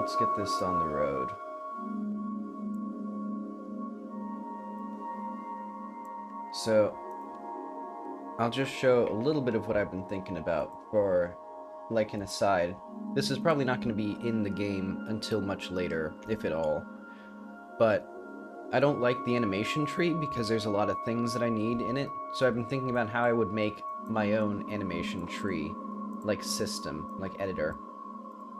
let's get this on the road. So, I'll just show a little bit of what I've been thinking about for, like, an aside. This is probably not going to be in the game until much later, if at all. But I don't like the animation tree because there's a lot of things that I need in it. So I've been thinking about how I would make my own animation tree, like system, like editor.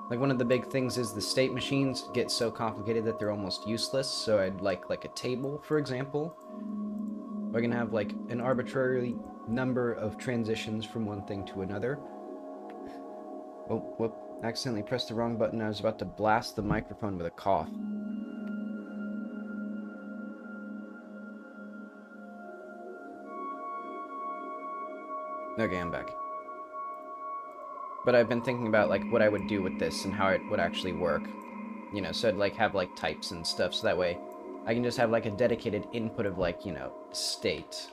Like one of the big things is the state machines get so complicated that they're almost useless. So I'd like a table, for example. We're gonna have like an arbitrary number of transitions from one thing to another. Oh, whoop! Accidentally pressed the wrong button. I was about to blast the microphone with a cough. Okay, I'm back. But I've been thinking about like what I would do with this and how it would actually work. You know, so I'd like have like types and stuff, so that way I can just have like a dedicated input of like, you know, state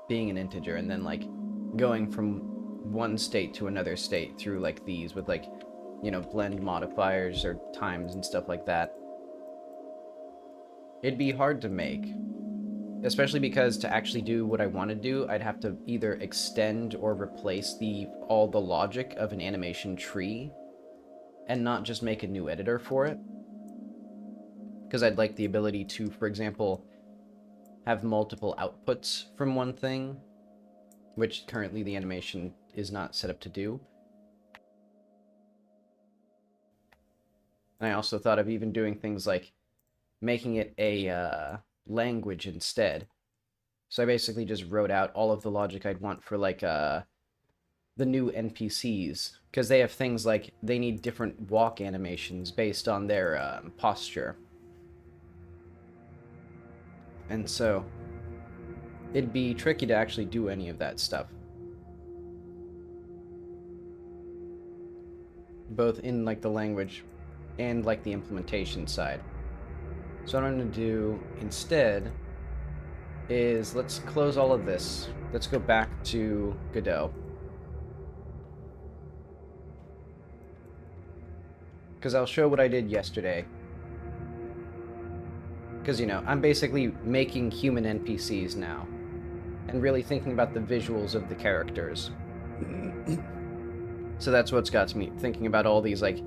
being an integer, and then like going from one state to another state through like these with like, you know, blend modifiers or times and stuff like that. It'd be hard to make, especially because to actually do what I want to do, I'd have to either extend or replace all the logic of an animation tree and not just make a new editor for it. Because I'd like the ability to, for example, have multiple outputs from one thing, which currently the animation is not set up to do. And I also thought of even doing things like making it a language instead. So I basically just wrote out all of the logic I'd want for like the new NPCs, because they have things like they need different walk animations based on their posture. And so it'd be tricky to actually do any of that stuff, both in like the language and like the implementation side. So what I'm going to do instead is let's close all of this. Let's go back to Godot. Because I'll show what I did yesterday. Because, you know, I'm basically making human NPCs now. And really thinking about the visuals of the characters. So that's what's got me thinking about all these, like,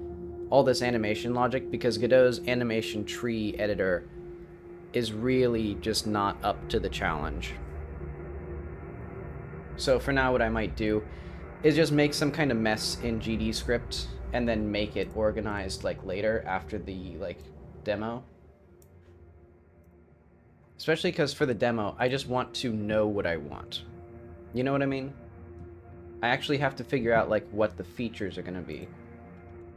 all this animation logic, because Godot's animation tree editor is really just not up to the challenge. So for now, what I might do is just make some kind of mess in GD script and then make it organized like later after the like demo. Especially because for the demo, I just want to know what I want. You know what I mean? I actually have to figure out like what the features are going to be.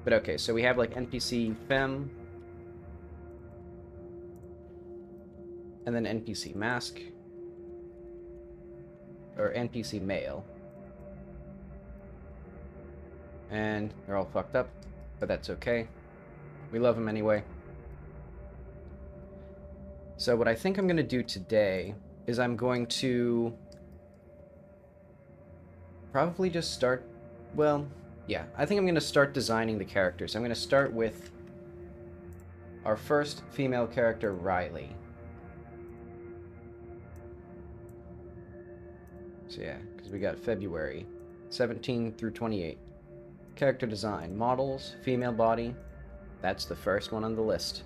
But okay, so we have like NPC femme, and then NPC mask, or NPC male. And they're all fucked up, but that's okay. We love them anyway. So what I think I'm going to do today is I'm going to probably just start, well, yeah, I think I'm going to start designing the characters. I'm going to start with our first female character, Riley. So yeah, because we got February 17 through 28. Character design, models, female body. That's the first one on the list.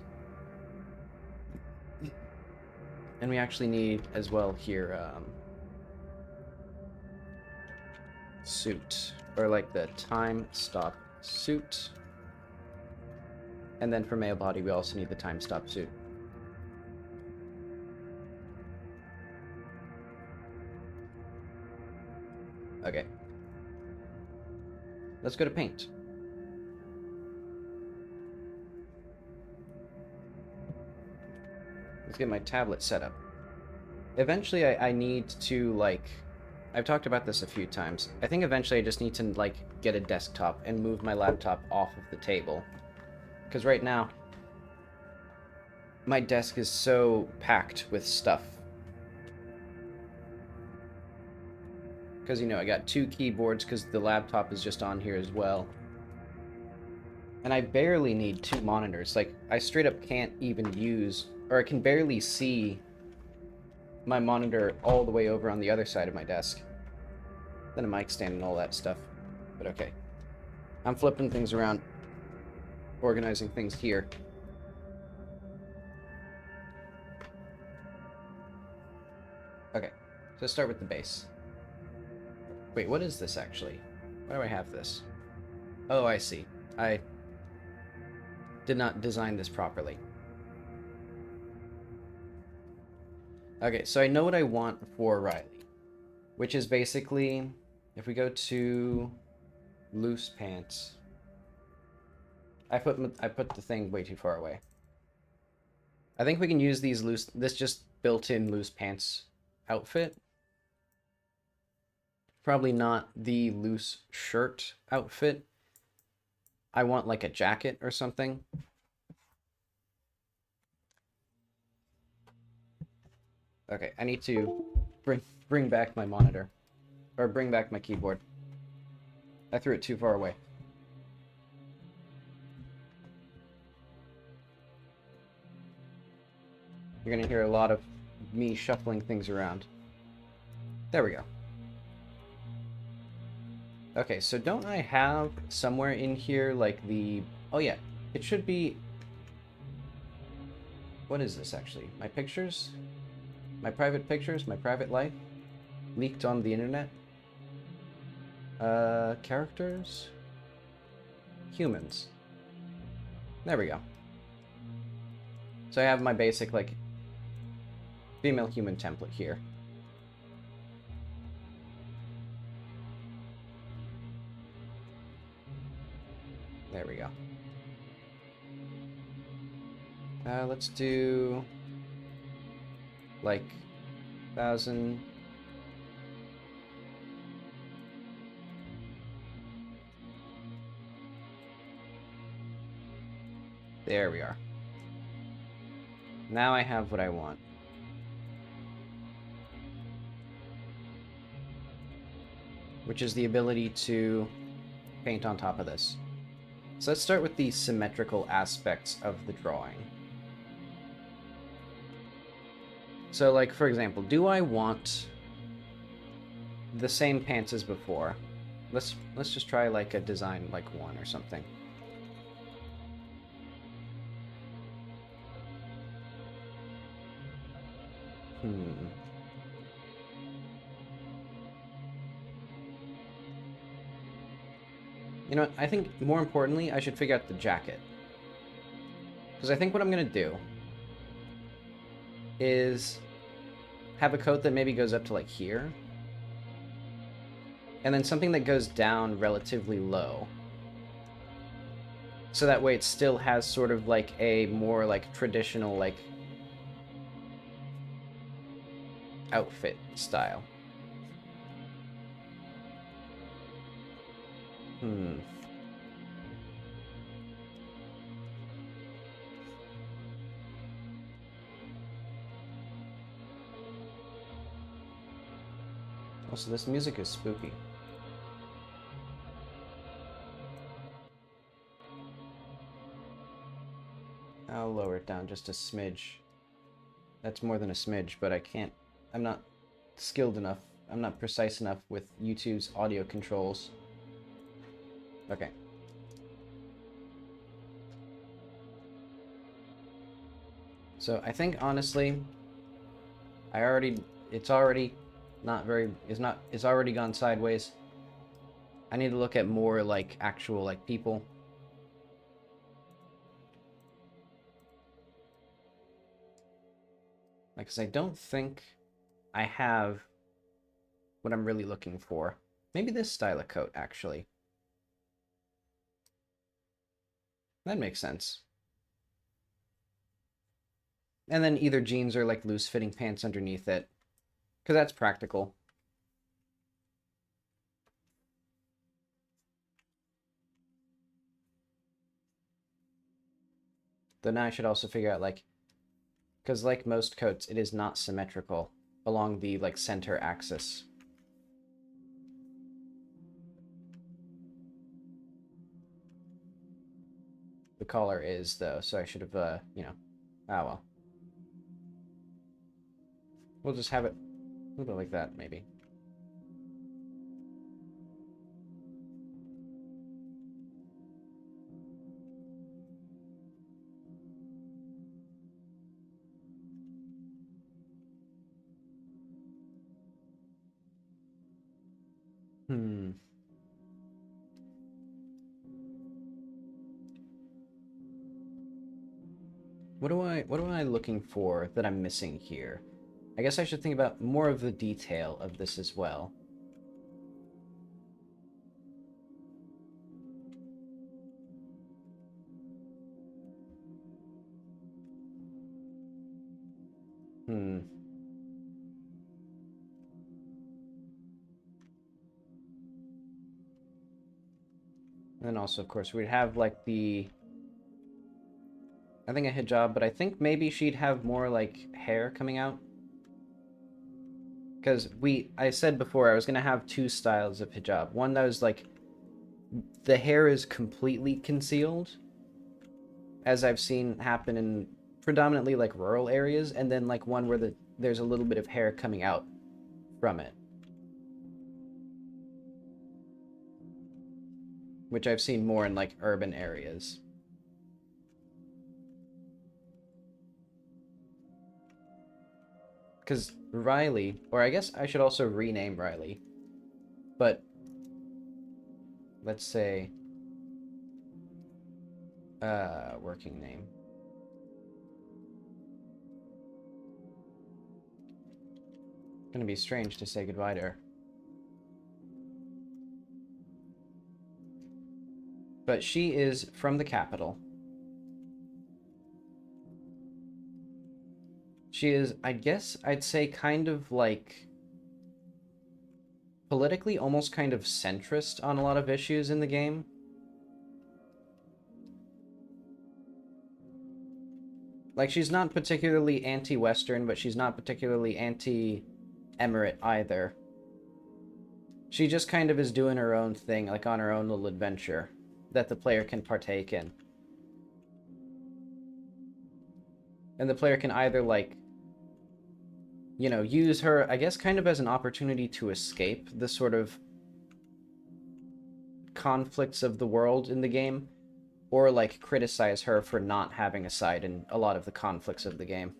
And we actually need as well here suit, or like the time stop suit. And then for male body, we also need the time stop suit. Okay. Let's go to paint. Let's get my tablet set up. Eventually, I need to, like, I've talked about this a few times. I think eventually I just need to, like, get a desktop and move my laptop off of the table. Because right now, my desk is so packed with stuff. Because, you know, I got two keyboards because the laptop is just on here as well. And I barely need 2 monitors. Like, I straight up can't even use, or I can barely see my monitor all the way over on the other side of my desk. Then a mic stand and all that stuff. But okay. I'm flipping things around, organizing things here. Okay, so let's start with the base. Wait, what is this actually? Why do I have this? Oh, I see. I did not design this properly. Okay, so I know what I want for Riley, which is basically, if we go to loose pants, I put the thing way too far away. I think we can use this just built-in loose pants outfit. Probably not the loose shirt outfit. I want like a jacket or something. Okay, I need to bring back my monitor. Or bring back my keyboard. I threw it too far away. You're gonna hear a lot of me shuffling things around. There we go. Okay, so don't I have somewhere in here like the... Oh yeah, it should be... What is this actually? My pictures? My private pictures? My private life? Leaked on the internet? Characters? Humans. There we go. So I have my basic, like, female human template here. There we go. Let's do like 1,000. There we are. Now I have what I want. Which is the ability to paint on top of this. So let's start with the symmetrical aspects of the drawing. So, like, for example, do I want the same pants as before? Let's just try, like, a design like 1 or something. You know, I think more importantly, I should figure out the jacket. Because I think what I'm going to do is have a coat that maybe goes up to like here. And then something that goes down relatively low. So that way it still has sort of like a more like traditional like outfit style. Also, this music is spooky. I'll lower it down just a smidge. That's more than a smidge, but I can't... I'm not skilled enough. I'm not precise enough with YouTube's audio controls. Okay. So I think honestly, it's already gone sideways. I need to look at more like actual like people. Like, 'cause I don't think I have what I'm really looking for. Maybe this style of coat, actually. That makes sense. And then either jeans or like loose-fitting pants underneath it. Because that's practical. Though now I should also figure out like... Because like most coats, it is not symmetrical along the like center axis. the collar is, though, so I should have, you know... Ah, well. We'll just have it a little bit like that, maybe. Hmm. What am I looking for that I'm missing here? I guess I should think about more of the detail of this as well. Hmm. And then also, of course, we'd have, like, the... I think a hijab, but I think maybe she'd have more, like, hair coming out. Because I said before I was going to have two styles of hijab. One that was, like, the hair is completely concealed, as I've seen happen in predominantly, like, rural areas, and then, like, one where there's a little bit of hair coming out from it. Which I've seen more in, like, urban areas. Because Riley, or I guess I should also rename Riley, but let's say, working name. Gonna be strange to say goodbye to her. But she is from the capital. She is, I guess I'd say, kind of like politically almost kind of centrist on a lot of issues in the game. Like, she's not particularly anti-Western, but she's not particularly anti-Emirate either. She just kind of is doing her own thing, like on her own little adventure that the player can partake in. And the player can either, like, you know, use her, I guess, kind of as an opportunity to escape the sort of conflicts of the world in the game, or, like, criticize her for not having a side in a lot of the conflicts of the game.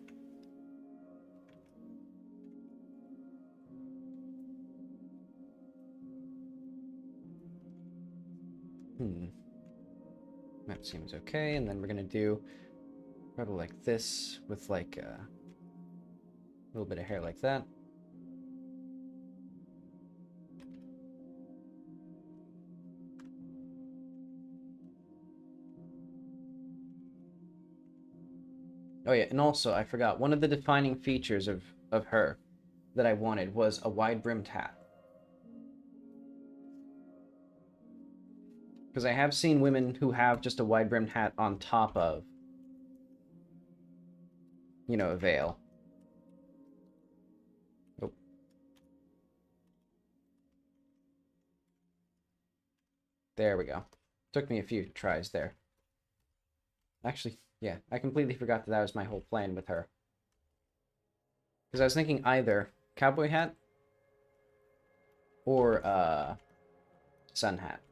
That seems okay, and then we're gonna do probably like this with, like, a little bit of hair like that. Oh yeah, and also, I forgot, one of the defining features of her that I wanted was a wide-brimmed hat. Because I have seen women who have just a wide-brimmed hat on top of, you know, a veil. Oh. There we go. Took me a few tries there. Actually, yeah, I completely forgot that was my whole plan with her. Because I was thinking either cowboy hat or sun hat.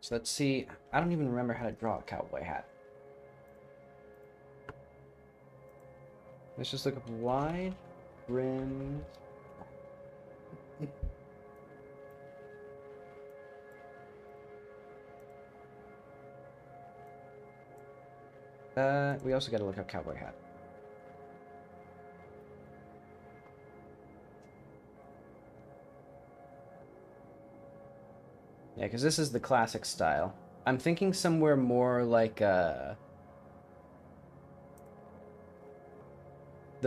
So let's see. I don't even remember how to draw a cowboy hat. Let's just look up wide brimmed. We also gotta look up cowboy hat. Yeah, because this is the classic style. I'm thinking somewhere more like, the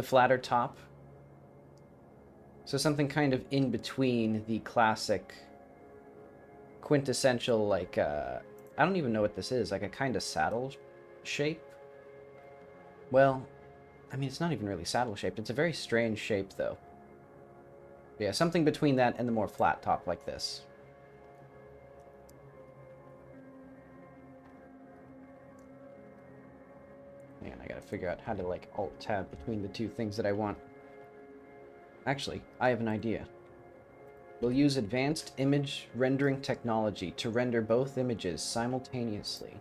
flatter top. So something kind of in between the classic, quintessential, like, I don't even know what this is, like a kind of saddle shape? Well, I mean, it's not even really saddle shaped. It's a very strange shape, though. Yeah, something between that and the more flat top like this. figure out how to, like, alt-tab between the two things that I want. Actually, I have an idea. We'll use advanced image rendering technology to render both images simultaneously.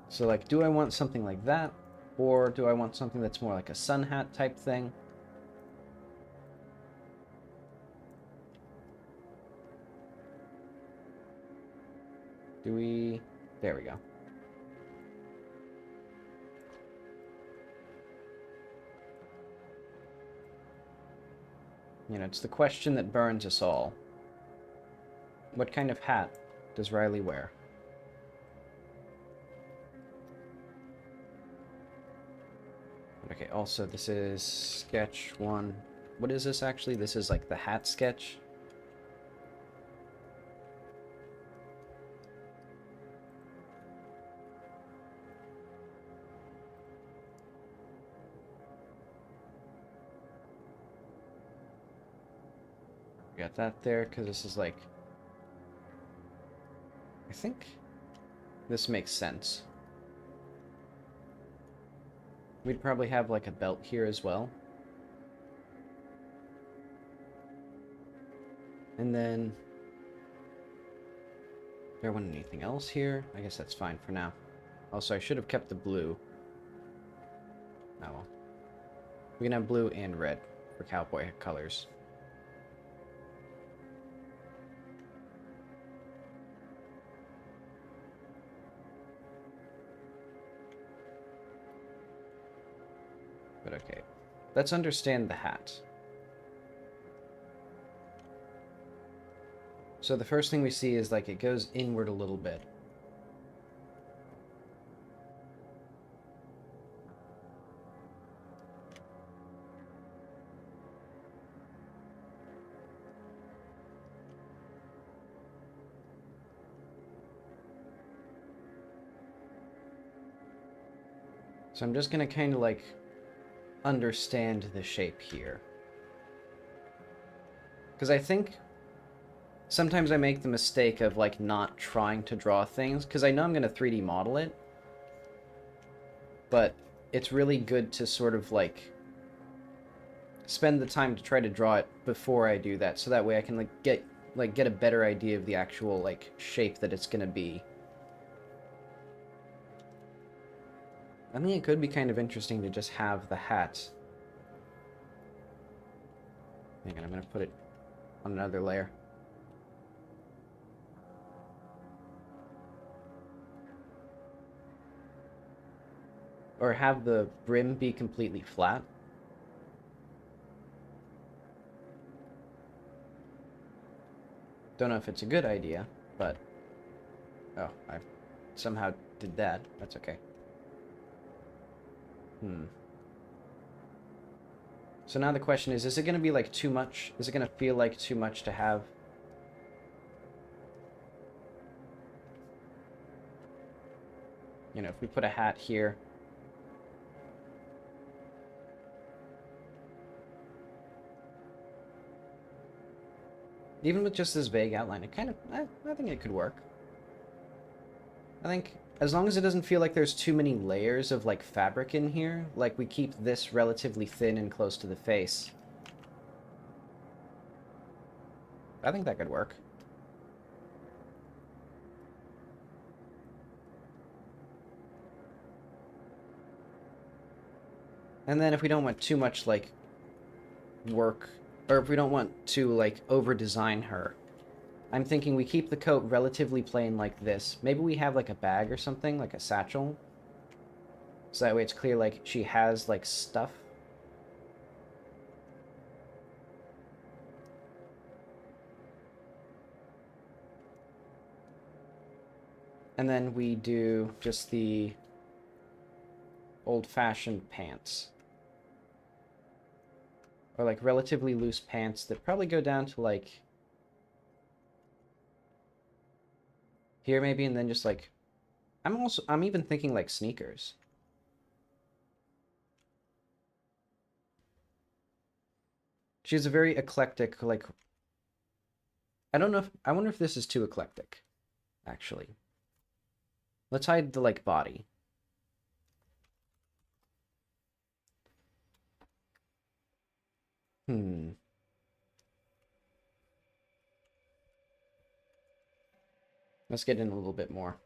So, like, do I want something like that? Or do I want something that's more like a sun hat type thing? Do we... There we go. You know, it's the question that burns us all. What kind of hat does Riley wear? Okay, also this is sketch 1. What is this actually? This is like the hat sketch. Got that there because this is like... I think this makes sense. We'd probably have like a belt here as well. And then... There wasn't anything else here. I guess that's fine for now. Also, I should have kept the blue. Oh well. We can have blue and red for cowboy colors. But okay. Let's understand the hat. So the first thing we see is like it goes inward a little bit. So I'm just gonna kind of like understand the shape here. Because I think sometimes I make the mistake of like not trying to draw things, because I know I'm going to 3D model it, but it's really good to sort of like spend the time to try to draw it before I do that, so that way I can get a better idea of the actual like shape that it's going to be. I think it could be kind of interesting to just have the hat. Hang on, I'm going to put it on another layer. Or have the brim be completely flat. Don't know if it's a good idea, but... Oh, I somehow did that. That's okay. So now the question is it going to be like too much? Is it going to feel like too much to have? You know, if we put a hat here. Even with just this vague outline, it kind of, I think it could work. I think as long as it doesn't feel like there's too many layers of like fabric in here, like we keep this relatively thin and close to the face. I think that could work. And then if we don't want too much like work, or if we don't want to like over design her, I'm thinking we keep the coat relatively plain like this. Maybe we have like a bag or something, like a satchel. So that way it's clear like she has like stuff. And then we do just the old-fashioned pants. Or like relatively loose pants that probably go down to like here maybe, and then just like I'm even thinking like sneakers. She has a very eclectic like I don't know if, I wonder if this is too eclectic, actually. Let's hide the, like, body. Let's get in a little bit more.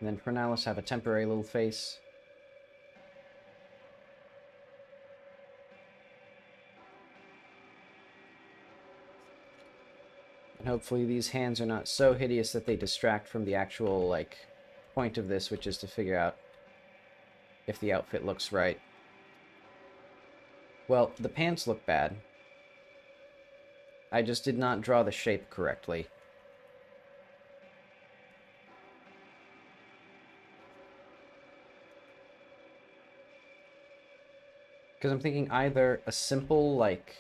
And then for now, let's have a temporary little face. And hopefully these hands are not so hideous that they distract from the actual, like, point of this, which is to figure out if the outfit looks right. Well, the pants look bad. I just did not draw the shape correctly. Because I'm thinking either a simple, like...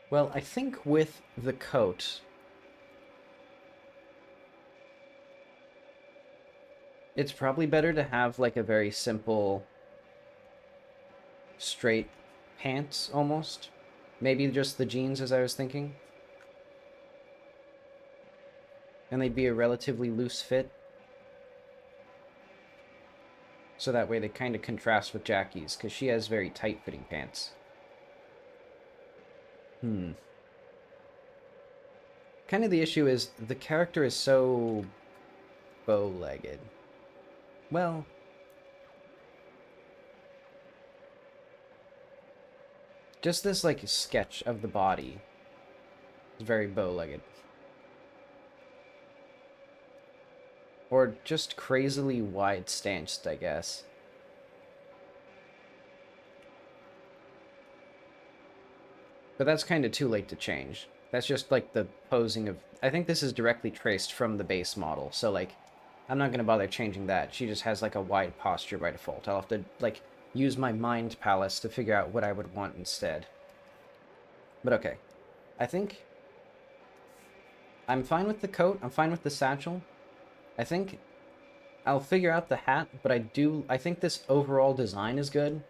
Well, I think with the coat... It's probably better to have, like, a very simple... straight pants, almost. Maybe just the jeans, as I was thinking. And they'd be a relatively loose fit. So that way they kind of contrast with Jackie's, because she has very tight-fitting pants. Kind of the issue is, the character is so... bow-legged. Well... just this, like, sketch of the body is very bow-legged. Or just crazily wide-stanced, I guess. But that's kind of too late to change. That's just, like, the posing of... I think this is directly traced from the base model, so, like, I'm not going to bother changing that. She just has, like, a wide posture by default. I'll have to, like, use my mind palace to figure out what I would want instead. But okay. I think... I'm fine with the coat. I'm fine with the satchel. I think I'll figure out the hat, but I think this overall design is good.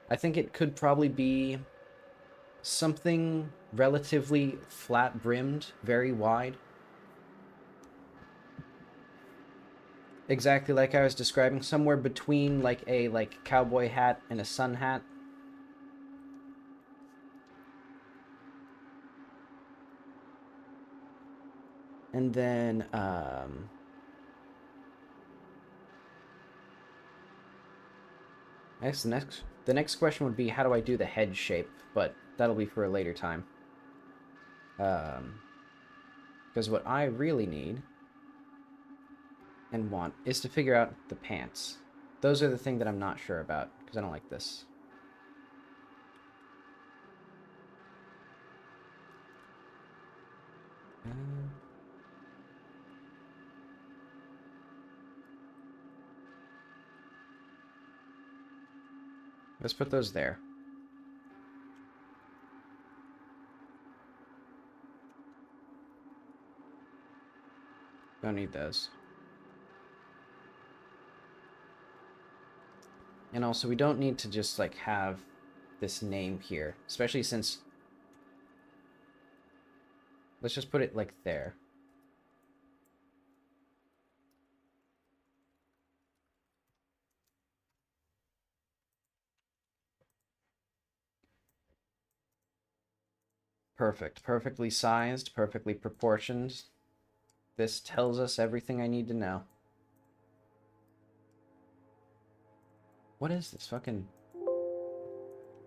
I think it could probably be something relatively flat-brimmed, very wide. Exactly like I was describing, somewhere between like a cowboy hat and a sun hat. And then I guess the next question would be, how do I do the head shape? But that'll be for a later time. Because what I really need and want is to figure out the pants. Those are the thing that I'm not sure about, because I don't like this. Let's put those there. Don't need those. And also, we don't need to just, like, have this name here. Especially since... let's just put it, like, there. Perfect. Perfectly sized, perfectly proportioned. This tells us everything I need to know. What is this? Fucking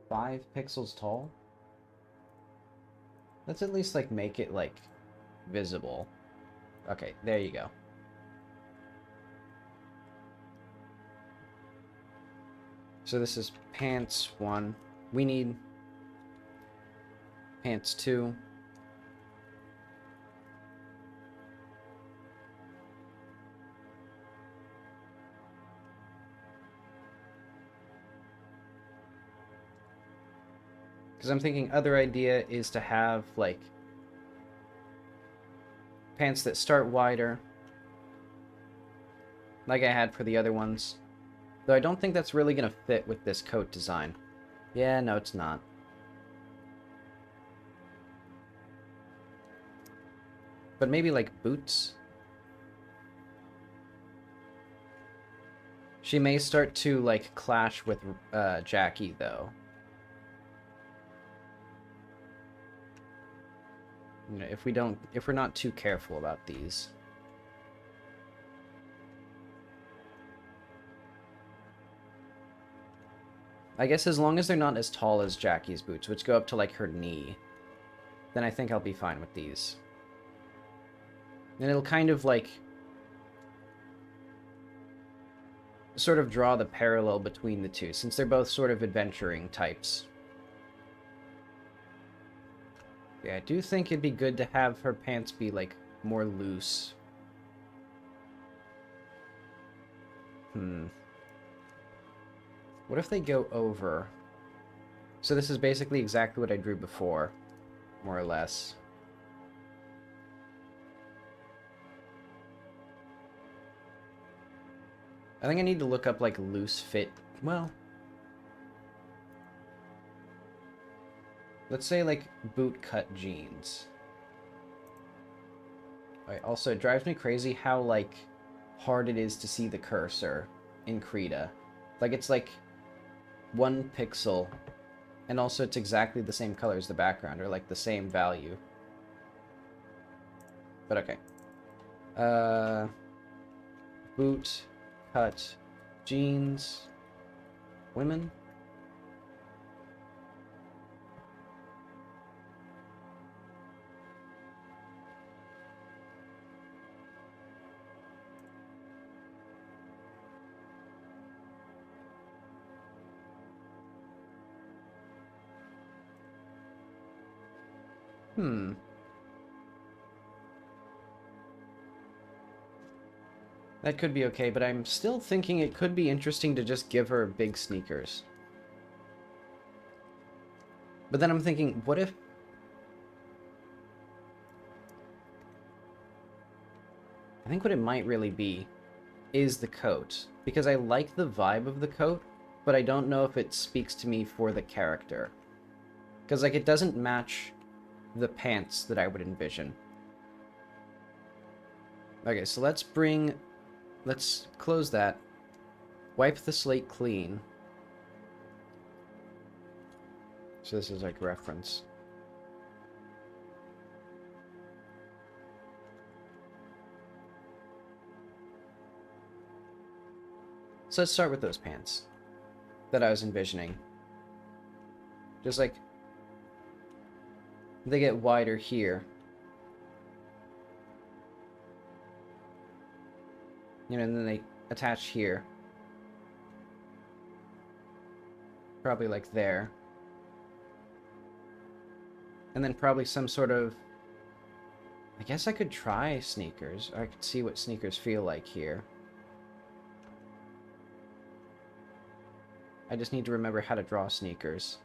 5 pixels tall? Let's at least, like, make it, like, visible. Okay, there you go. So this is pants 1. We need pants 2. Because I'm thinking other idea is to have, like, pants that start wider, like I had for the other ones. Though I don't think that's really going to fit with this coat design. Yeah, no, it's not. But maybe, like, boots? She may start to, like, clash with Jackie, though. You know, if we're not too careful about these. I guess as long as they're not as tall as Jackie's boots, which go up to, like, her knee, then I think I'll be fine with these. And it'll kind of, like, sort of draw the parallel between the two, since they're both sort of adventuring types. Yeah, I do think it'd be good to have her pants be, like, more loose. What if they go over? So this is basically exactly what I drew before, more or less. I think I need to look up, like, loose fit. Well, let's say, like, boot cut jeans. Alright, also, it drives me crazy how, like, hard it is to see the cursor in Krita. Like, it's, like, 1 pixel, and also it's exactly the same color as the background, or, like, the same value. But okay. Boot cut jeans. Women? That could be okay, but I'm still thinking it could be interesting to just give her big sneakers. But then I'm thinking, what if... I think what it might really be is the coat. Because I like the vibe of the coat, but I don't know if it speaks to me for the character. Because, like, it doesn't match the pants that I would envision. Okay, so let's close that. Wipe the slate clean. So this is like reference. So let's start with those pants that I was envisioning. Just like they get wider here. You know, and then they attach here. Probably like there. And then probably some sort of... I guess I could try sneakers. Or I could see what sneakers feel like here. I just need to remember how to draw sneakers.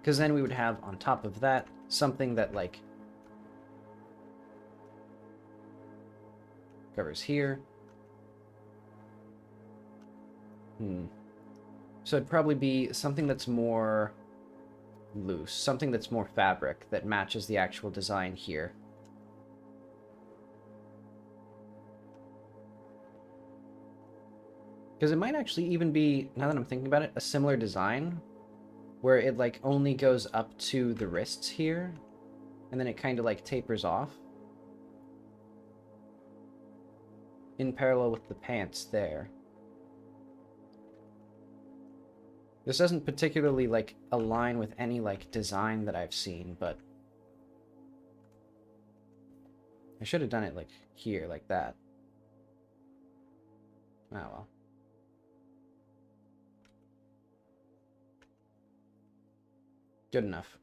Because then we would have, on top of that, something that, like, covers here. So it'd probably be something that's more loose, something that's more fabric, that matches the actual design here. Because it might actually even be, now that I'm thinking about it, a similar design, where it, like, only goes up to the wrists here, and then it kind of, like, tapers off. In parallel with the pants there. This doesn't particularly, like, align with any, like, design that I've seen, but... I should have done it, like, here, like that. Oh, well. Good enough.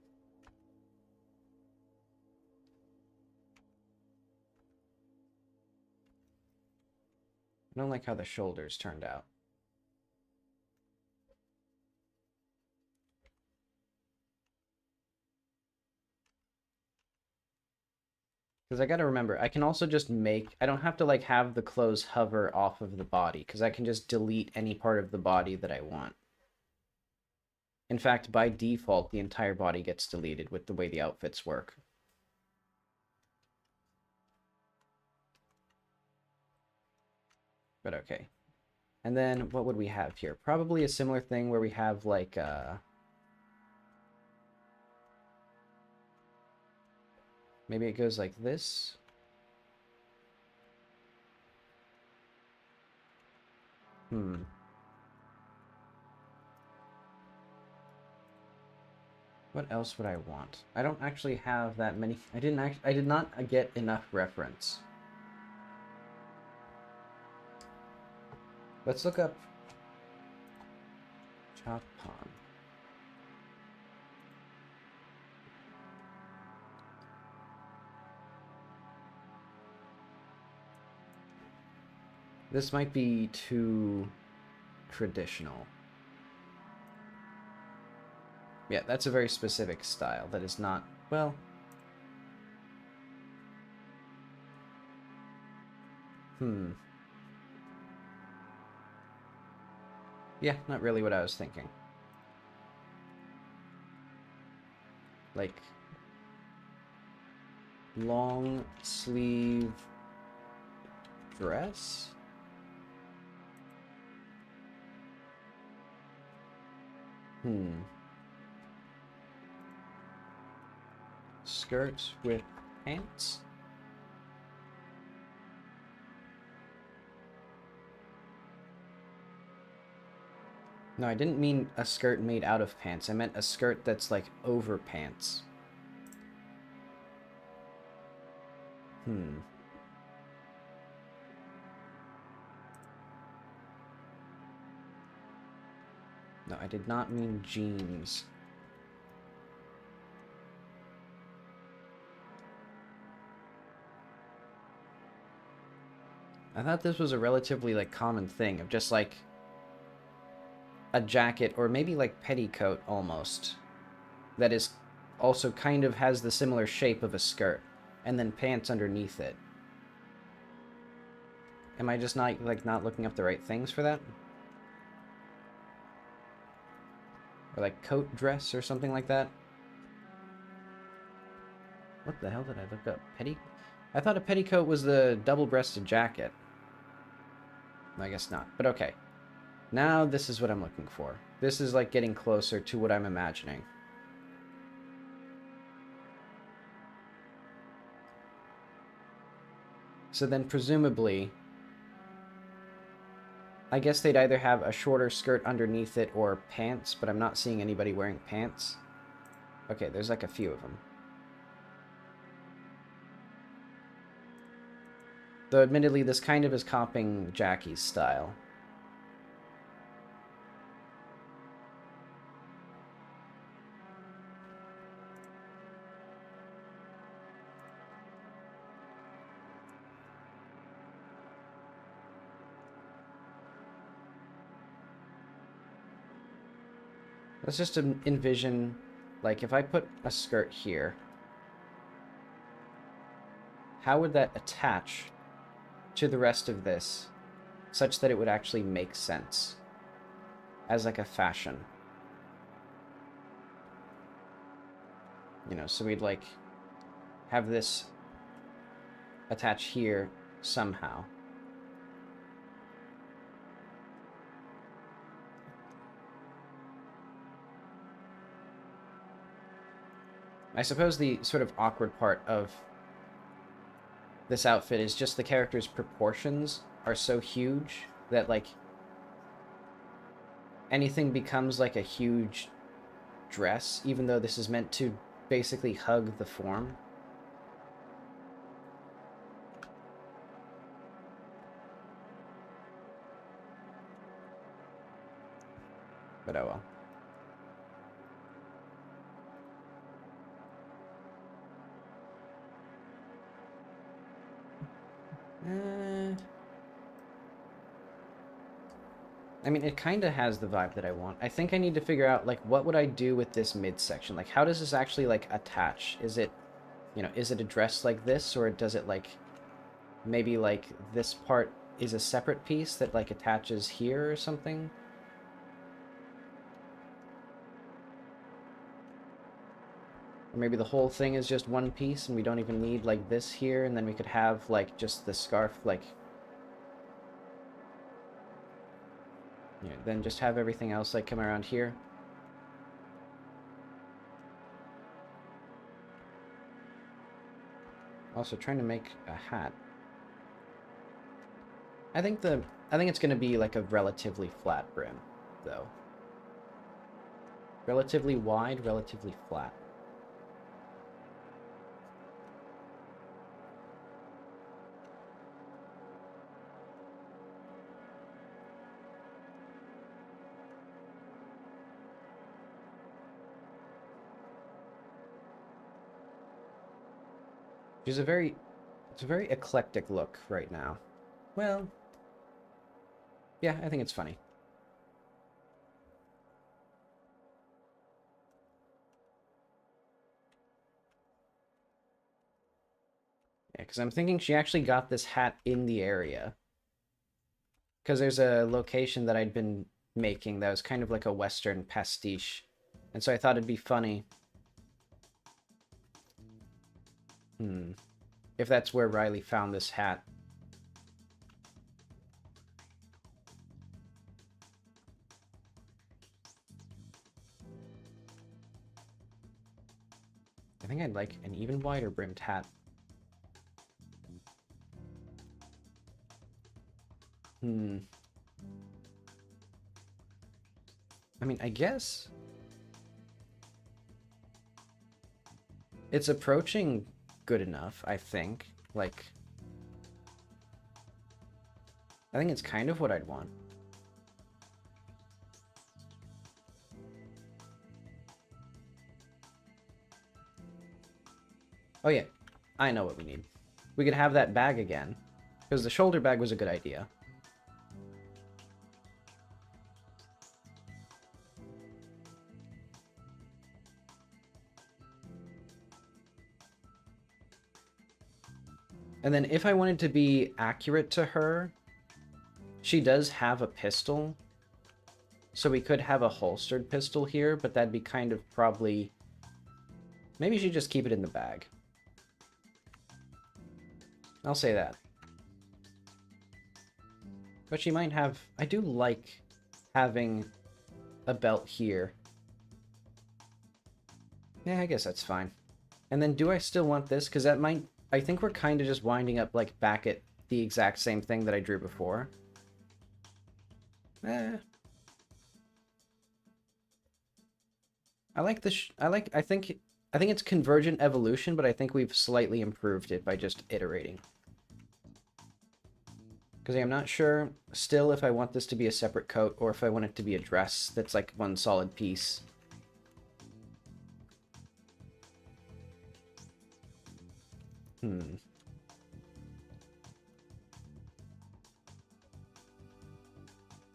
I don't like how the shoulders turned out. Because I gotta remember, I can also just make... I don't have to, like, have the clothes hover off of the body, because I can just delete any part of the body that I want. In fact, by default, the entire body gets deleted with the way the outfits work. But okay. And then, what would we have here? Probably a similar thing where we have, like, maybe it goes like this. What else would I want? I don't actually have that many... I did not get enough reference. Let's look up Chop Pond. This might be too traditional. Yeah, that's a very specific style that is not, well... Yeah, not really what I was thinking. Like... long sleeve dress? Skirt with pants? No, I didn't mean a skirt made out of pants. I meant a skirt that's, like, over pants. No, I did not mean jeans. I thought this was a relatively, like, common thing of just, like, a jacket or maybe, like, petticoat almost that is also kind of has the similar shape of a skirt and then pants underneath it. Am I just not, like, not looking up the right things for that? Or, like, coat dress or something like that? What the hell did I look up? I thought a petticoat was the double-breasted jacket. I guess not, but okay. Now this is what I'm looking for. This is, like, getting closer to what I'm imagining. So then presumably, I guess they'd either have a shorter skirt underneath it or pants, but I'm not seeing anybody wearing pants. Okay, there's like a few of them. Though admittedly, this kind of is copying Jackie's style. Let's just envision, like, if I put a skirt here, how would that attach to the rest of this such that it would actually make sense as, like, a fashion? You know, so we'd, like, have this attach here somehow. I suppose the sort of awkward part of this outfit is just the character's proportions are so huge that, like, anything becomes like a huge dress, even though this is meant to basically hug the form. But oh well. I mean, it kind of has the vibe that I want. I think I need to figure out, like, what would I do with this midsection? Like, how does this actually, like, attach? Is it, is it addressed like this, or does it, like, maybe, like, this part is a separate piece that, like, attaches here or something? Or maybe the whole thing is just one piece and we don't even need, like, this here, and then we could have, like, just the scarf, like, then just have everything else, like, come around here. Also trying to make a hat. I think it's gonna be like a relatively flat brim, though. Relatively wide, relatively flat. It's a very eclectic look right now. Well, yeah, I think it's funny. Yeah, because I'm thinking she actually got this hat in the area. Because there's a location that I'd been making that was kind of like a Western pastiche. And so I thought it'd be funny. If that's where Riley found this hat. I think I'd like an even wider brimmed hat. I mean, I guess it's approaching good enough, I think. Like, I think it's kind of what I'd want. Oh yeah, I know what we need. We could have that bag again, because the shoulder bag was a good idea. And then if I wanted to be accurate to her, she does have a pistol. So we could have a holstered pistol here, but that'd be kind of probably... Maybe she just keep it in the bag. I'll say that. But she might have... I do like having a belt here. Yeah, I guess that's fine. And then do I still want this? Because that might... I think we're kind of just winding up, like, back at the exact same thing that I drew before. I like the... I think it's convergent evolution, but I think we've slightly improved it by just iterating. Because I'm not sure still if I want this to be a separate coat or if I want it to be a dress that's like one solid piece.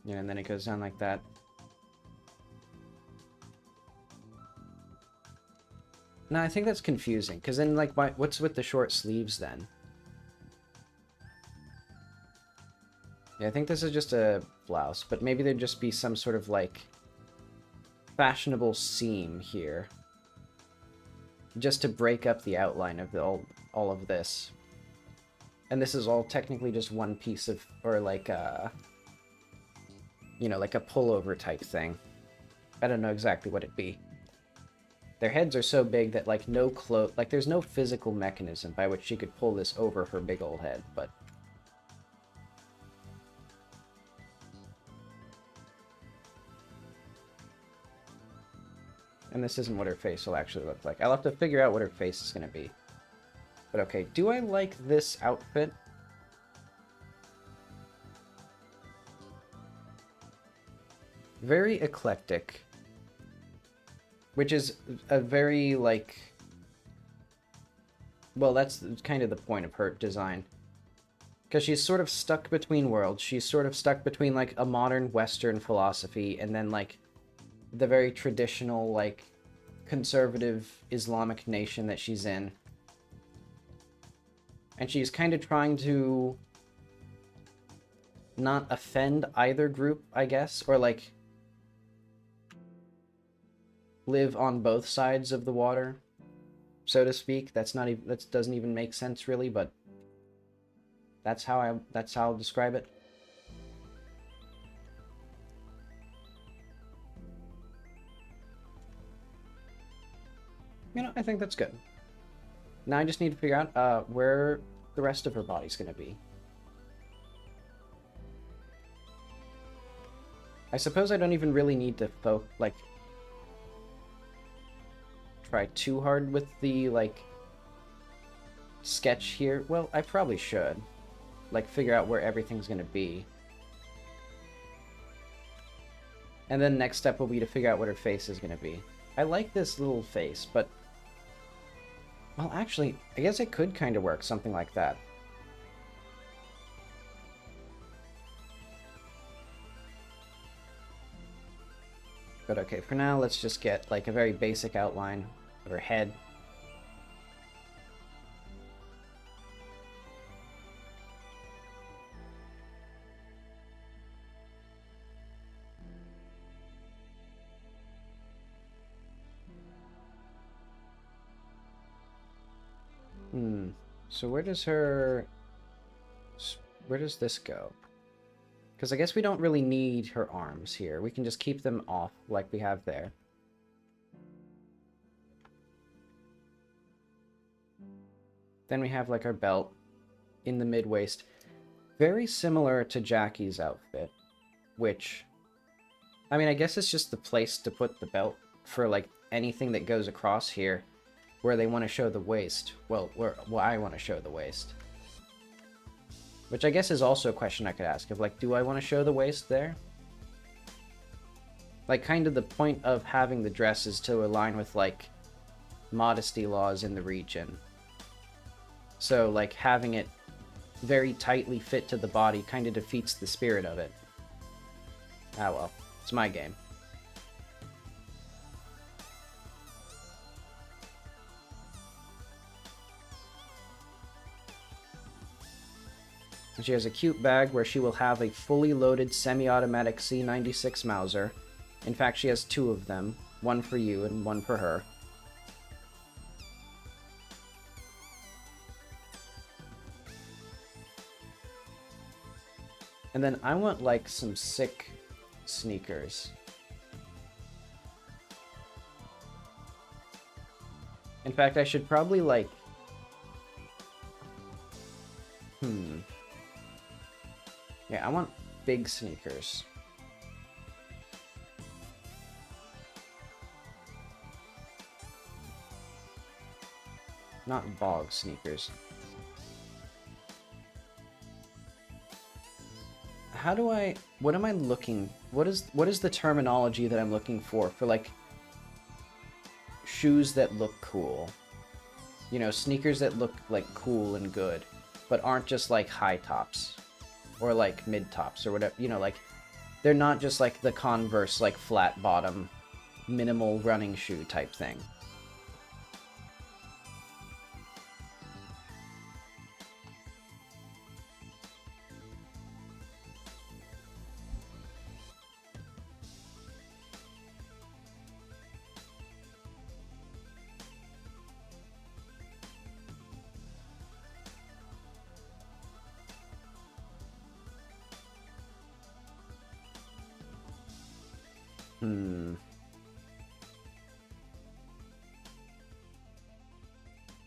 Yeah, and then it goes down like that. No, I think that's confusing, because then, like, what's with the short sleeves, then? Yeah, I think this is just a blouse, but maybe there'd just be some sort of, like, fashionable seam here. Just to break up the outline of all of this. And this is all technically just one piece of, or like a, like a pullover type thing. I don't know exactly what it'd be. Their heads are so big that, like, there's no physical mechanism by which she could pull this over her big old head, but... And this isn't what her face will actually look like. I'll have to figure out what her face is going to be. But okay, do I like this outfit? Very eclectic. Which is a very, like... Well, that's kind of the point of her design. Because she's sort of stuck between worlds. She's sort of stuck between, like, a modern Western philosophy and then, like, the very traditional, like, conservative Islamic nation that she's in. And she's kind of trying to not offend either group, I guess, or, like, live on both sides of the water, so to speak. That doesn't even make sense, really, but that's how I'll describe it. You know, I think that's good. Now I just need to figure out where the rest of her body's gonna be. I suppose I don't even really need to try too hard with the, like, sketch here. Well, I probably should. Like, figure out where everything's gonna be. And then next step will be to figure out what her face is gonna be. I like this little face, but... well, actually, I guess it could kind of work, something like that. But okay, for now, let's just get, like, a very basic outline of her head. So where does this go? Because I guess we don't really need her arms here. We can just keep them off like we have there. Then we have, like, our belt in the mid-waist. Very similar to Jackie's outfit, which... I mean, I guess it's just the place to put the belt for, like, anything that goes across here where they want to show the waist. Well, where I want to show the waist. Which I guess is also a question I could ask of, like, do I want to show the waist there? Like, kind of the point of having the dress is to align with, like, modesty laws in the region. So, like, having it very tightly fit to the body kind of defeats the spirit of it. Ah well, it's my game. And she has a cute bag where she will have a fully loaded semi-automatic C96 Mauser. In fact, she has two of them. One for you and one for her. And then I want, like, some sick sneakers. In fact, I should probably, like... Yeah, I want big sneakers. Not bog sneakers. How do I... what am I looking... what is the terminology that I'm looking for, like, shoes that look cool? You know, sneakers that look, like, cool and good, but aren't just, like, high tops. Or, like, mid tops, or whatever. You know, like, they're not just, like, the Converse, like, flat bottom, minimal running shoe type thing.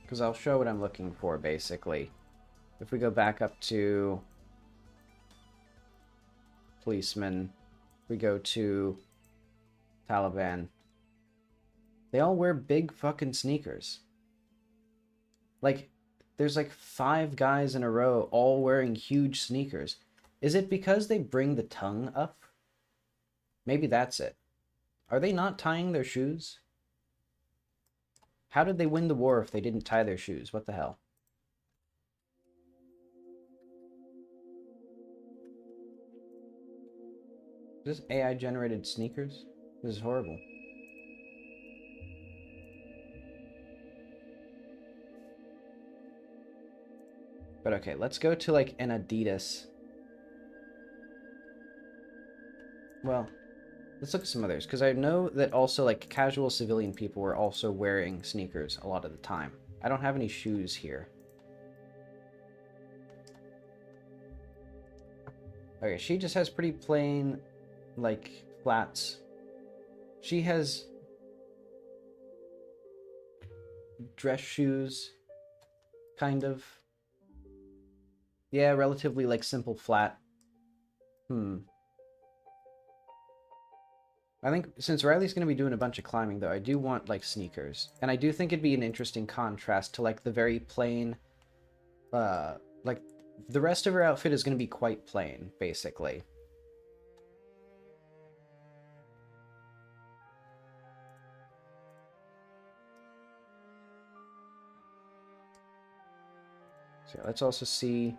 Because I'll show what I'm looking for, basically. If we go back up to policeman, we go to Taliban. They all wear big fucking sneakers. Like, there's like 5 guys in a row all wearing huge sneakers. Is it because they bring the tongue up? Maybe that's it. Are they not tying their shoes? How did they win the war if they didn't tie their shoes? What the hell? Is this AI generated sneakers? This is horrible. But okay, let's go to like an Adidas. Well, let's look at some others, because I know that also like casual civilian people were also wearing sneakers a lot of the time. I don't have any shoes here. Okay, she just has pretty plain, like, flats. She has dress shoes, kind of. Yeah, relatively, like, simple flat. I think since Riley's going to be doing a bunch of climbing, though, I do want, like, sneakers. And I do think it'd be an interesting contrast to, like, the very plain, like, the rest of her outfit is going to be quite plain, basically. So let's also see...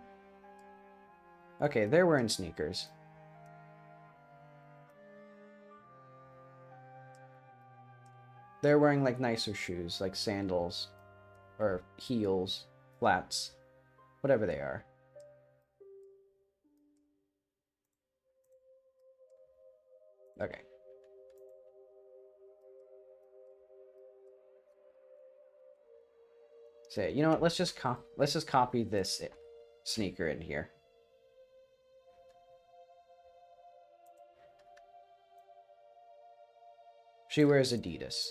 Okay, they're wearing sneakers. They're wearing, like, nicer shoes, like sandals, or heels, flats, whatever they are. Okay. So, you know what, let's just copy this sneaker in here. She wears Adidas.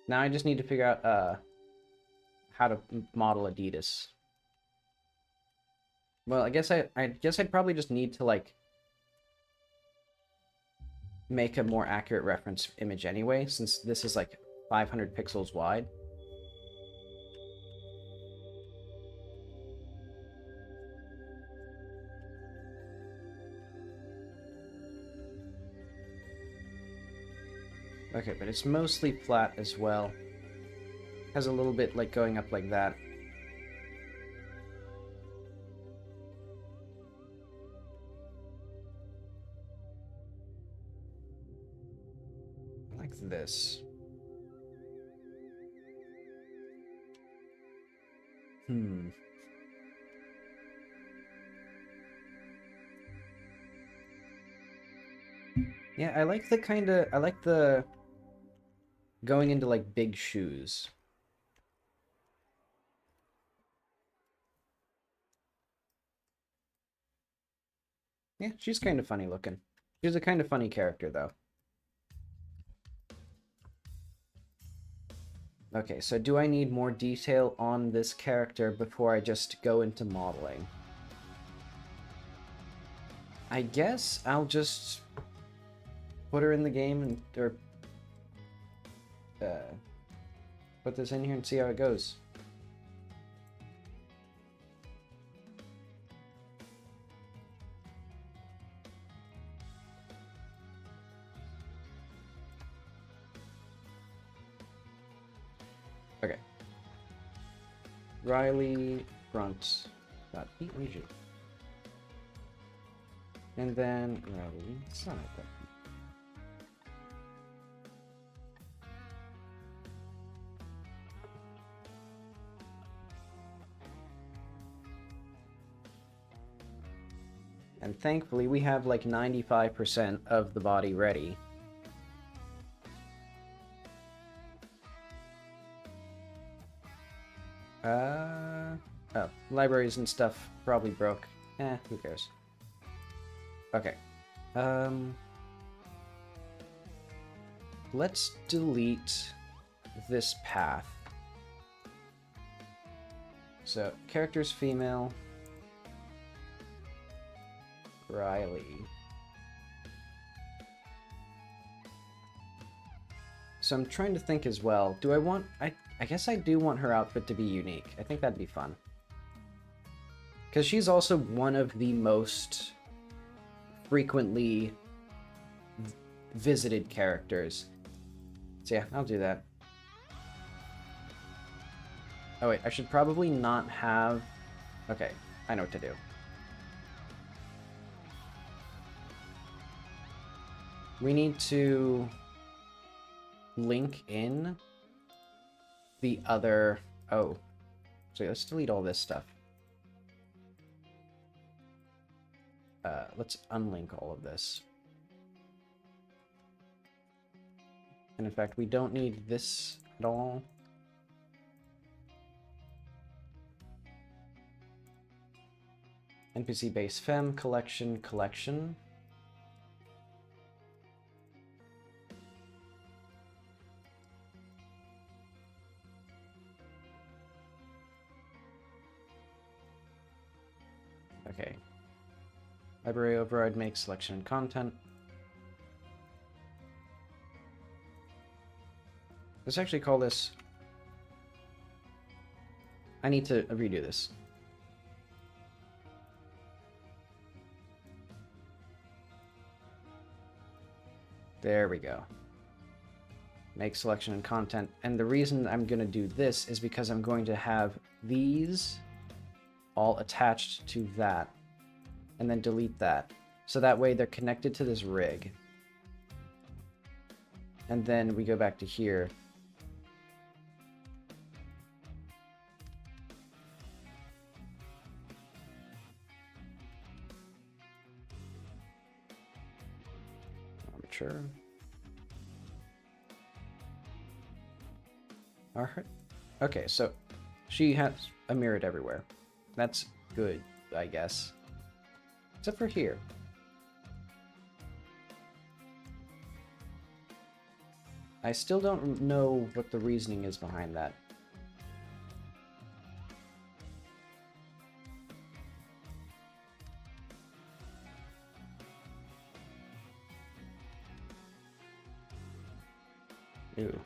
Now I just need to figure out how to model Adidas. Well, I guess I'd probably just need to like make a more accurate reference image anyway, since this is like 500 pixels wide. Okay, but it's mostly flat as well. Has a little bit like going up like that. Like this. Yeah, I like the going into like big shoes. Yeah, she's kind of funny looking. She's a kind of funny character though. Okay, so do I need more detail on this character before I just go into modeling? I guess I'll just put her in the game and or put this in here and see how it goes. Okay. Riley front .png. And then Riley side. And thankfully we have like 95% of the body ready. Oh, libraries and stuff probably broke. Who cares? Okay. Let's delete this path. So, character's female. Riley. So I'm trying to think as well. Do I want... I guess I do want her outfit to be unique. I think that'd be fun. Because she's also one of the most frequently visited characters. So yeah, I'll do that. Oh wait, I should probably not have... Okay, I know what to do. We need to link in the other... Oh. So let's delete all this stuff. Let's unlink all of this. And in fact, we don't need this at all. NPC base fem collection. Okay. Library override makes selection and content. Let's actually call this... I need to redo this. There we go. Make selection and content. And the reason I'm going to do this is because I'm going to have these all attached to that. And then delete that. So that way they're connected to this rig. And then we go back to here. Armature. Alright. Okay, so she has a mirrored everywhere. That's good, I guess. Except for here. I still don't know what the reasoning is behind that. Ew.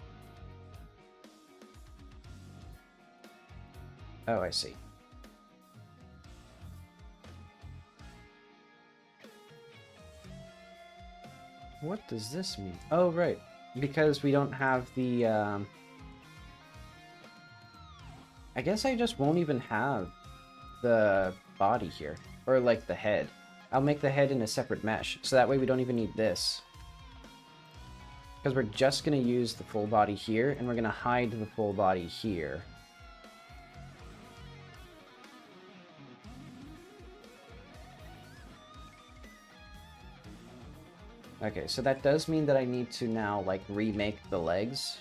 Oh, I see. What does this mean? Oh, right. Because we don't have the, I guess I just won't even have the body here. Or, like, the head. I'll make the head in a separate mesh, so that way we don't even need this. Because we're just going to use the full body here, and we're going to hide the full body here. Okay, so that does mean that I need to now, like, remake the legs.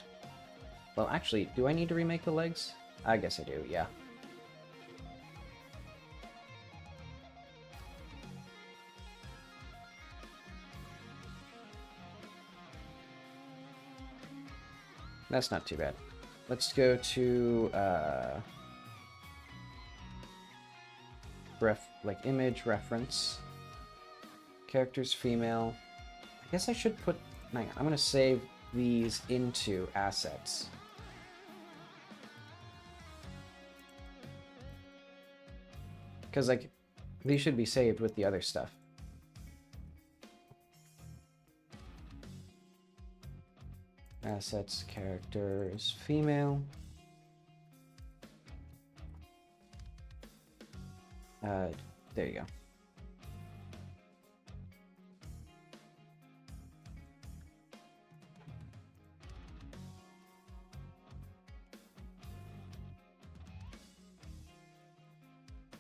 Well, actually, do I need to remake the legs? I guess I do, yeah. That's not too bad. Let's go to, image reference. Characters female. I guess I should put... Hang on, I'm going to save these into assets. Because, like, these should be saved with the other stuff. Assets, characters, female. There you go.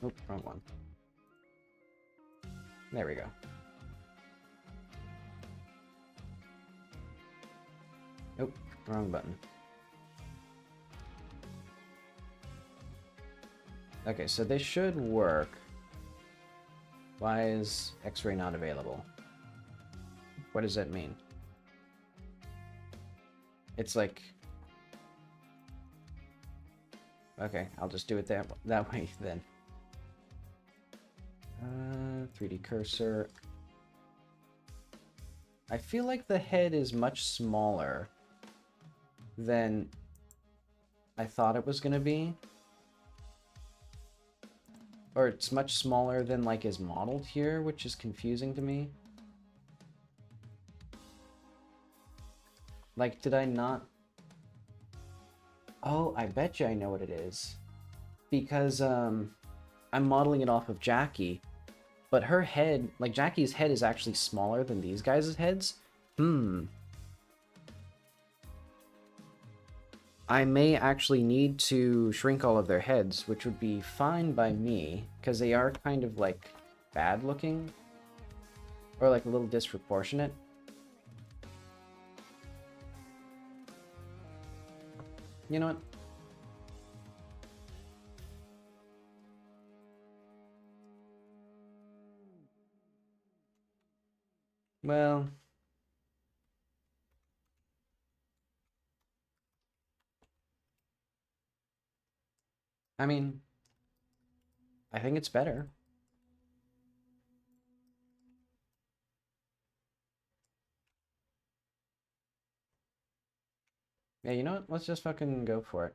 Oh, wrong one. There we go. Nope, wrong button. Okay, so this should work. Why is X-ray not available? What does that mean? It's like... Okay, I'll just do it that way then. 3D cursor. I feel like the head is much smaller than I thought it was going to be. Or it's much smaller than, like, is modeled here, which is confusing to me. Like, did I not? Oh, I bet you I know what it is. Because, I'm modeling it off of Jackie, but her head, like Jackie's head is actually smaller than these guys' heads. Hmm. I may actually need to shrink all of their heads, which would be fine by me, because they are kind of, like, bad looking. Or, like, a little disproportionate. You know what? Well, I mean, I think it's better. Yeah, you know what? Let's just fucking go for it.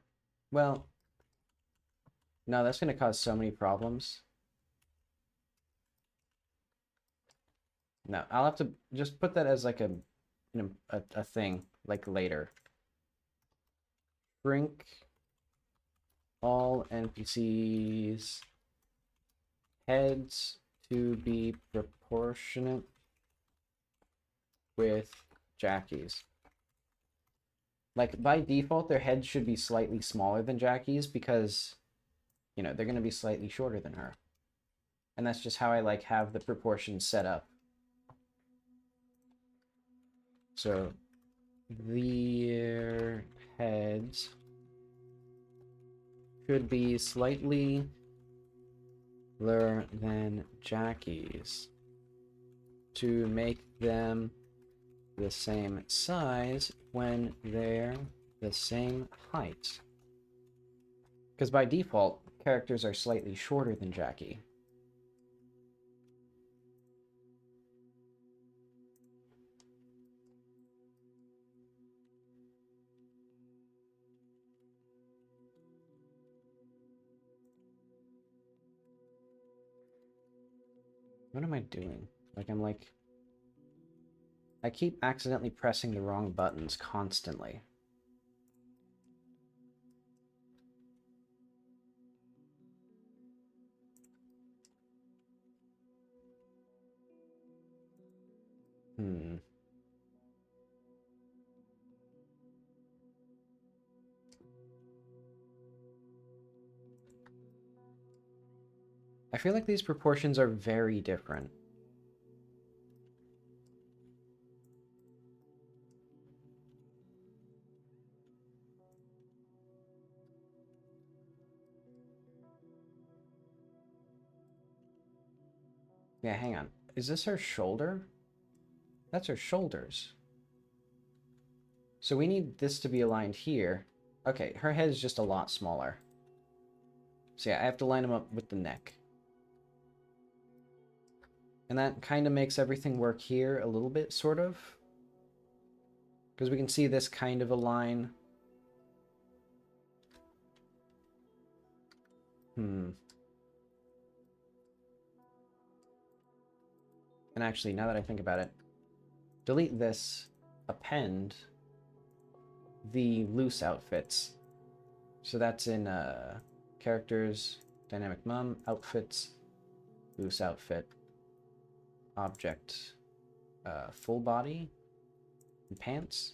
Well, no, that's gonna cause so many problems. No, I'll have to just put that as like a thing, like later. Shrink all NPCs heads to be proportionate with Jackie's. Like by default, their heads should be slightly smaller than Jackie's because, you know, they're gonna be slightly shorter than her. And that's just how I like have the proportions set up. So their heads should be slightly smaller than Jackie's to make them the same size when they're the same height. Because by default, characters are slightly shorter than Jackie. What am I doing? I keep accidentally pressing the wrong buttons constantly. Hmm. I feel like these proportions are very different. Yeah, hang on. Is this her shoulder? That's her shoulders. So we need this to be aligned here. Okay, her head is just a lot smaller. So yeah, I have to line them up with the neck. And that kind of makes everything work here a little bit, sort of. Because we can see this kind of a line. Hmm. And actually, now that I think about it, delete this, append the loose outfits. So that's in characters, dynamic mum, outfits, loose outfit, object, full body, and pants.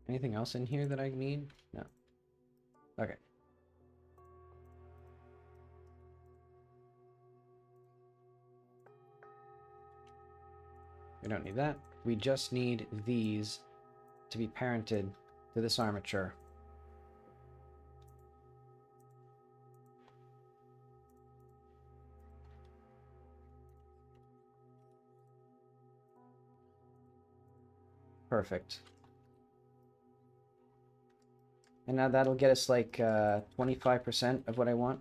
Anything else in here that I need? No. Okay. We don't need that. We just need these to be parented to this armature. Perfect. And now that'll get us like 25% of what I want.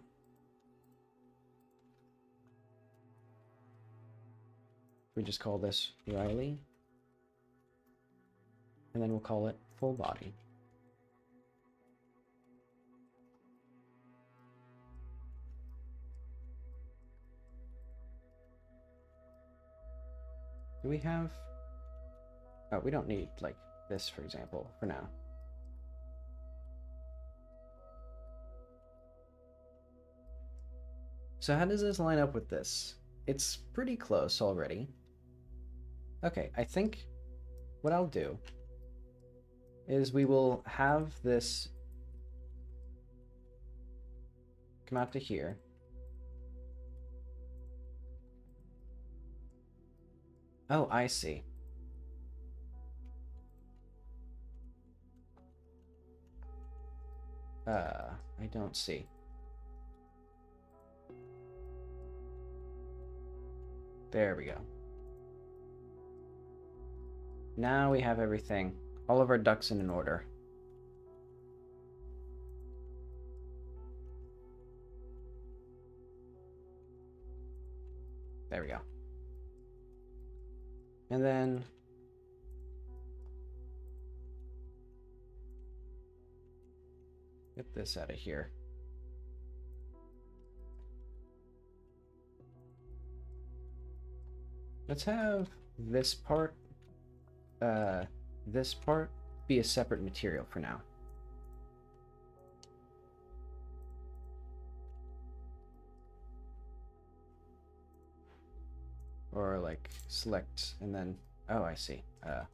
We just call this Riley. And then we'll call it full body. Do we have... Oh, we don't need, like, this, for example, for now. So how does this line up with this? It's pretty close already. Okay, I think what I'll do is we will have this come out to here. Oh, I see. I don't see. There we go. Now we have everything, all of our ducks in an order. There we go. And then get this out of here. Let's have this part be a separate material for now. Or like select and then, oh, I see. There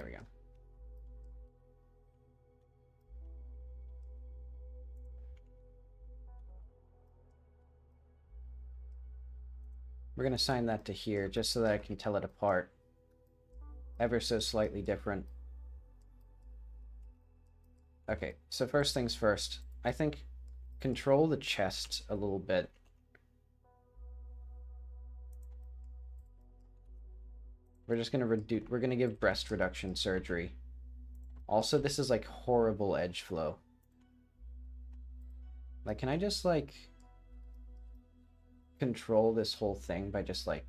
we go. We're going to assign that to here just so that I can tell it apart. Ever so slightly different. Okay, so first things first. I think control the chest a little bit. We're just going to reduce, we're going to give breast reduction surgery. Also, this is like horrible edge flow. Like, can I just like control this whole thing by just like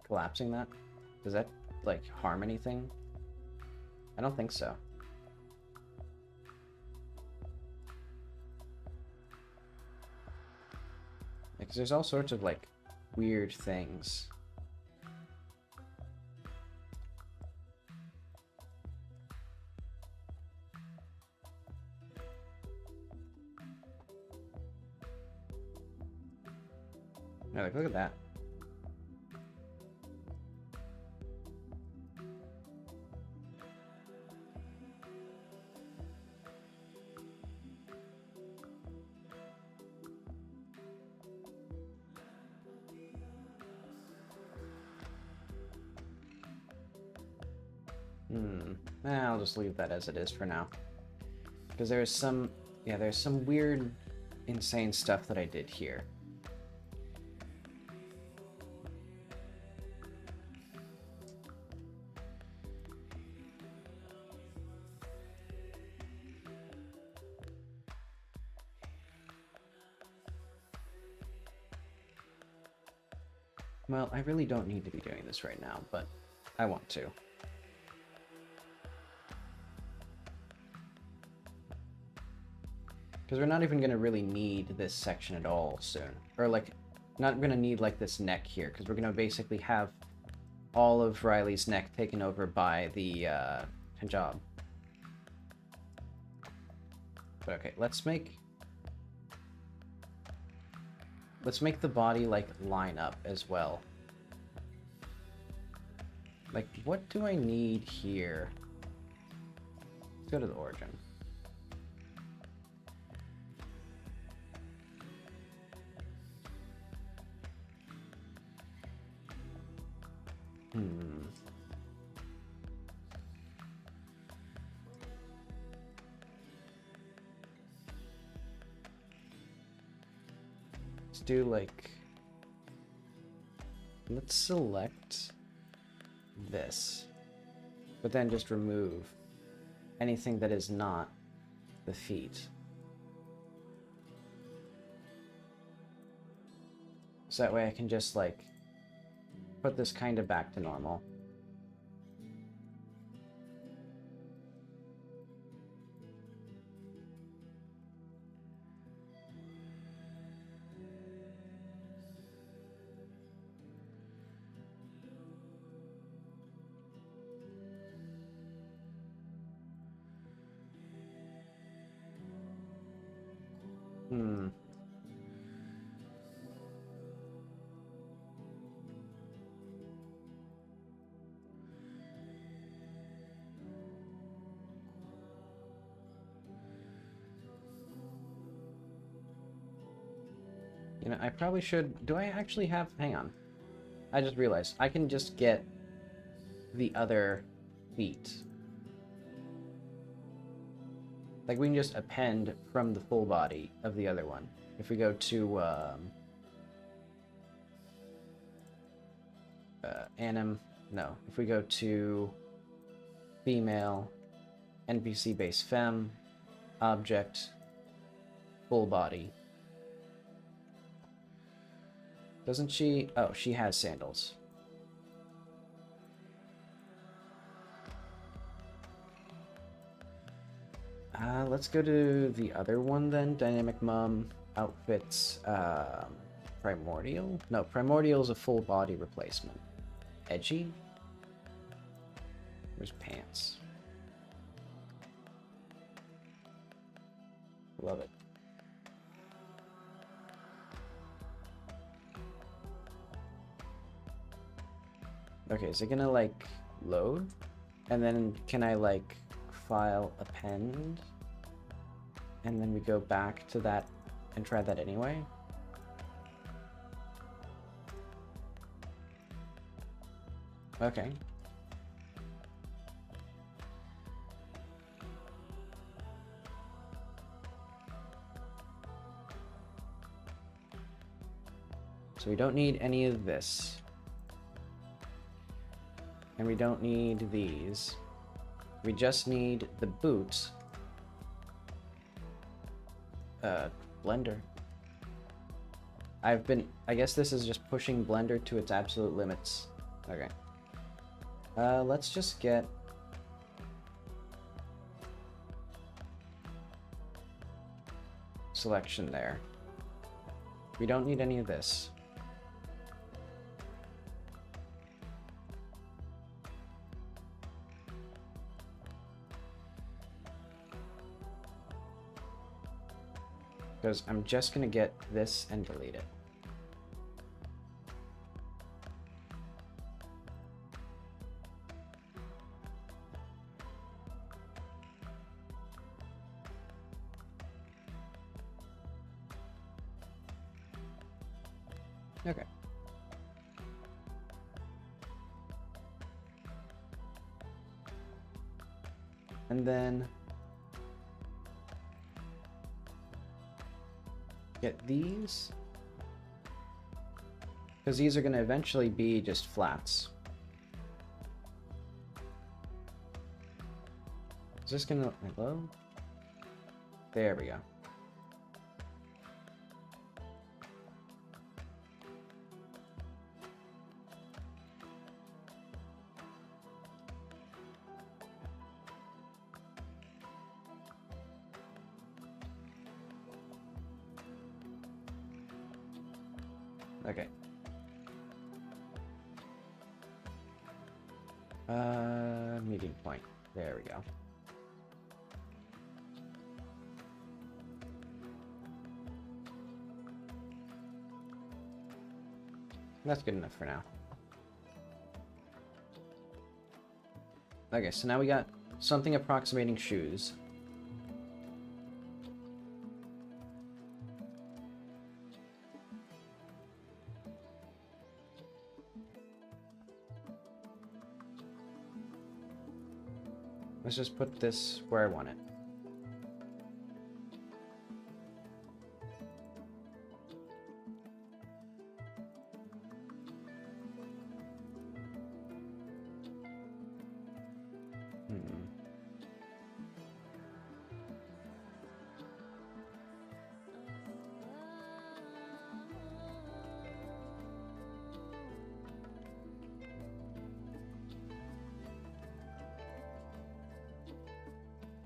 collapsing that? Does that like harm anything? I don't think so. Because there's all sorts of like weird things. No, like, look at that. I'll just leave that as it is for now. Because there's some, yeah, there's some weird, insane stuff that I did here. Well, I really don't need to be doing this right now, but I want to. Because we're not even going to really need this section at all soon. Or, like, not going to need, like, this neck here, because we're going to basically have all of Riley's neck taken over by the hijab. But okay, let's make the body, like, line up as well. Like, what do I need here? Let's go to the origin. Let's do like, let's select this, but then just remove anything that is not the feet. So that way I can just like put this kind of back to normal. Hmm. You know, I probably should... Do I actually have... Hang on. I just realized. I can just get the other feet. Like, we can just append from the full body of the other one. If we go to, anim... No. If we go to female, NPC base fem, object, full body. Doesn't she? Oh, she has sandals. Let's go to the other one then. Dynamic mum, outfits, primordial? No, primordial is a full body replacement. Edgy? Where's pants? Love it. Okay, is it gonna like load? And then can I like file append? And then we go back to that and try that anyway? Okay. So we don't need any of this. And we don't need these. We just need the boots. Blender. I guess this is just pushing Blender to its absolute limits. Okay. Let's just get... selection there. We don't need any of this. Because I'm just gonna get this and delete it. Okay. And then get these, because these are going to eventually be just flats. Is this going to... Hello? There we go. Okay. Meeting point. There we go. That's good enough for now. Okay, so now we got something approximating shoes. Let's just put this where I want it.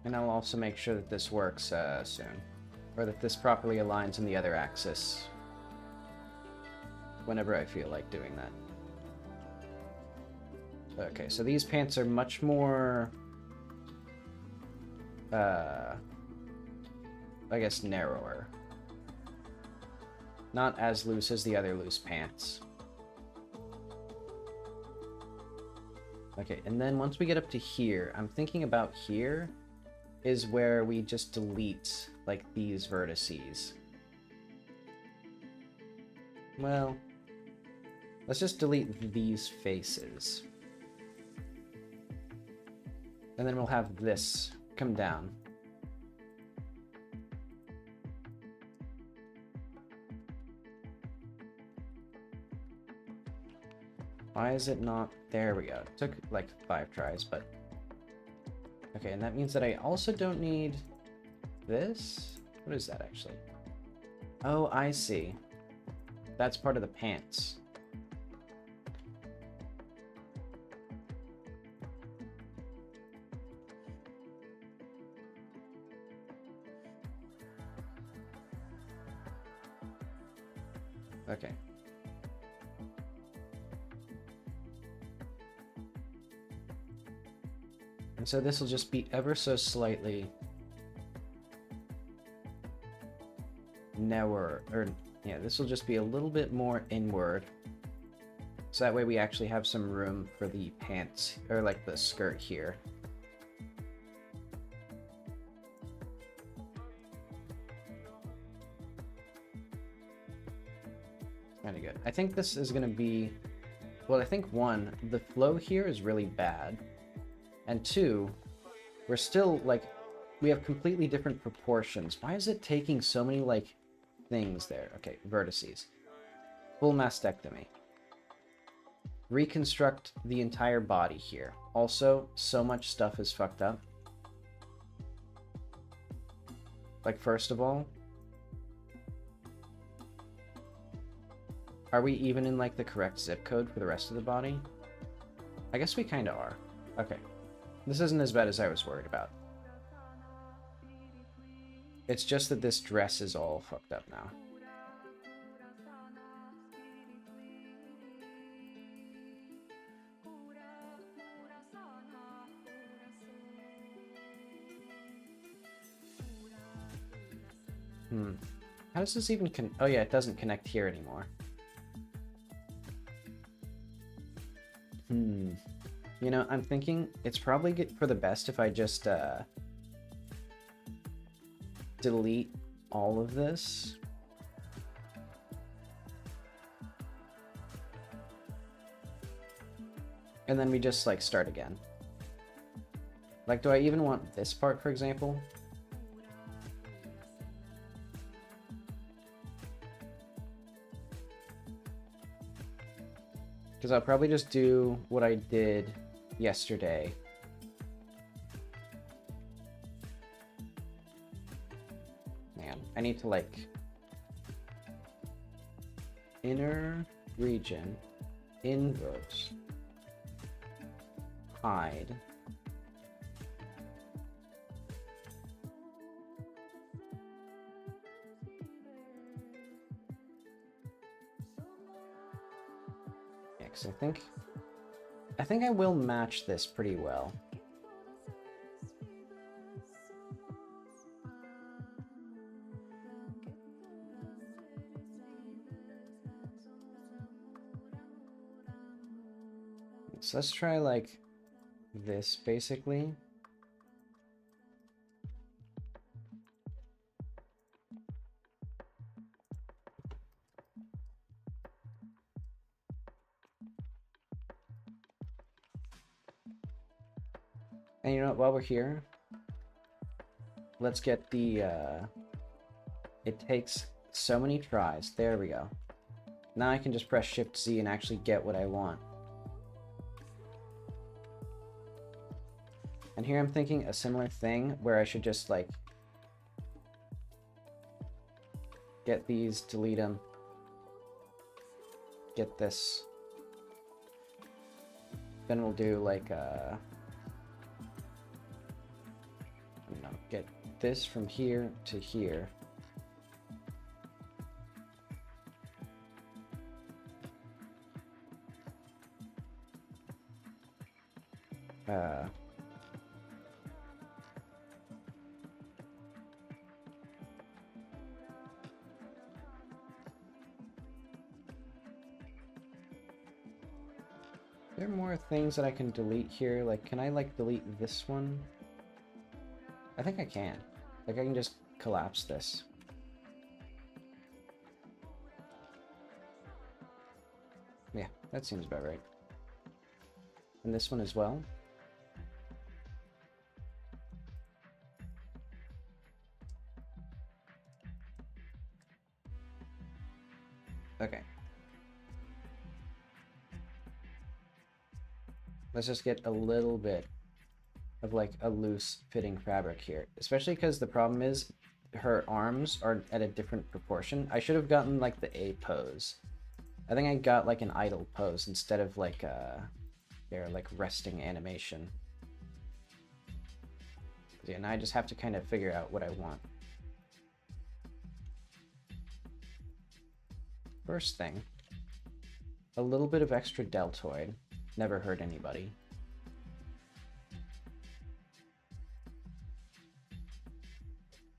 And I'll also make sure that this works soon. Or that this properly aligns in the other axis. Whenever I feel like doing that. Okay, so these pants are much more... I guess narrower. Not as loose as the other loose pants. Okay, and then once we get up to here, I'm thinking about here is where we just delete, like, these vertices. Well, let's just delete these faces. And then we'll have this come down. Why is it not? There we go. It took like 5 tries, but... Okay, and that means that I also don't need this? What is that, actually? Oh, I see. That's part of the pants. Okay. And so this will just be ever so slightly narrower, or yeah, this will just be a little bit more inward. So that way we actually have some room for the pants, or like the skirt here. Kind of good. I think this is going to be, well, I think one, the flow here is really bad. And 2, we're still, like, we have completely different proportions. Why is it taking so many, like, things there? Okay, vertices. Full mastectomy. Reconstruct the entire body here. Also, so much stuff is fucked up. Like, first of all, are we even in, like, the correct zip code for the rest of the body? I guess we kind of are. Okay. This isn't as bad as I was worried about. It's just that this dress is all fucked up now. How does this even oh yeah, it doesn't connect here anymore. You know, I'm thinking it's probably good for the best if I just delete all of this. And then we just, like, start again. Like, do I even want this part, for example? Because I'll probably just do what I did yesterday. Man, I need to, like, inner region, invert, hide. Yeah, because I think I will match this pretty well. So let's try, like, this, basically. And you know what, while we're here, let's get the, it takes so many tries. There we go. Now I can just press Shift-Z and actually get what I want. And here I'm thinking a similar thing where I should just, like, get these, delete them, get this. Then we'll do, like, I don't know, get this from here to here. There are more things that I can delete here. Like, can I, like, delete this one? I think I can. Like, I can just collapse this. Yeah, that seems about right. And this one as well. Okay. Let's just get a little bit of like a loose fitting fabric here, especially because the problem is her arms are at a different proportion. I should have gotten like the A pose. I think I got like an idle pose instead of like their like resting animation. Yeah, now I just have to kind of figure out what I want. First thing, a little bit of extra deltoid. Never hurt anybody.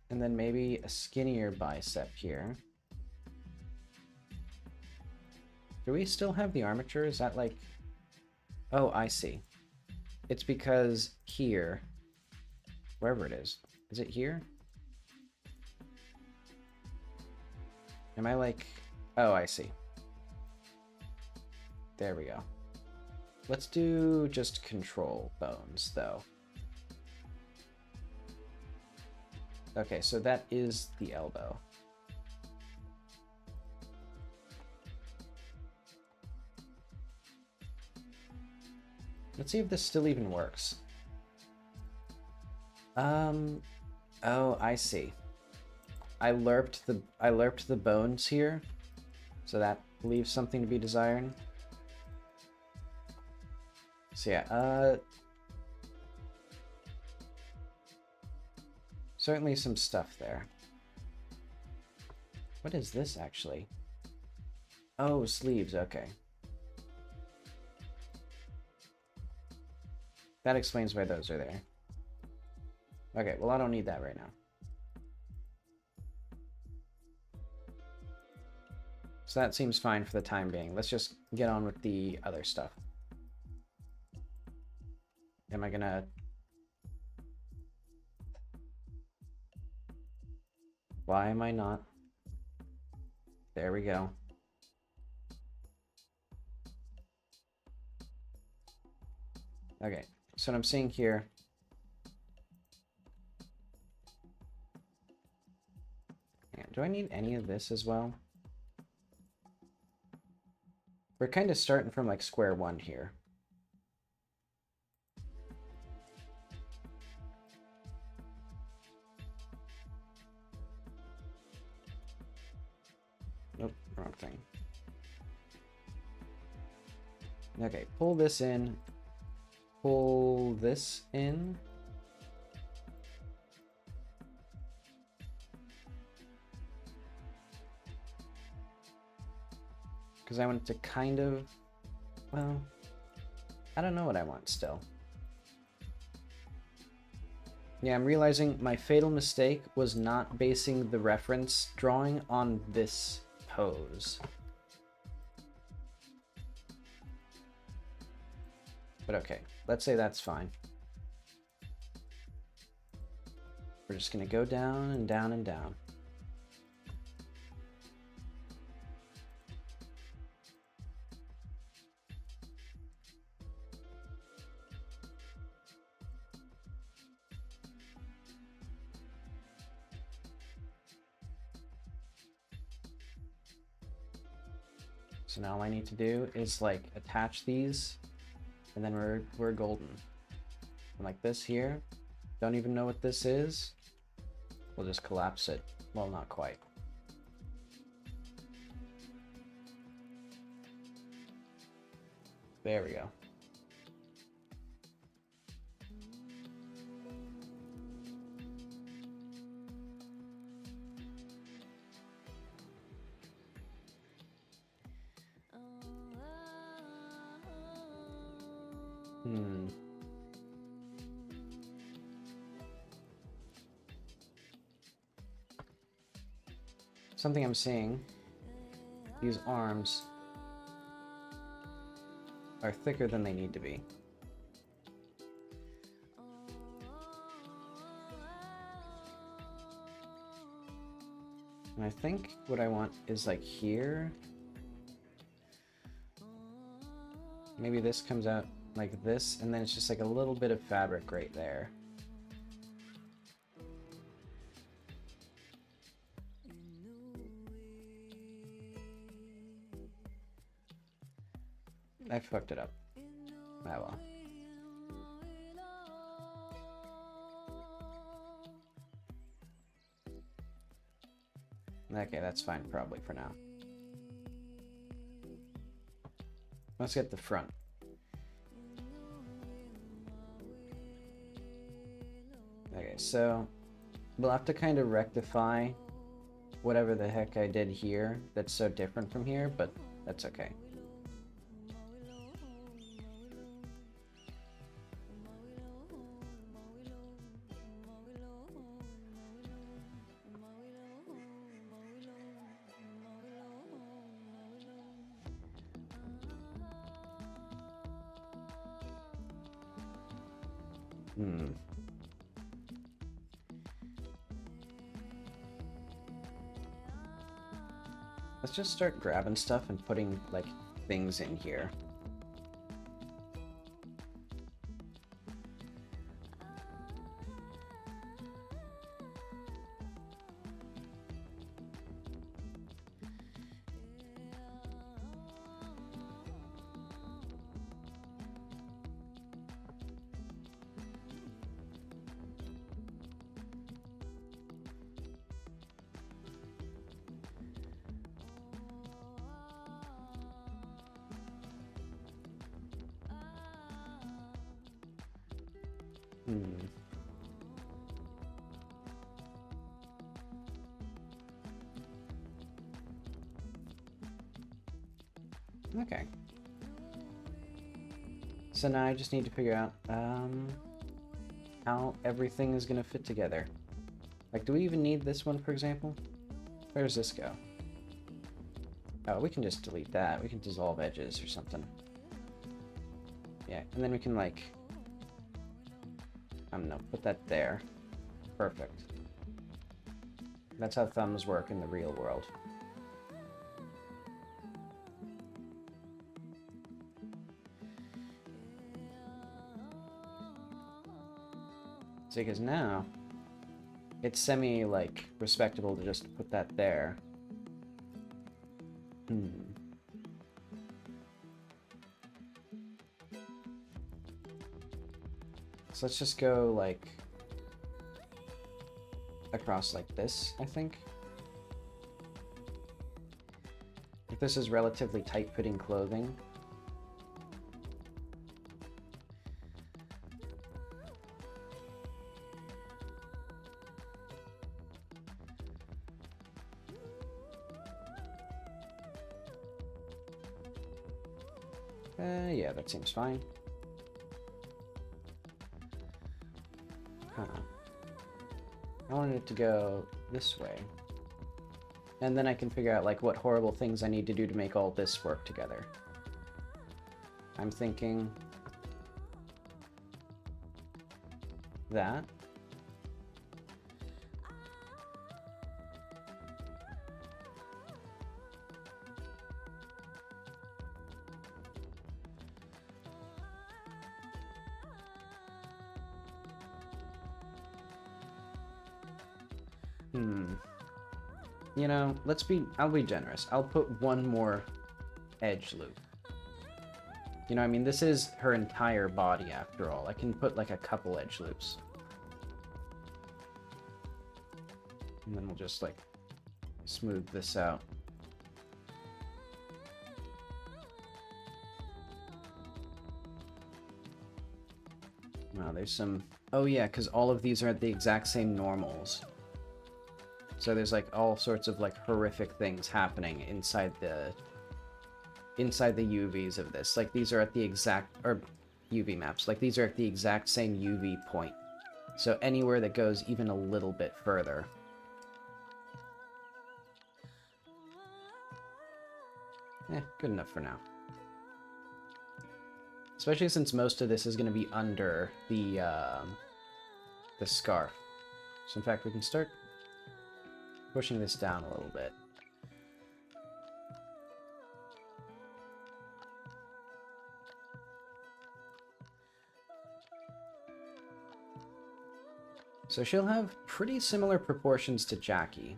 And then maybe a skinnier bicep here. Do we still have the armature? Is that like... Oh, I see. It's because here, wherever it is it here? Am I like... Oh, I see. There we go. Let's do just control bones, though. Okay, so that is the elbow. Let's see if this still even works. Oh, I see. I lerped the bones here, so that leaves something to be desired. So yeah, certainly some stuff there. What is this actually? Oh, sleeves, okay. That explains why those are there. Okay, well I don't need that right now. So that seems fine for the time being. Let's just get on with the other stuff. Am I gonna... Why am I not? There we go. Okay, so what I'm seeing here... Do I need any of this as well? We're kind of starting from like square one here. Nope, wrong thing. Okay, pull this in. Pull this in. Because I want it to kind of, well, I don't know what I want still. Yeah, I'm realizing my fatal mistake was not basing the reference drawing on this pose. But okay, let's say that's fine. We're just gonna go down and down and down. So now all I need to do is like attach these, and then we're golden. And like this here, don't even know what this is. We'll just collapse it. Well, not quite. There we go. Something I'm seeing, these arms. are thicker than they need to be. And I think what I want is like here. Maybe this comes out like this, and then it's just like a little bit of fabric right there. I fucked it up. Ah well. Okay, that's fine probably for now. Let's get the front. Okay, so we'll have to kind of rectify whatever the heck I did here that's so different from here, but that's okay. Let's just start grabbing stuff and putting, like, things in here. Okay. So now I just need to figure out how everything is going to fit together. Like, do we even need this one, for example? Where does this go? Oh, we can just delete that. We can dissolve edges or something. Yeah, and then we can, like, I don't know, put that there. Perfect. That's how thumbs work in the real world. So because now it's semi like respectable to just put that there. So let's just go like across like this, I think. If this is relatively tight-fitting clothing. Yeah, that seems fine. I wanted it to go this way. And then I can figure out, like, what horrible things I need to do to make all this work together. I'm thinking that. You know, I'll be generous. I'll put one more edge loop. You know, I mean, this is her entire body after all. I can put like a couple edge loops. And then we'll just like smooth this out. Wow, there's some... Oh yeah, because all of these are the exact same normals. So there's like all sorts of like horrific things happening inside the UVs of this. Like these are at the exact, or UV maps, like these are at the exact same UV point. So anywhere that goes even a little bit further. Good enough for now. Especially since most of this is going to be under the scarf. So in fact, we can start pushing this down a little bit. So she'll have pretty similar proportions to Jackie.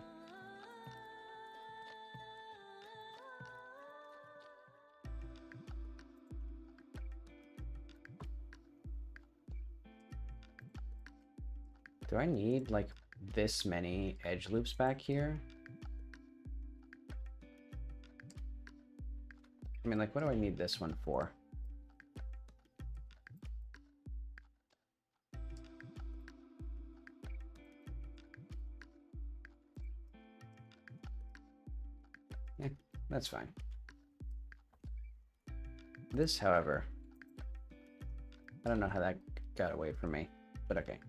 Do I need, like, this many edge loops back here? I mean, like, what do I need this one for? Yeah, that's fine. This, however, I don't know how that got away from me, but okay.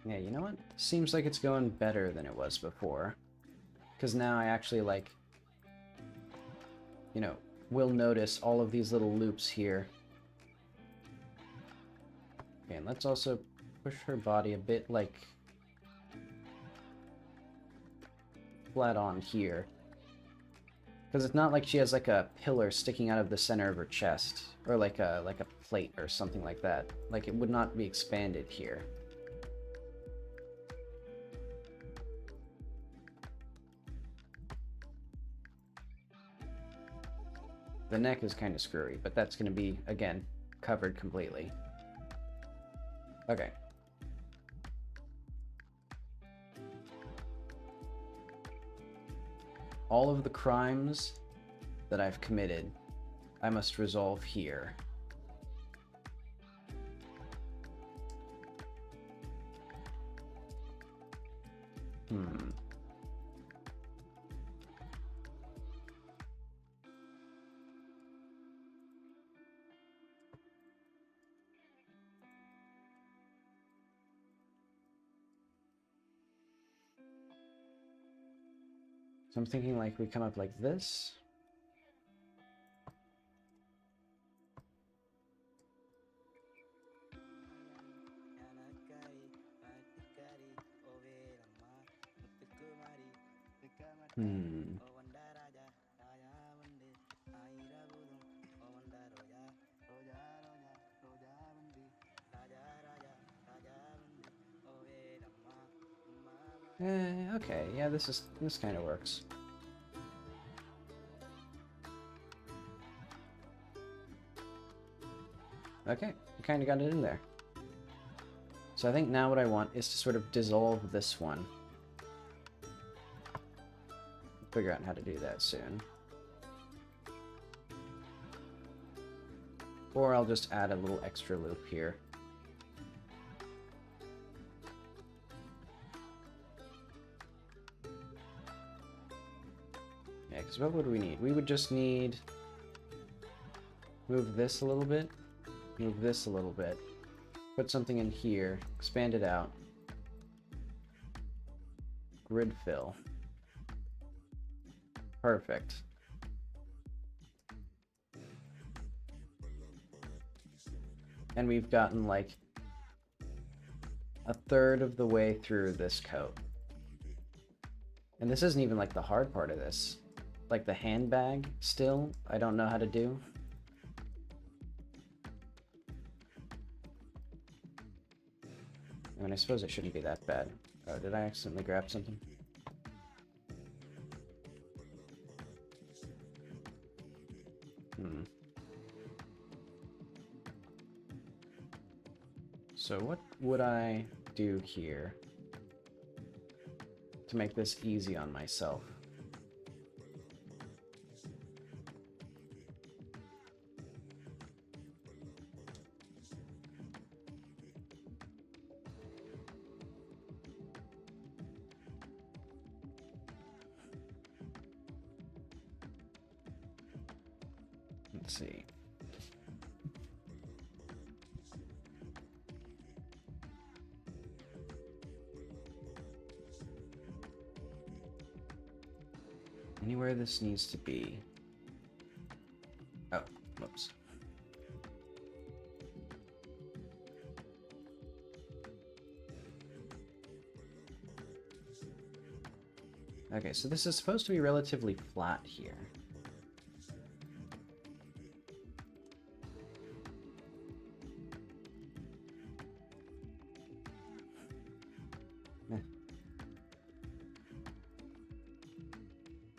Yeah, you know what? Seems like it's going better than it was before. Because now I actually, like, you know, will notice all of these little loops here. Okay, and let's also push her body a bit, like, flat on here. Because it's not like she has, like, a pillar sticking out of the center of her chest. Or like a plate or something like that. Like, it would not be expanded here. The neck is kind of screwy, but that's going to be, again, covered completely. Okay. All of the crimes that I've committed, I must resolve here. So I'm thinking like we come up like this. Okay, yeah, this kind of works. Okay, we kind of got it in there. So I think now what I want is to sort of dissolve this one. Figure out how to do that soon. Or I'll just add a little extra loop here. Yeah, because what would we need? We would just need... move this a little bit, move this a little bit, put something in here, expand it out, grid fill. Perfect. And we've gotten like a third of the way through this coat. And this isn't even like the hard part of this. Like the handbag still, I don't know how to do. I mean, I suppose it shouldn't be that bad. Oh, did I accidentally grab something? So what would I do here to make this easy on myself? Let's see. Anywhere this needs to be. Oh, whoops. Okay, so this is supposed to be relatively flat here.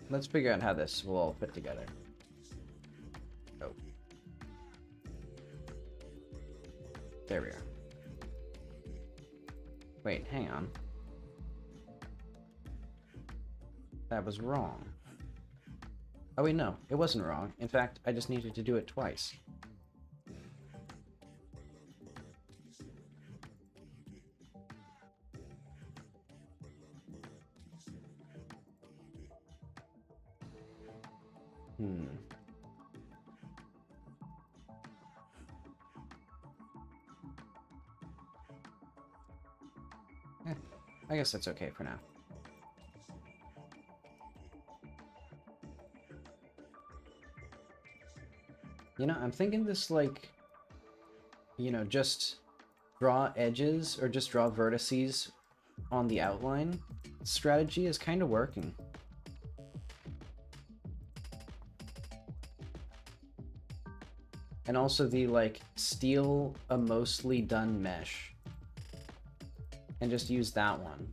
Let's figure out how this will all fit together. Oh. There we are. Wait, hang on. That was wrong. Oh wait, no, it wasn't wrong. In fact, I just needed to do it twice. I guess that's okay for now. You know, I'm thinking this, like, you know, just draw edges or just draw vertices on the outline strategy is kind of working. And also the, like, steal a mostly done mesh and just use that one.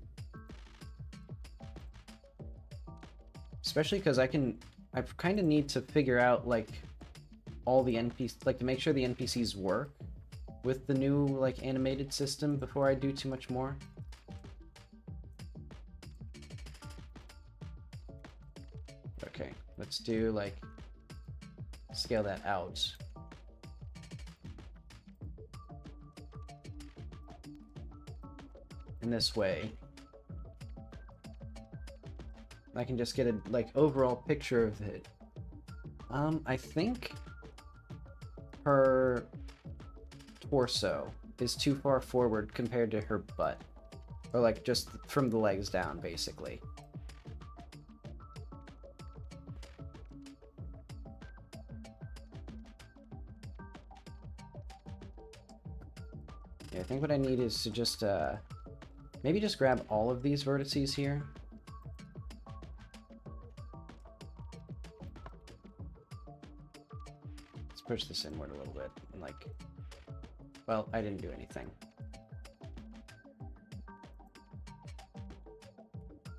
Especially because I kind of need to figure out, like, all the NPCs, like, to make sure the NPCs work with the new, like, animated system before I do too much more. Okay, let's do, like, scale that out. In this way, I can just get a, like, overall picture of it. I think her torso is too far forward compared to her butt. Or, like, just from the legs down, basically. Yeah, I think what I need is to just, maybe just grab all of these vertices here. Let's push this inward a little bit, and, like, well, I didn't do anything.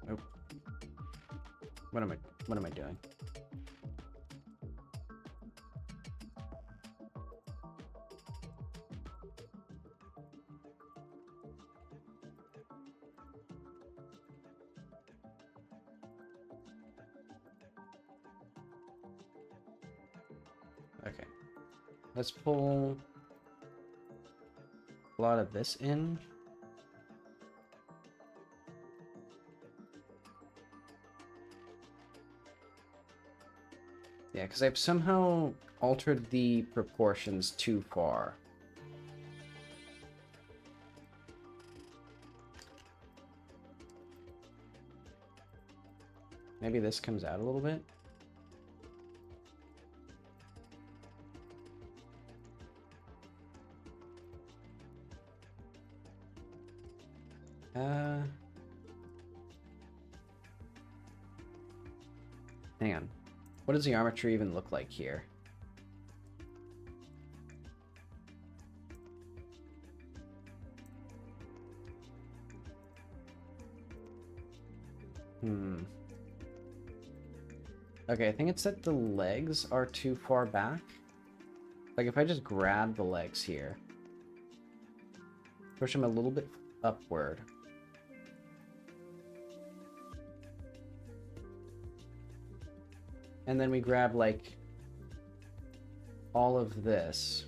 Nope. What am I doing? Okay. Let's pull a lot of this in. Yeah, because I've somehow altered the proportions too far. Maybe this comes out a little bit. Hang on. What does the armature even look like here? Okay, I think it's that the legs are too far back. Like, if I just grab the legs here, push them a little bit upward. And then we grab, like, all of this.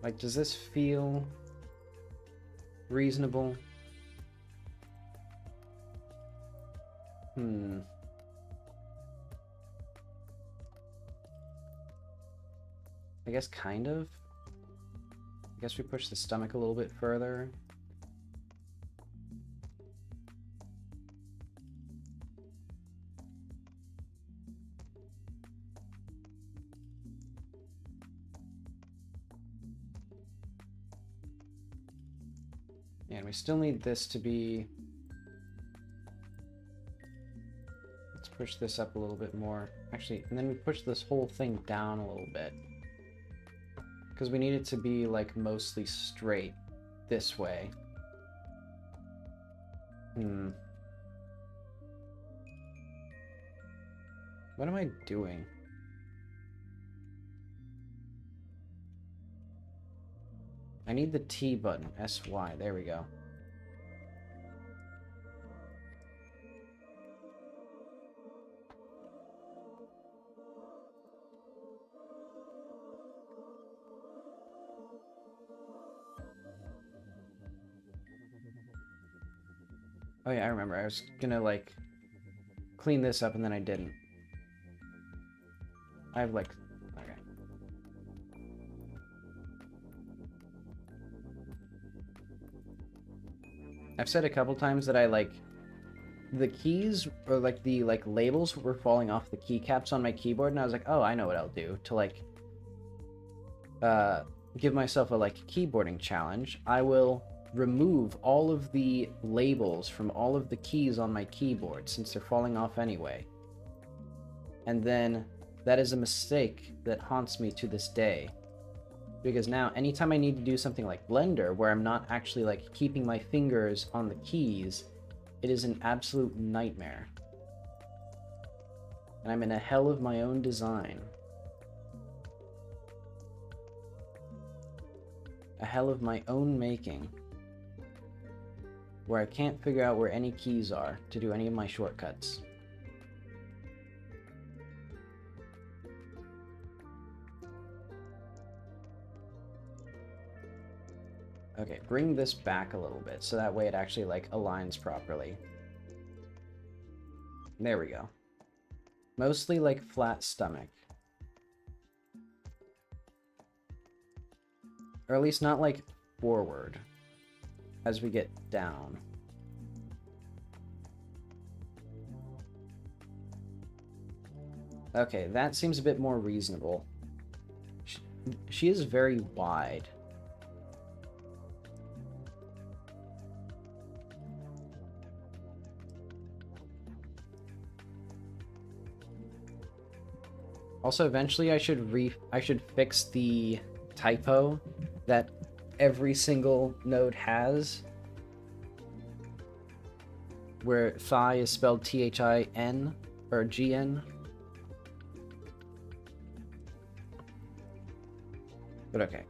Like, does this feel reasonable? I guess kind of. I guess we push the stomach a little bit further. And we still need this to be... Let's push this up a little bit more. Actually, and then we push this whole thing down a little bit. Because we need it to be, like, mostly straight this way. What am I doing? I need the T button, SY, there we go. Oh yeah, I remember. I was gonna, like, clean this up and then I didn't. I have, like... Okay. I've said a couple times that I, like... The keys, or, like, the, like, labels were falling off the keycaps on my keyboard, and I was like, oh, I know what I'll do to, like... give myself a, like, keyboarding challenge. I will remove all of the labels from all of the keys on my keyboard since they're falling off anyway. And then that is a mistake that haunts me to this day. Because now anytime I need to do something like Blender where I'm not actually like keeping my fingers on the keys, it is an absolute nightmare. And I'm in a hell of my own design. A hell of my own making. Where I can't figure out where any keys are to do any of my shortcuts. Okay, bring this back a little bit so that way it actually like aligns properly. There we go. Mostly like flat stomach. Or at least not like forward as we get down. Okay, that seems a bit more reasonable. She is very wide. Also, eventually I should fix the typo that every single node has, where thigh is spelled T-H-I-N or G-N. But okay.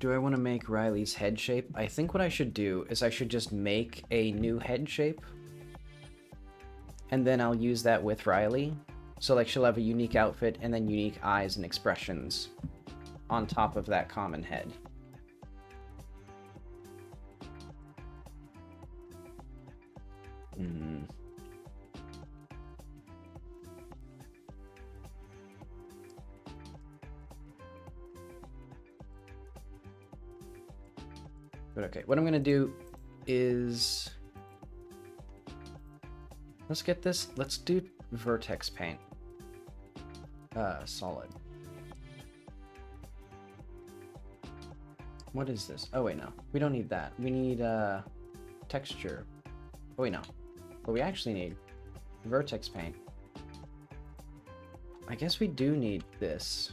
Do I want to make Riley's head shape? I think what I should do is I should just make a new head shape. And then I'll use that with Riley. So like she'll have a unique outfit and then unique eyes and expressions on top of that common head. But okay, what I'm gonna do is let's do vertex paint. Solid. What is this? Oh wait, no. We don't need that. We need texture. Oh wait, no. But we actually need vertex paint. I guess we do need this.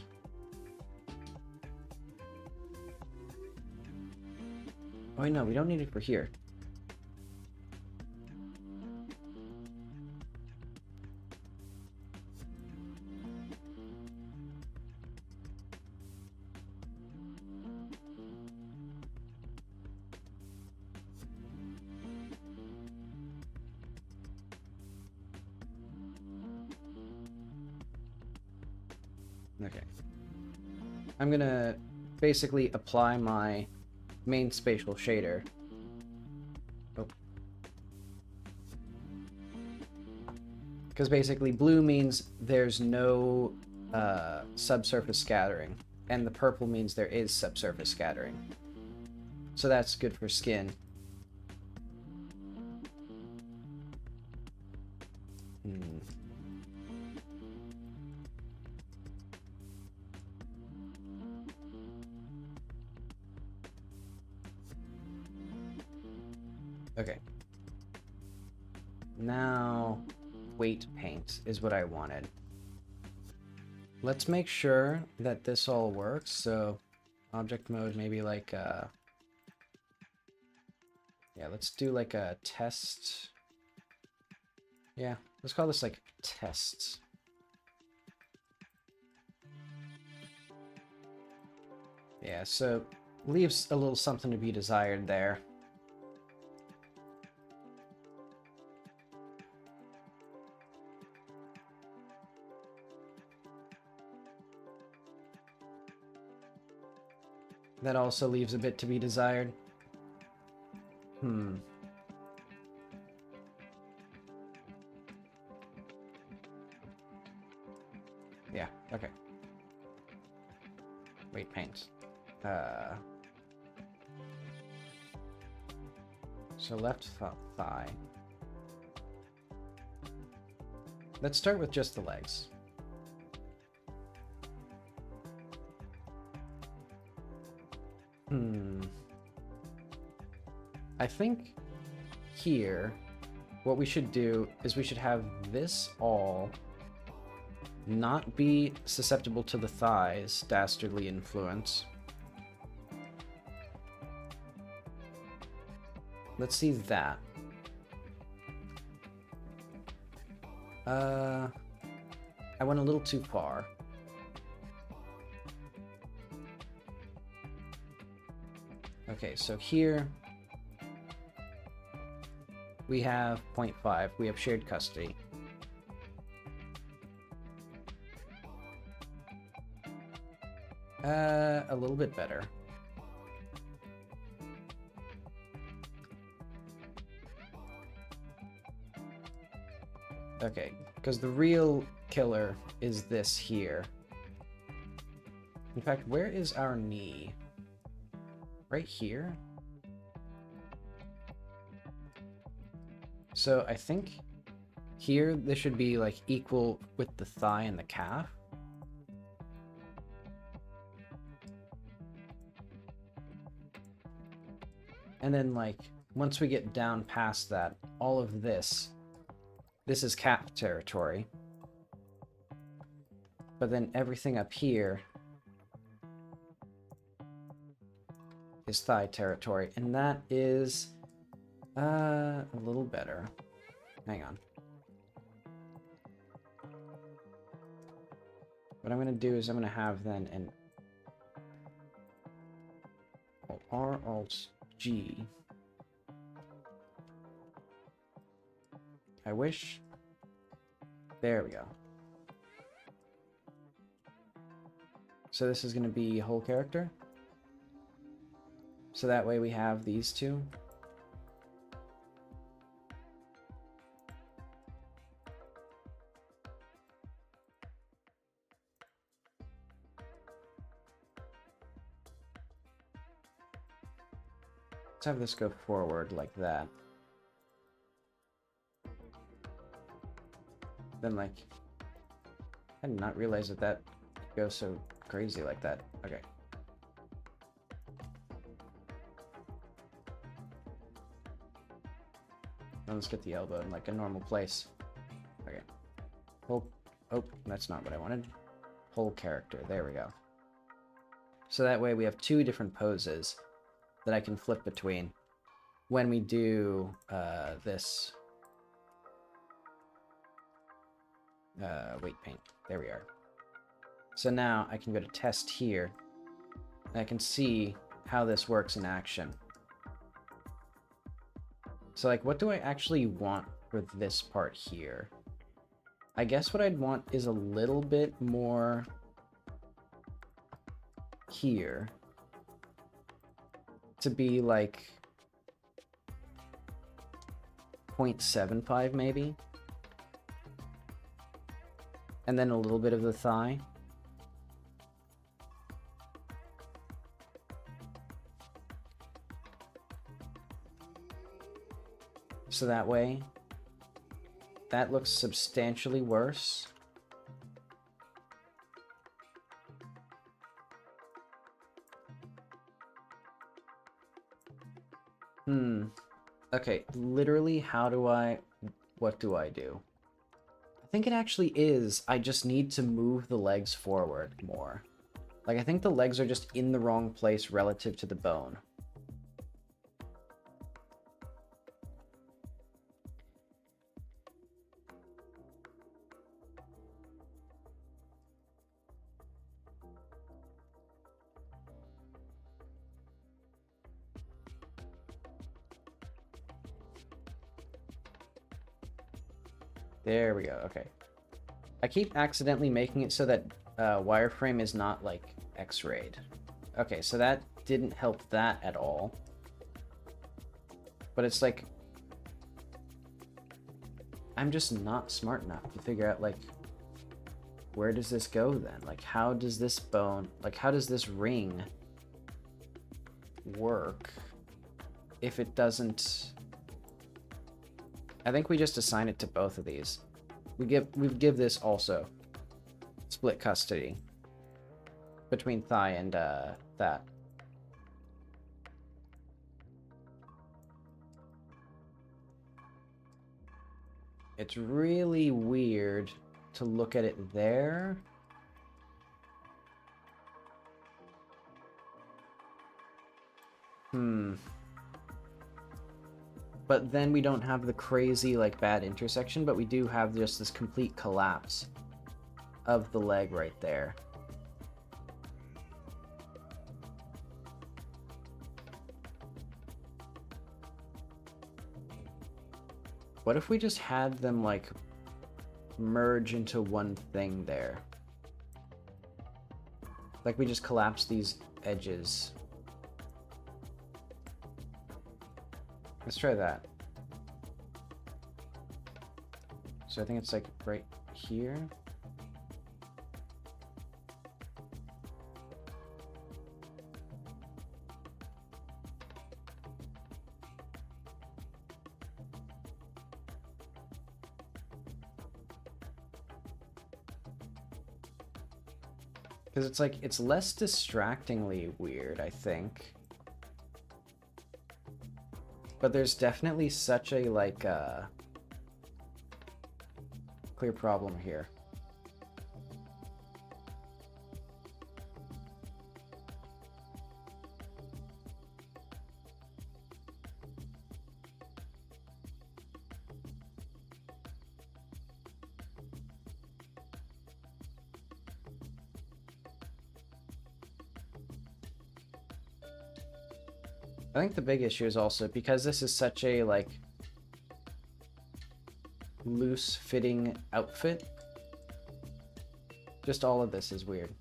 Oh wait, no, we don't need it for here. Okay. I'm gonna basically apply my main spatial shader. Oh. Because basically blue means there's no subsurface scattering, and the purple means there is subsurface scattering. So that's good for skin. Okay. Now, weight paint is what I wanted. Let's make sure that this all works. So, object mode, maybe like, yeah, let's do like a test. Yeah, let's call this like tests. Yeah, so leaves a little something to be desired there. That also leaves a bit to be desired. Yeah, okay. Weight paint. So left thigh. Let's start with just the legs. I think here, what we should do is we should have this all not be susceptible to the thigh's dastardly influence. Let's see that. I went a little too far. Okay, so here we have 0.5. We have shared custody. A little bit better. Okay, because the real killer is this here. In fact, where is our knee? Right here? So I think here this should be like equal with the thigh and the calf. And then like once we get down past that, all of this is calf territory. But then everything up here is thigh territory, and that is a little better. Hang on. What I'm gonna do is I'm gonna have then an R Alt G. I wish. There we go. So this is gonna be whole character. So that way we have these two. Let's have this go forward like that. Then like, I did not realize that that goes so crazy like that. Okay. Now let's get the elbow in like a normal place. Okay. Whole, oh, that's not what I wanted. Whole character, there we go. So that way we have two different poses that I can flip between when we do this weight paint. There we are. So now I can go to test here, and I can see how this works in action. So like, what do I actually want for this part here? I guess what I'd want is a little bit more here to be like 0.75 maybe. And then a little bit of the thigh. So that way, that looks substantially worse. Okay, literally, what do I do? I think it actually is, I just need to move the legs forward more. Like, I think the legs are just in the wrong place relative to the bone. There we go, okay. I keep accidentally making it so that wireframe is not, like, X-rayed. Okay, so that didn't help that at all. But it's like, I'm just not smart enough to figure out, like, where does this go then? Like, how does this bone, like, how does this ring work if it doesn't... I think we just assign it to both of these. We give this also split custody between thigh and that. It's really weird to look at it there. But then we don't have the crazy, like, bad intersection, but we do have just this complete collapse of the leg right there. What if we just had them, like, merge into one thing there? Like, we just collapse these edges. Let's try that. So I think it's like right here. Because it's like, it's less distractingly weird, I think. But there's definitely such a, like, clear problem here. I think the big issue is also because this is such a, like, loose fitting outfit, just all of this is weird.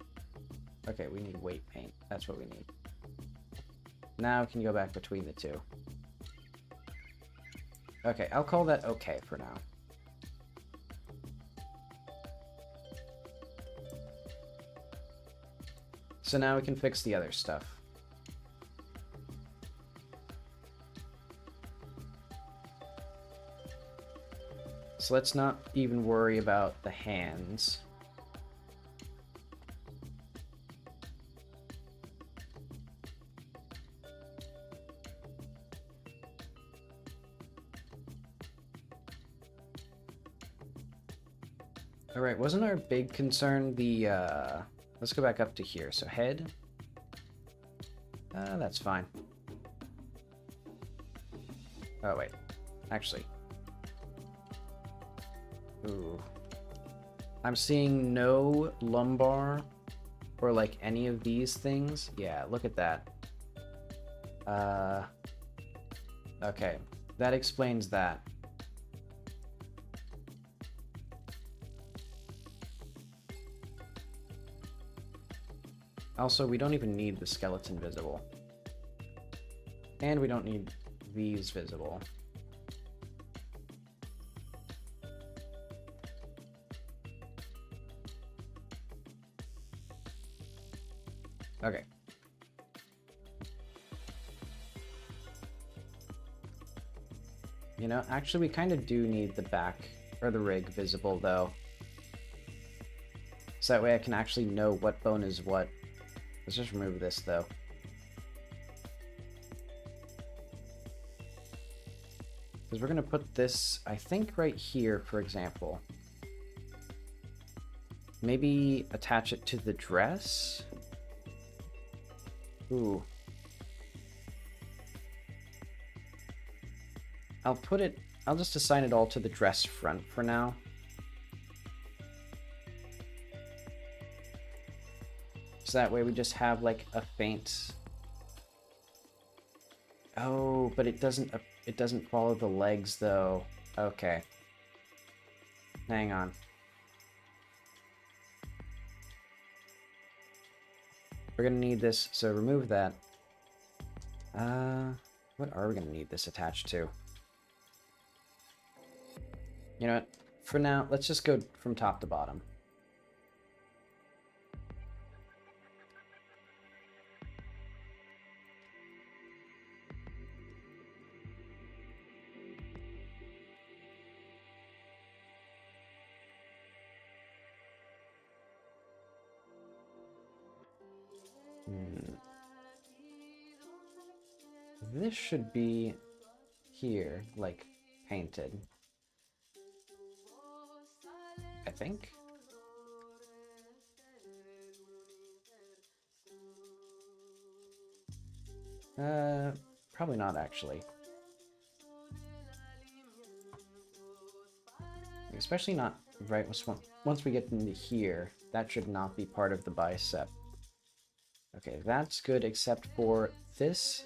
Okay, we need weight paint. That's what we need. Now we can go back between the two. Okay, I'll call that okay for now. So now we can fix the other stuff. So let's not even worry about the hands. All right, wasn't our big concern the, let's go back up to here. So head, that's fine. Oh, wait, actually. Ooh. I'm seeing no lumbar or, like, any of these things. Yeah, look at that. Okay, that explains that. Also, we don't even need the skeleton visible. And we don't need these visible. Okay. You know, actually, we kind of do need the back, or the rig visible, though. So that way I can actually know what bone is what. Let's just remove this, though. Because we're going to put this, I think, right here, for example. Maybe attach it to the dress? Ooh. I'll just assign it all to the dress front for now. So that way we just have like a faint... Oh, but it doesn't follow the legs though. Okay. Hang on. We're gonna need this, so remove that. What are we gonna need this attached to? You know what? For now, let's just go from top to bottom. This should be here, like, painted. I think. Probably not, actually. Especially not right once we get into here. That should not be part of the bicep. Okay, that's good except for this.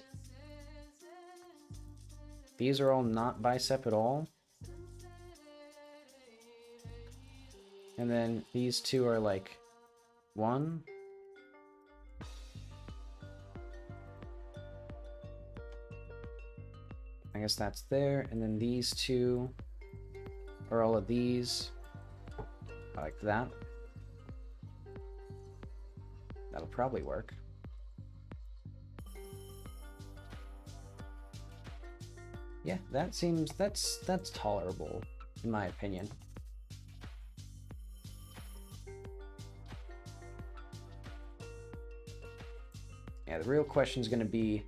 These are all not bicep at all. And then these two are like one. I guess that's there. And then these two are all of these. Like that. That'll probably work. Yeah, that seems that's tolerable in my opinion. Yeah, the real question is going to be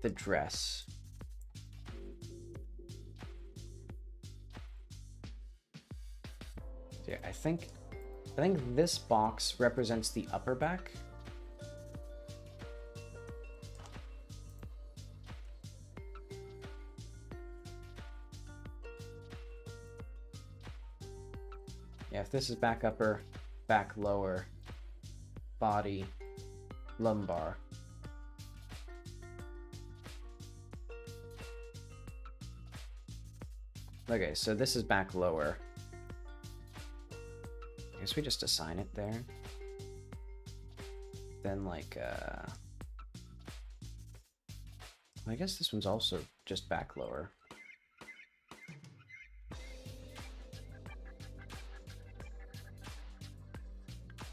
the dress. So yeah, I think this box represents the upper back. Yeah, if this is back upper, back lower, body, lumbar. Okay, so this is back lower. I guess we just assign it there. Then like, I guess this one's also just back lower.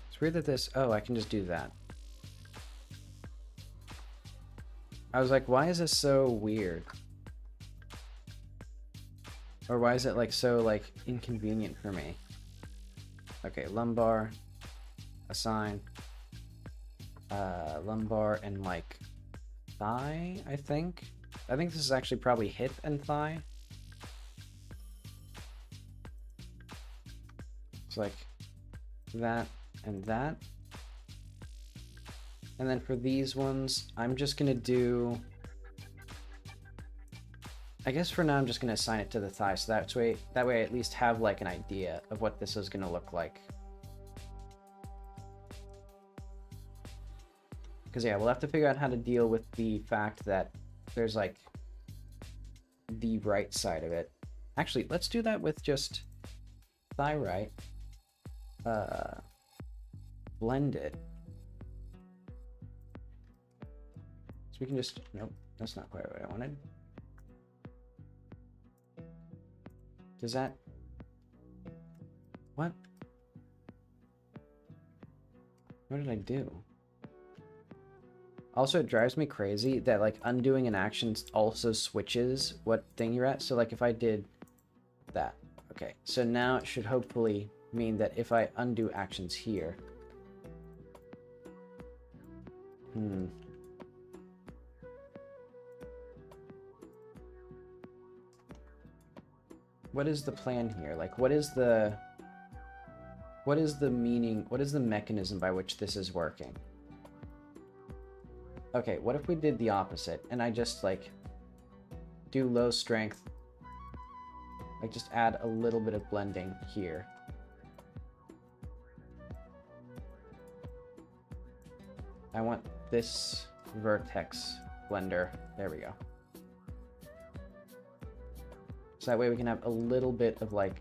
It's weird that this, oh, I can just do that. I was like, why is this so weird? Or why is it like so like inconvenient for me? Okay, lumbar, assign, lumbar and like thigh, I think. I think this is actually probably hip and thigh. It's like that and that. And then for these ones, I'm just gonna do, I guess for now I'm just gonna assign it to the thigh, so that way I at least have like an idea of what this is gonna look like. Because yeah, we'll have to figure out how to deal with the fact that there's like the right side of it. Actually, let's do that with just thigh right. Blend it. So we can just, nope, that's not quite what I wanted. Does that, what? What did I do? Also, it drives me crazy that like undoing an action also switches what thing you're at. So like if I did that, okay, so now it should hopefully mean that if I undo actions here, what is the plan here? Like what is the meaning, what is the mechanism by which this is working? Okay, what if we did the opposite and I just like do low strength, like just add a little bit of blending here. I want this vertex blender. There we go. So that way we can have a little bit of like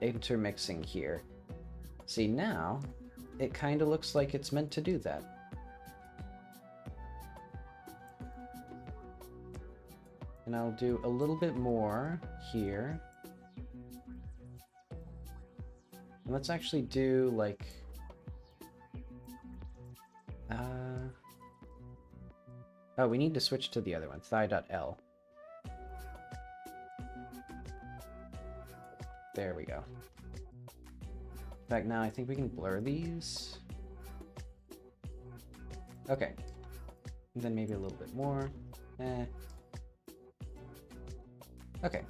intermixing here. See, now it kind of looks like it's meant to do that. And I'll do a little bit more here. And let's actually do like, oh, we need to switch to the other one, thigh.l. There we go. In fact, now I think we can blur these. Okay. And then maybe a little bit more. Okay.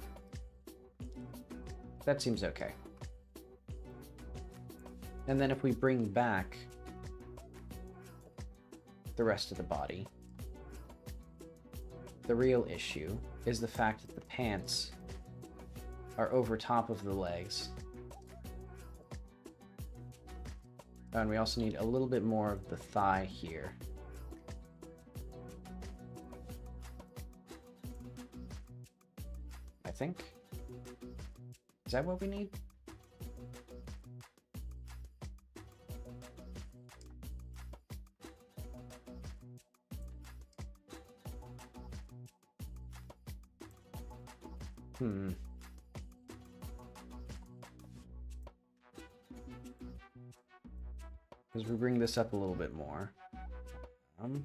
That seems okay. And then if we bring back the rest of the body, the real issue is the fact that the pants are over top of the legs. Oh, and we also need a little bit more of the thigh here. I think. Is that what we need? As we bring this up a little bit more. I mean,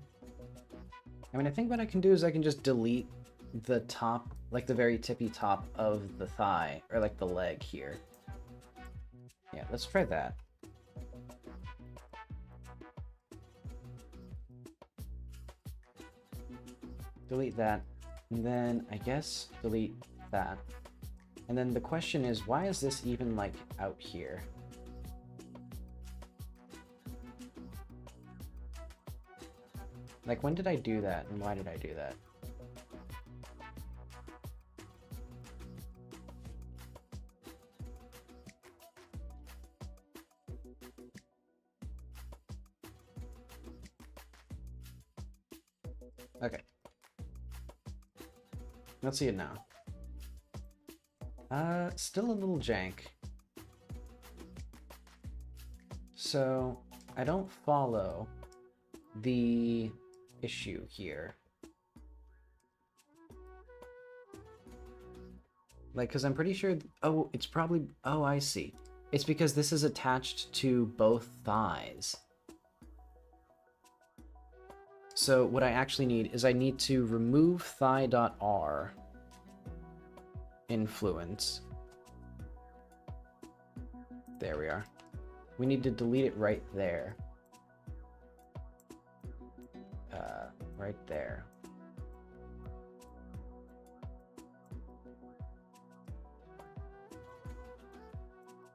I think what I can do is I can just delete the top, like the very tippy top of the thigh, or like the leg here. Yeah, let's try that. Delete that, and then I guess delete that. And then the question is, why is this even like out here? Like, when did I do that, and why did I do that? Okay. Let's see it now. Still a little jank. So, I don't follow the issue here. Like, because I'm pretty sure, oh, it's probably, oh, I see. It's because this is attached to both thighs. So what I actually need is I need to remove thigh.r influence. There we are. We need to delete it right there. Right there.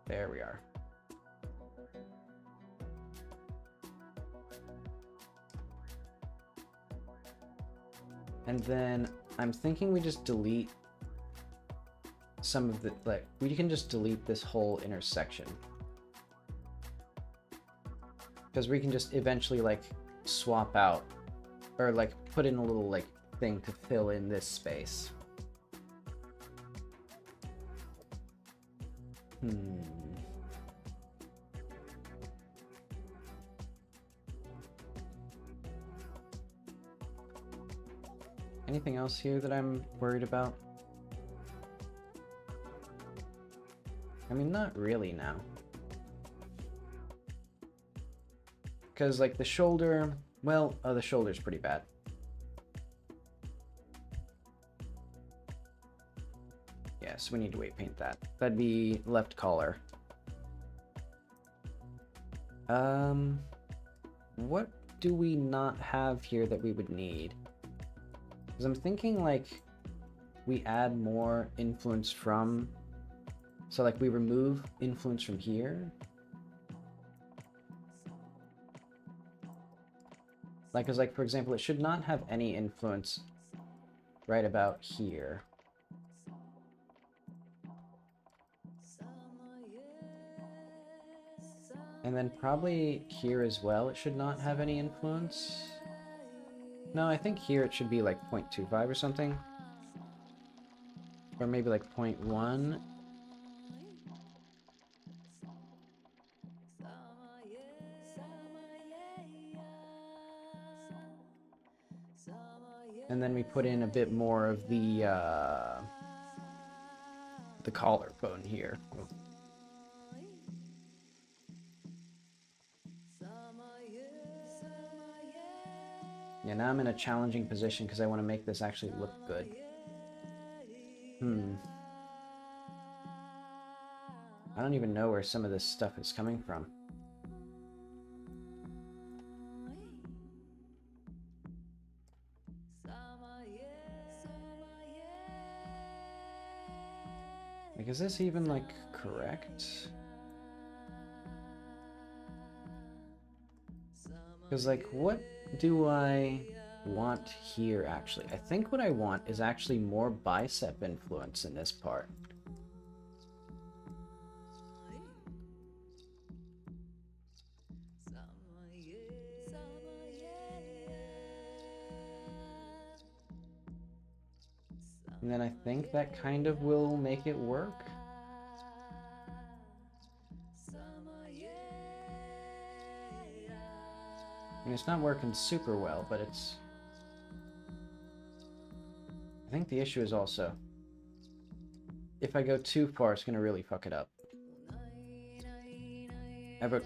There we are. And then I'm thinking we just delete some of the, like, we can just delete this whole intersection. Because we can just eventually, like, swap out, or, like, put in a little, like, thing to fill in this space. Anything else here that I'm worried about? I mean, not really now. Because, like, the shoulder... Well, the shoulder's pretty bad. Yes, we need to weight paint that. That'd be left collar. What do we not have here that we would need? Because I'm thinking, like, we add more influence from... So, like, we remove influence from here. Like, because, like, for example, it should not have any influence right about here. And then probably here as well, it should not have any influence. No, I think here it should be like 0.25 or something. Or maybe like 0.1. And then we put in a bit more of the collarbone here. Yeah, now I'm in a challenging position because I want to make this actually look good. I don't even know where some of this stuff is coming from. Like, is this even, like, correct? Because, like, what do I want here, actually? I think what I want is actually more bicep influence in this part. And then I think that kind of will make it work. I mean, it's not working super well, but it's... I think the issue is also, if I go too far, it's going to really fuck it up.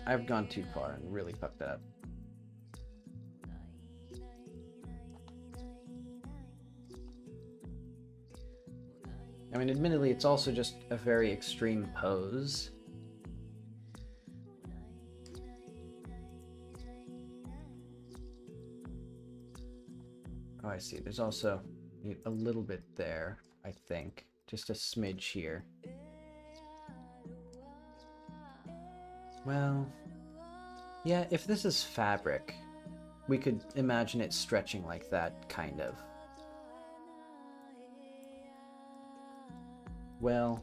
I've gone too far and really fucked it up. I mean, admittedly, it's also just a very extreme pose. Oh, I see. There's also a little bit there, I think. Just a smidge here. Well, yeah, if this is fabric, we could imagine it stretching like that, kind of. Well,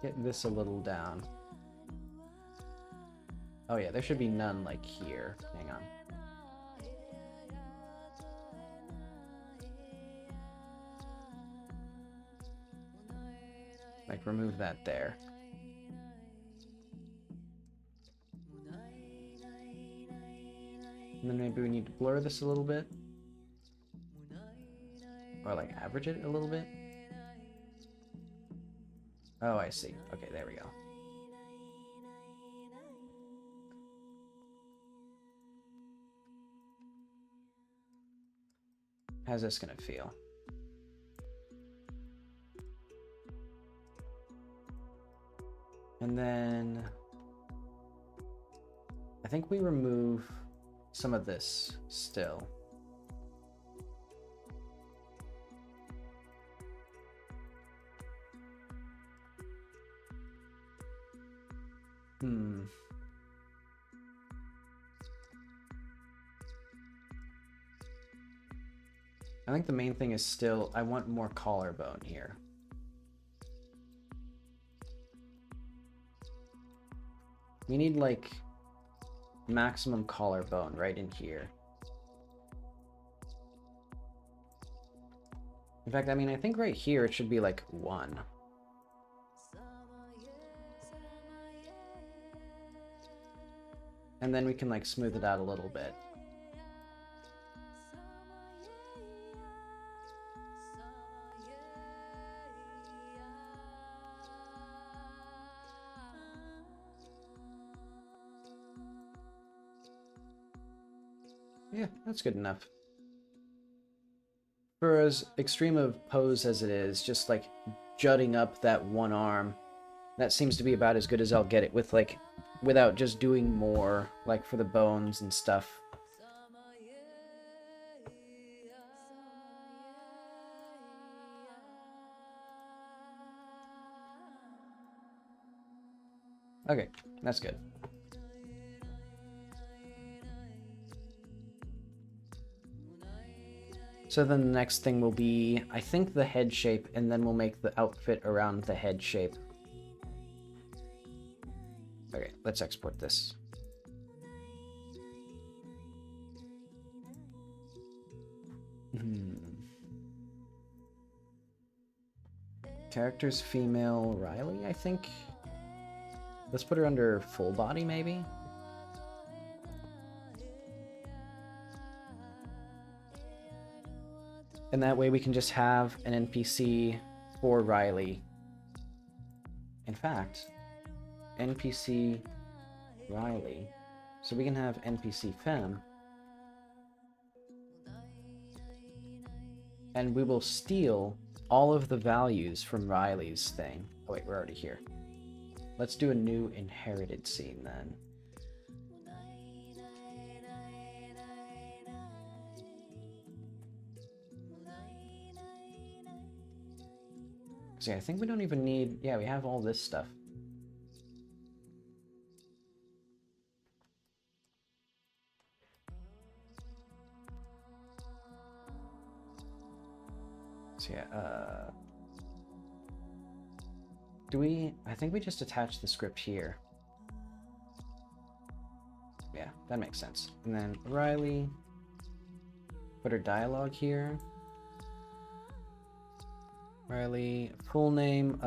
get this a little down. Oh yeah, there should be none like here. Hang on. Like, remove that there. And then maybe we need to blur this a little bit. Or like average it a little bit. Oh, I see. Okay, there we go. How's this gonna feel? And then I think we remove some of this still. I think the main thing is still, I want more collarbone here. We need like maximum collarbone right in here. In fact, I mean, I think right here it should be like 1. And then we can like smooth it out a little bit. Yeah, that's good enough. For as extreme of pose as it is, just like jutting up that one arm, that seems to be about as good as I'll get it with like, without just doing more, like for the bones and stuff. Okay, that's good. So then the next thing will be, I think, the head shape, and then we'll make the outfit around the head shape. Okay, let's export this. Character's female Riley, I think. Let's put her under full body, maybe? And that way we can just have an NPC for Riley. In fact, NPC Riley. So we can have NPC Femme. And we will steal all of the values from Riley's thing. Oh wait, we're already here. Let's do a new inherited scene then. So yeah, I think we don't even need... Yeah, we have all this stuff. So yeah, do we... I think we just attach the script here. Yeah, that makes sense. And then Riley... Put her dialogue here. Riley, full name,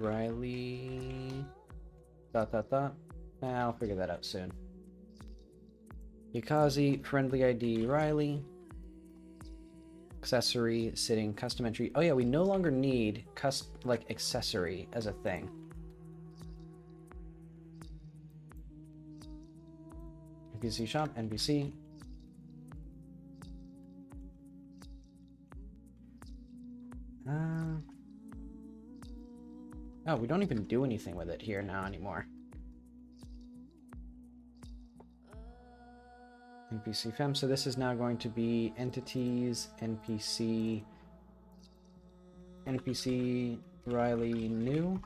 Riley... ... I'll figure that out soon. Yukazi, friendly ID, Riley. Accessory, sitting, custom entry. Oh yeah, we no longer need like accessory as a thing. NPC shop, NPC. Oh, we don't even do anything with it here now anymore. NPC Femme, so this is now going to be entities, NPC Riley new.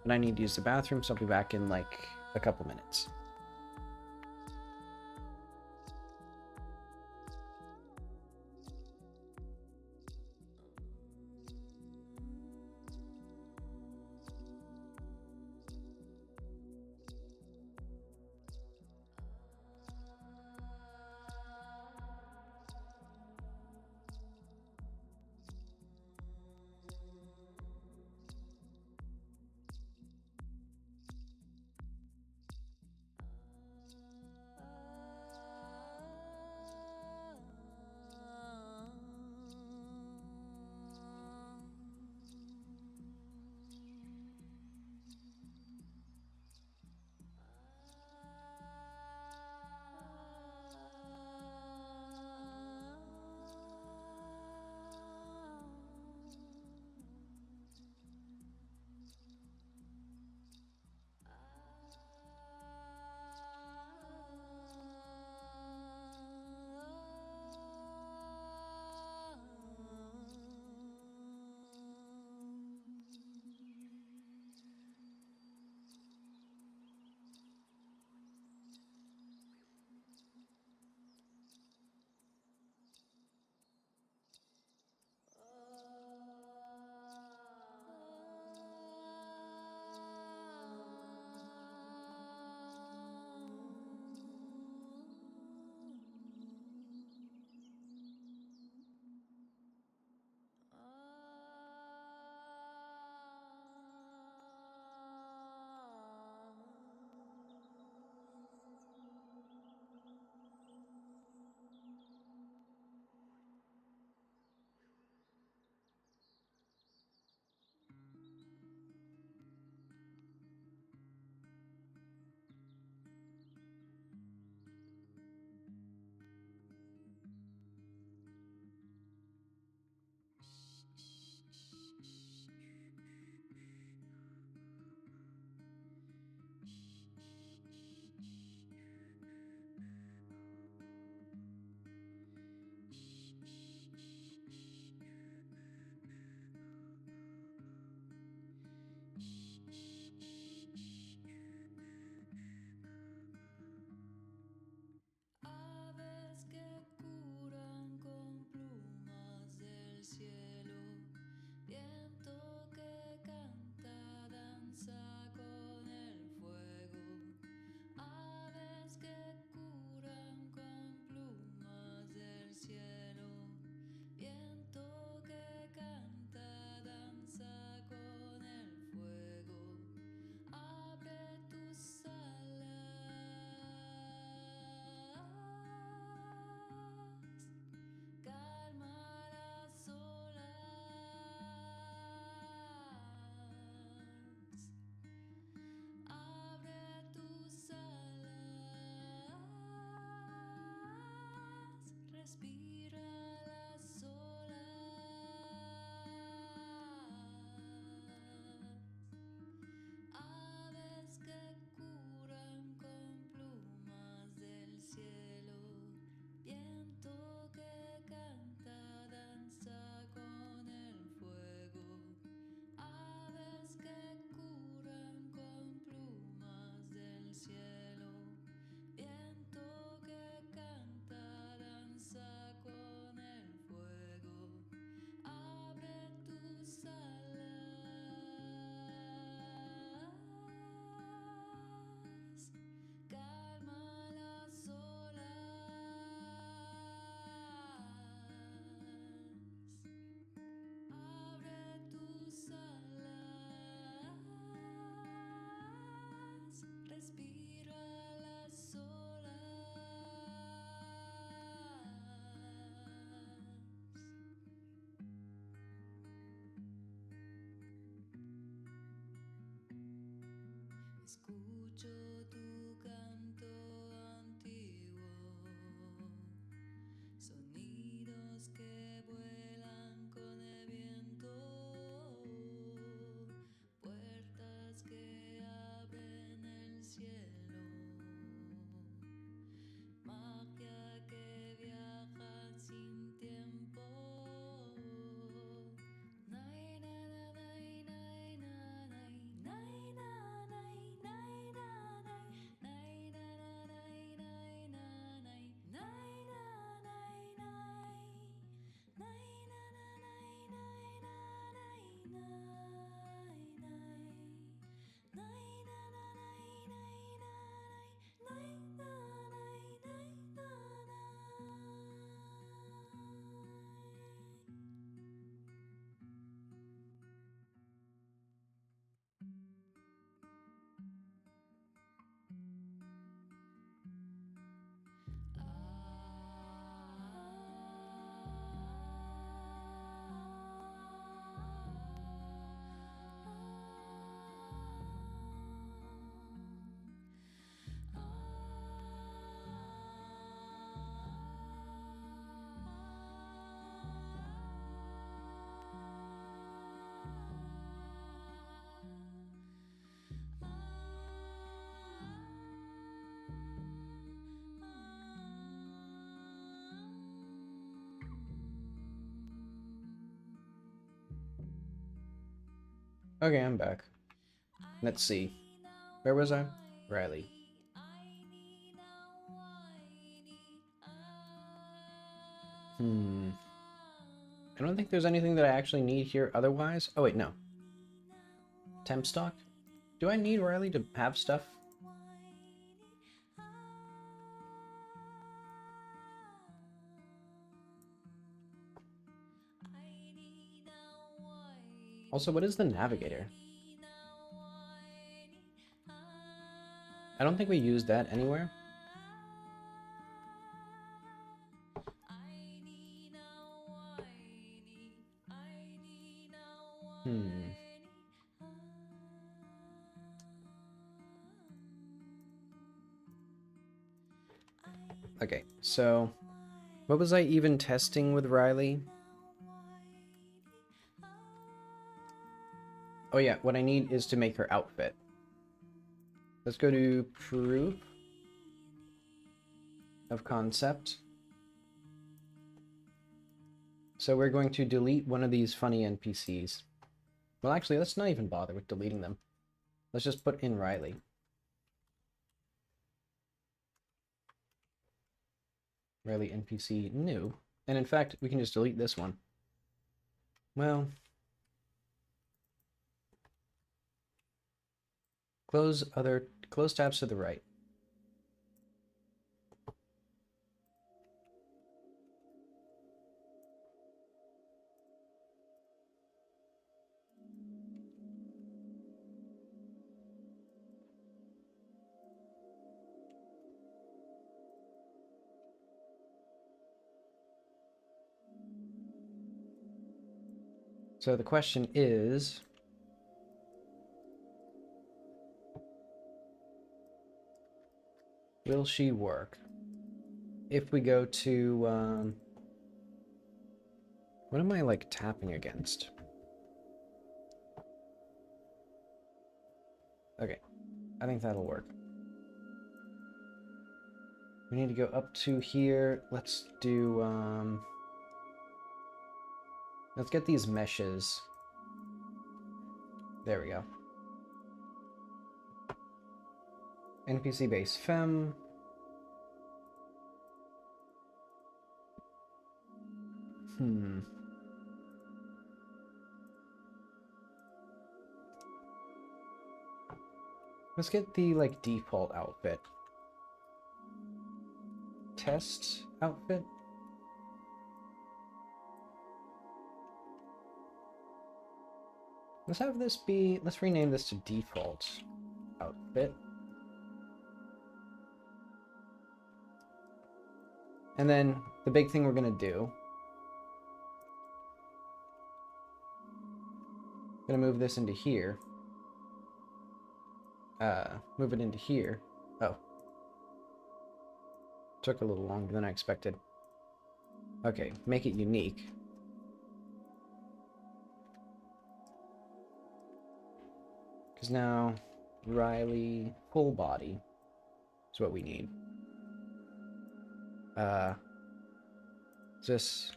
And I need to use the bathroom, so I'll be back in like a couple minutes. Okay, I'm back. Let's see. Where was I? Riley. I don't think there's anything that I actually need here otherwise. Oh, wait, no. Temp stock? Do I need Riley to have stuff? Also, what is the navigator? I don't think we used that anywhere. Okay, so what was I even testing with Riley? Oh yeah, what I need is to make her outfit. Let's go to proof of concept. So we're going to delete one of these funny NPCs. Well, actually, let's not even bother with deleting them. Let's just put in Riley. Riley NPC new. And in fact, we can just delete this one. Well, close tabs to the right. So the question is, will she work? If we go to, what am I, like, tapping against? Okay, I think that'll work. We need to go up to here. Let's do, let's get these meshes. There we go. NPC base fem. Let's get the, like, default outfit. Test outfit. Let's have this be, let's rename this to default outfit. And then the big thing we're gonna do, I'm gonna move this into here. move it into here. Oh. Took a little longer than I expected. Okay, make it unique. Because now, Riley full body is what we need. Just...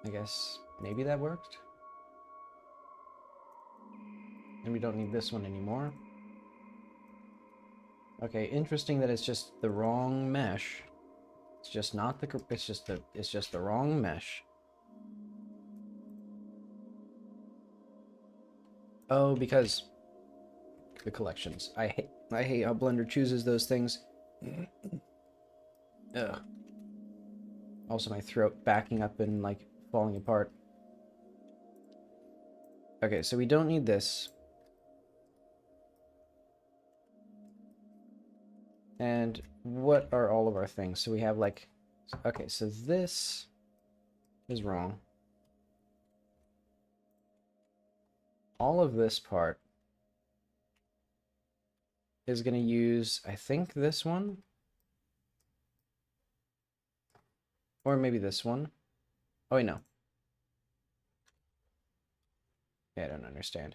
I guess maybe that worked? And we don't need this one anymore. Okay, interesting that it's just the wrong mesh. It's just not the... It's just the wrong mesh. Oh, because the collections. I hate how Blender chooses those things. Ugh. Also, my throat backing up and like falling apart. Okay, so we don't need this. And what are all of our things? So we have like, okay, so this is wrong. All of this part is going to use, I think, this one. Or maybe this one. Oh, wait, no. Yeah, I don't understand.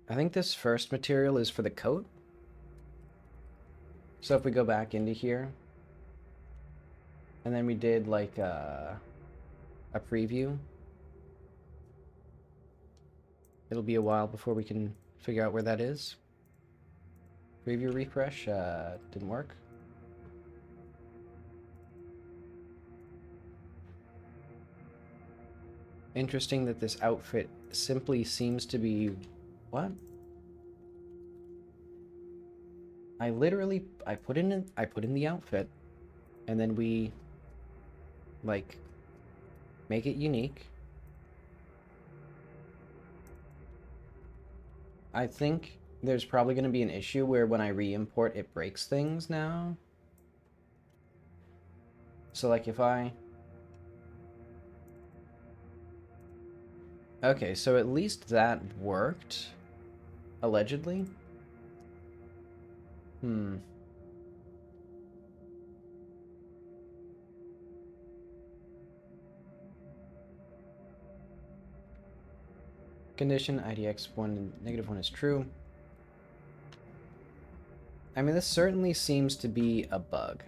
I think this first material is for the coat. So if we go back into here, and then we did like a preview, it'll be a while before we can figure out where that is. Preview refresh, didn't work. Interesting that this outfit simply seems to be... What? I put in the outfit, and then we like make it unique. I think there's probably going to be an issue where when I re-import it breaks things now. So like if I... Okay, so at least that worked, allegedly. Condition IDX1 and -1 is true. I mean, this certainly seems to be a bug.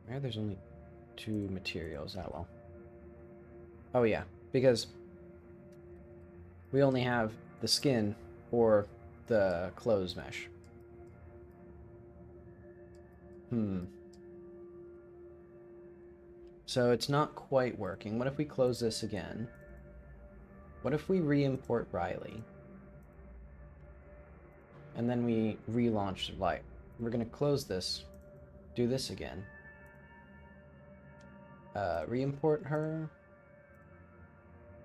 Where there's only 2 materials. Oh well. Oh yeah, because we only have the skin or the clothes mesh. So it's not quite working. What if we close this again? What if we re-import Riley? And then we relaunch Light. We're gonna close this, do this again. Re-import her.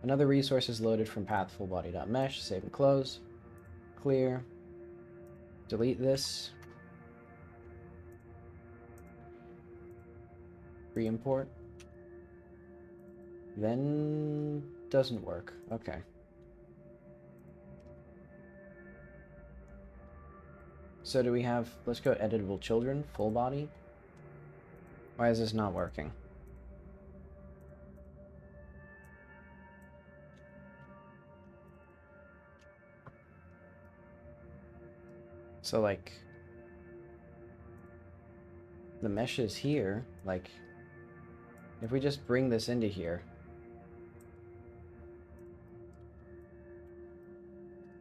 Another resource is loaded from path fullbody.mesh. Save and close. Clear. Delete this. Re-import. Then doesn't work. Okay. So do we have, let's go editable children, full body. Why is this not working? So like, the mesh is here, like, if we just bring this into here.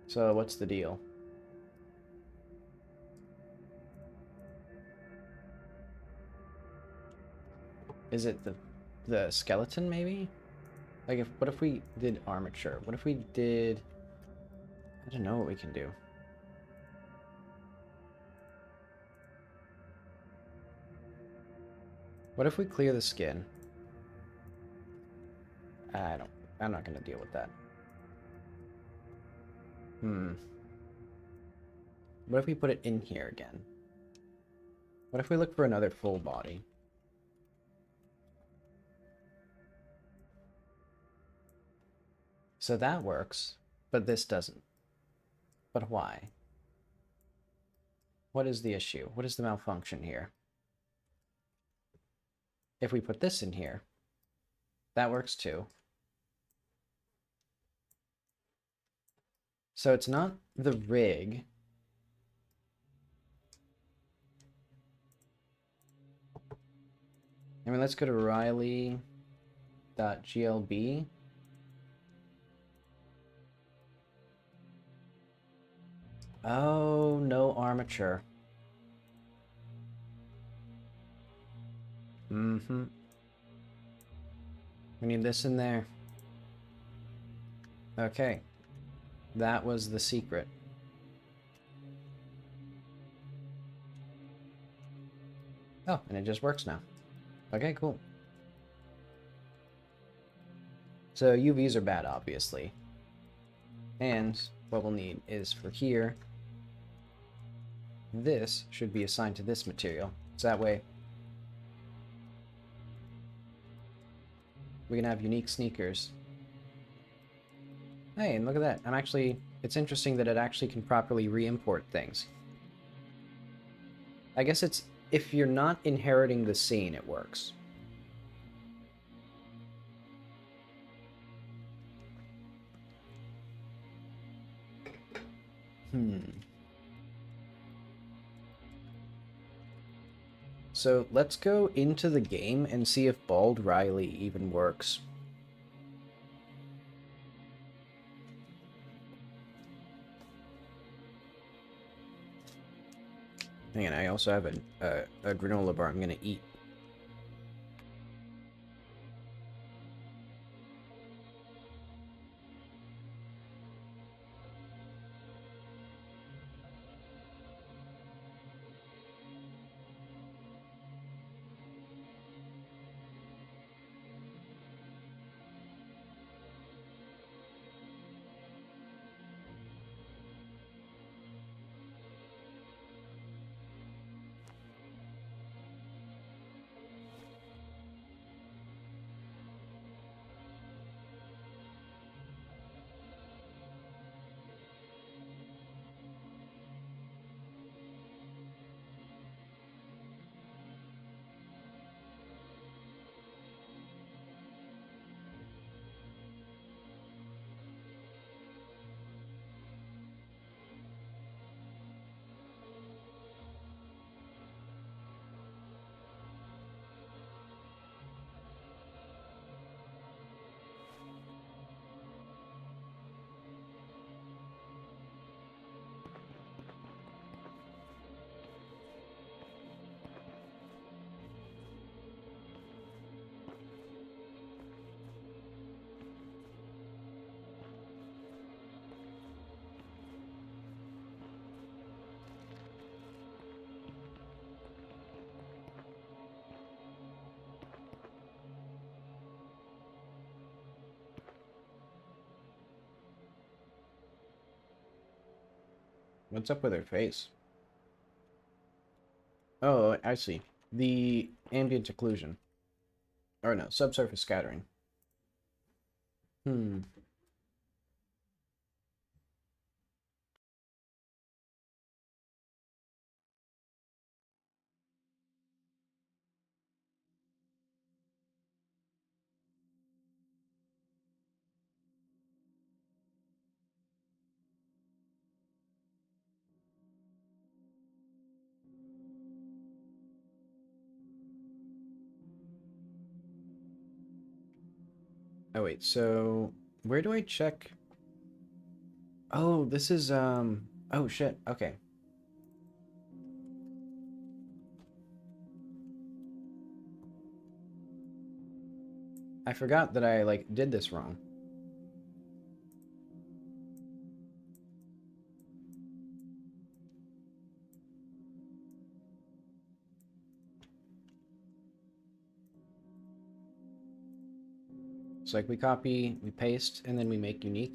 So what's the deal? Is it the skeleton maybe? Like what if we did armature? What if we did, I don't know what we can do. What if we clear the skin? I'm not gonna deal with that. What if we put it in here again? What if we look for another full body? So that works, but this doesn't. But why? What is the issue? What is the malfunction here? If we put this in here, that works too. So it's not the rig. I mean, let's go to Riley.glb. Oh, no armature. Mm-hmm. We need this in there. Okay. That was the secret. Oh, and it just works now. Okay, cool. So UVs are bad, obviously. And what we'll need is for here, this should be assigned to this material. So that way we can have unique sneakers. Hey, and look at that. It's interesting that it actually can properly re-import things. I guess it's, if you're not inheriting the scene, it works. So let's go into the game and see if Bald Riley even works. Hang on, I also have a granola bar I'm gonna eat. What's up with her face? Oh, I see. The ambient occlusion. Or no, subsurface scattering. Oh wait, so where do I check? Oh, this is oh shit. Okay. I forgot that I like did this wrong. So like we copy, we paste, and then we make unique.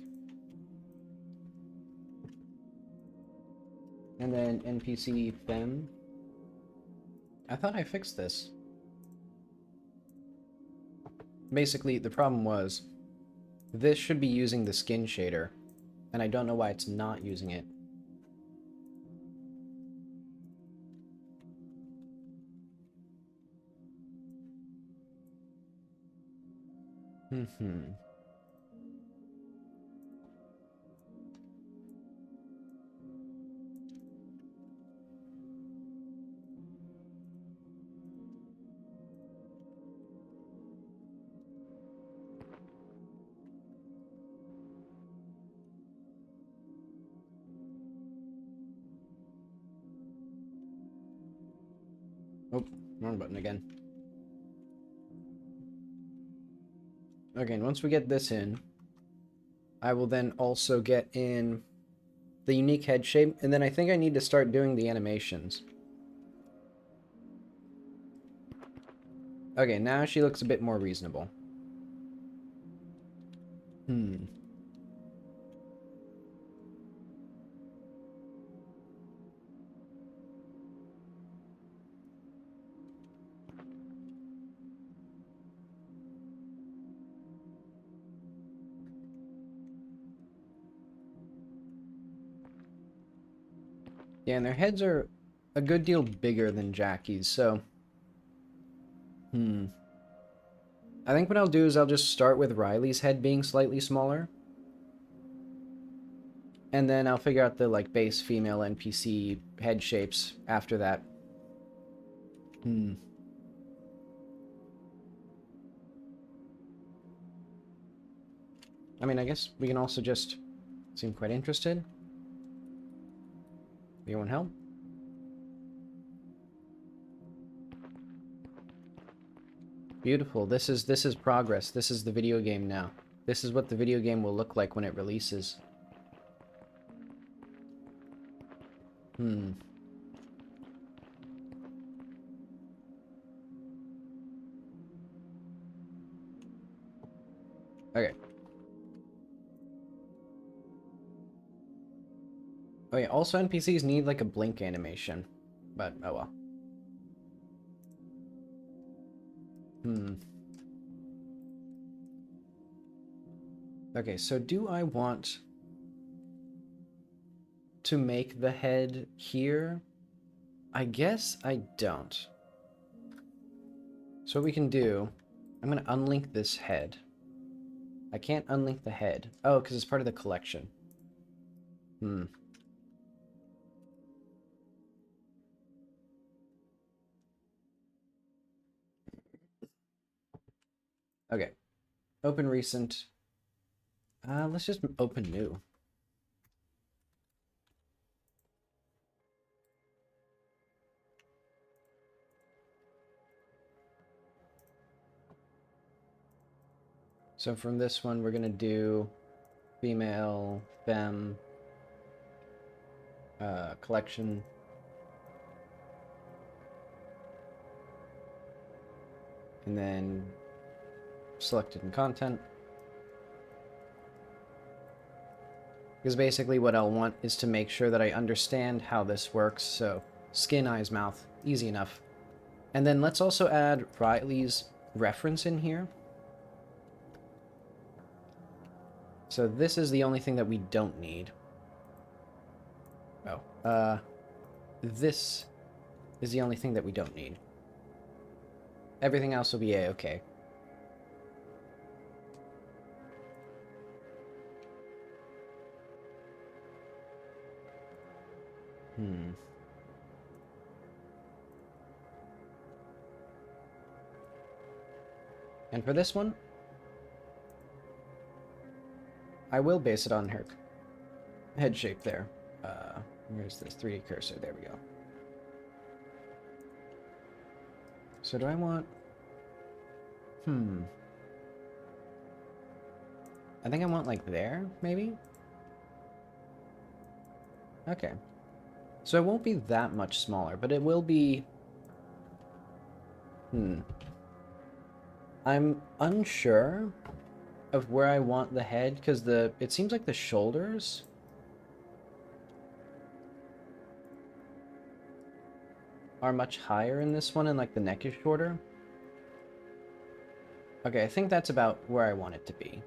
And then NPC fem. I thought I fixed this. Basically, the problem was this should be using the skin shader, and I don't know why it's not using it. Oh, wrong button again. Okay, once we get this in, I will then also get in the unique head shape, and then I think I need to start doing the animations. Okay, now she looks a bit more reasonable. Yeah, and their heads are a good deal bigger than Jackie's, so... I think what I'll do is I'll just start with Riley's head being slightly smaller. And then I'll figure out the, like, base female NPC head shapes after that. I mean, I guess we can also just seem quite interested. Anyone help? Beautiful. This is progress. This is the video game now. This is what the video game will look like when it releases. Okay. Oh yeah, also NPCs need like a blink animation. But, oh well. Okay, so do I want to make the head here? I guess I don't. So what we can do, I'm going to unlink this head. I can't unlink the head. Oh, because it's part of the collection. Okay. Open recent. Let's just open new. So from this one, we're going to do female, femme, collection. And then selected in content. Because basically what I'll want is to make sure that I understand how this works. So skin, eyes, mouth, easy enough. And then let's also add Riley's reference in here. So this is the only thing that we don't need. Oh, this is the only thing that we don't need. Everything else will be A-okay. And for this one, I will base it on her head shape there. Where's this 3D cursor? There we go. So do I want... I think I want like there, maybe? Okay. So it won't be that much smaller, but it will be... I'm unsure of where I want the head, because it seems like the shoulders are much higher in this one, and like the neck is shorter. Okay, I think that's about where I want it to be.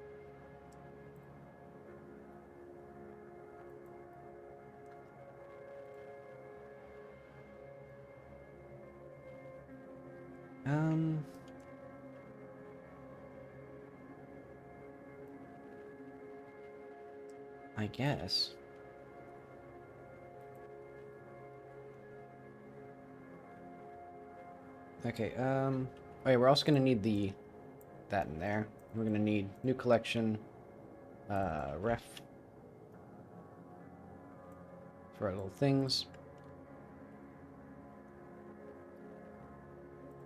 I guess. Okay, oh yeah, we're also gonna need that in there. We're gonna need new collection, ref for our little things.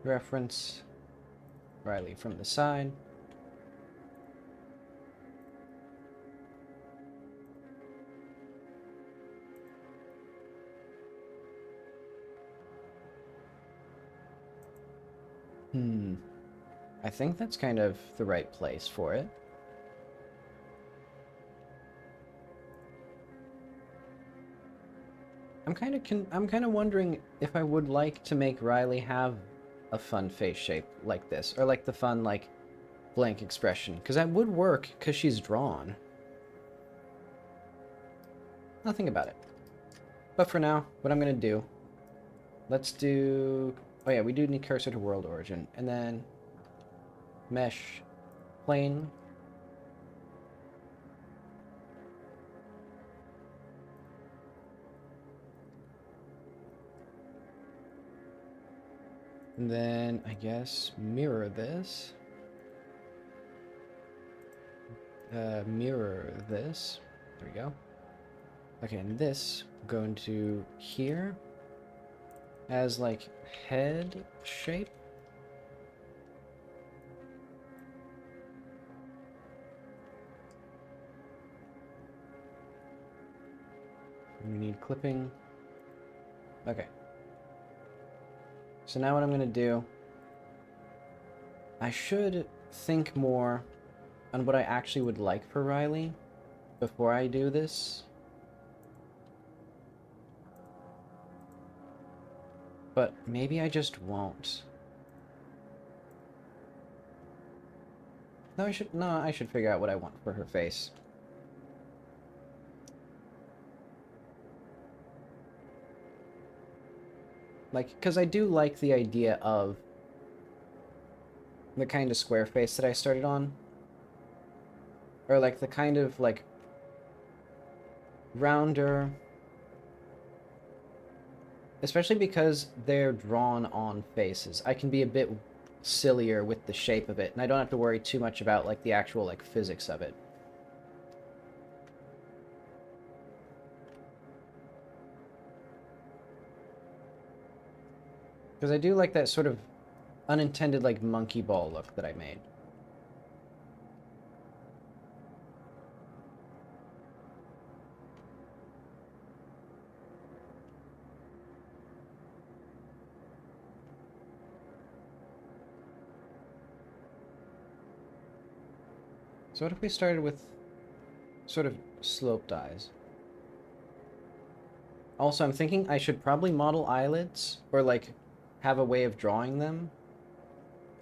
Reference Riley from the side. I think that's kind of the right place for it. I'm kind of wondering if I would like to make Riley have a fun face shape like this, or like the fun like blank expression, because that would work because she's drawn. Nothing about it. But for now, what I'm gonna do, let's do. Oh yeah, we do need cursor to world origin, and then mesh plane. And then I guess mirror this. Mirror this. There we go. Okay, and this will go into here as like head shape. We need clipping. Okay. So now what I'm going to do, I should think more on what I actually would like for Riley before I do this. But maybe I just won't. No, I should figure out what I want for her face. Like, because I do like the idea of the kind of square face that I started on. Or like the kind of like rounder, especially because they're drawn on faces. I can be a bit sillier with the shape of it, and I don't have to worry too much about like the actual like physics of it. Because I do like that sort of unintended like monkey ball look that I made. So what if we started with sort of sloped eyes? Also, I'm thinking I should probably model eyelids, or like have a way of drawing them.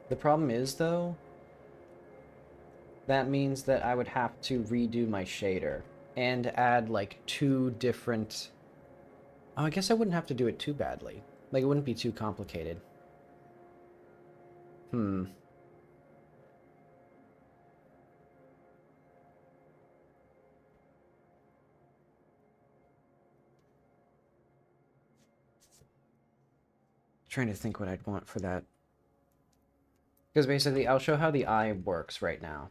The problem is, though, that means that I would have to redo my shader and add like two different... Oh, I guess I wouldn't have to do it too badly. Like, it wouldn't be too complicated. Trying to think what I'd want for that. Because basically, I'll show how the eye works right now.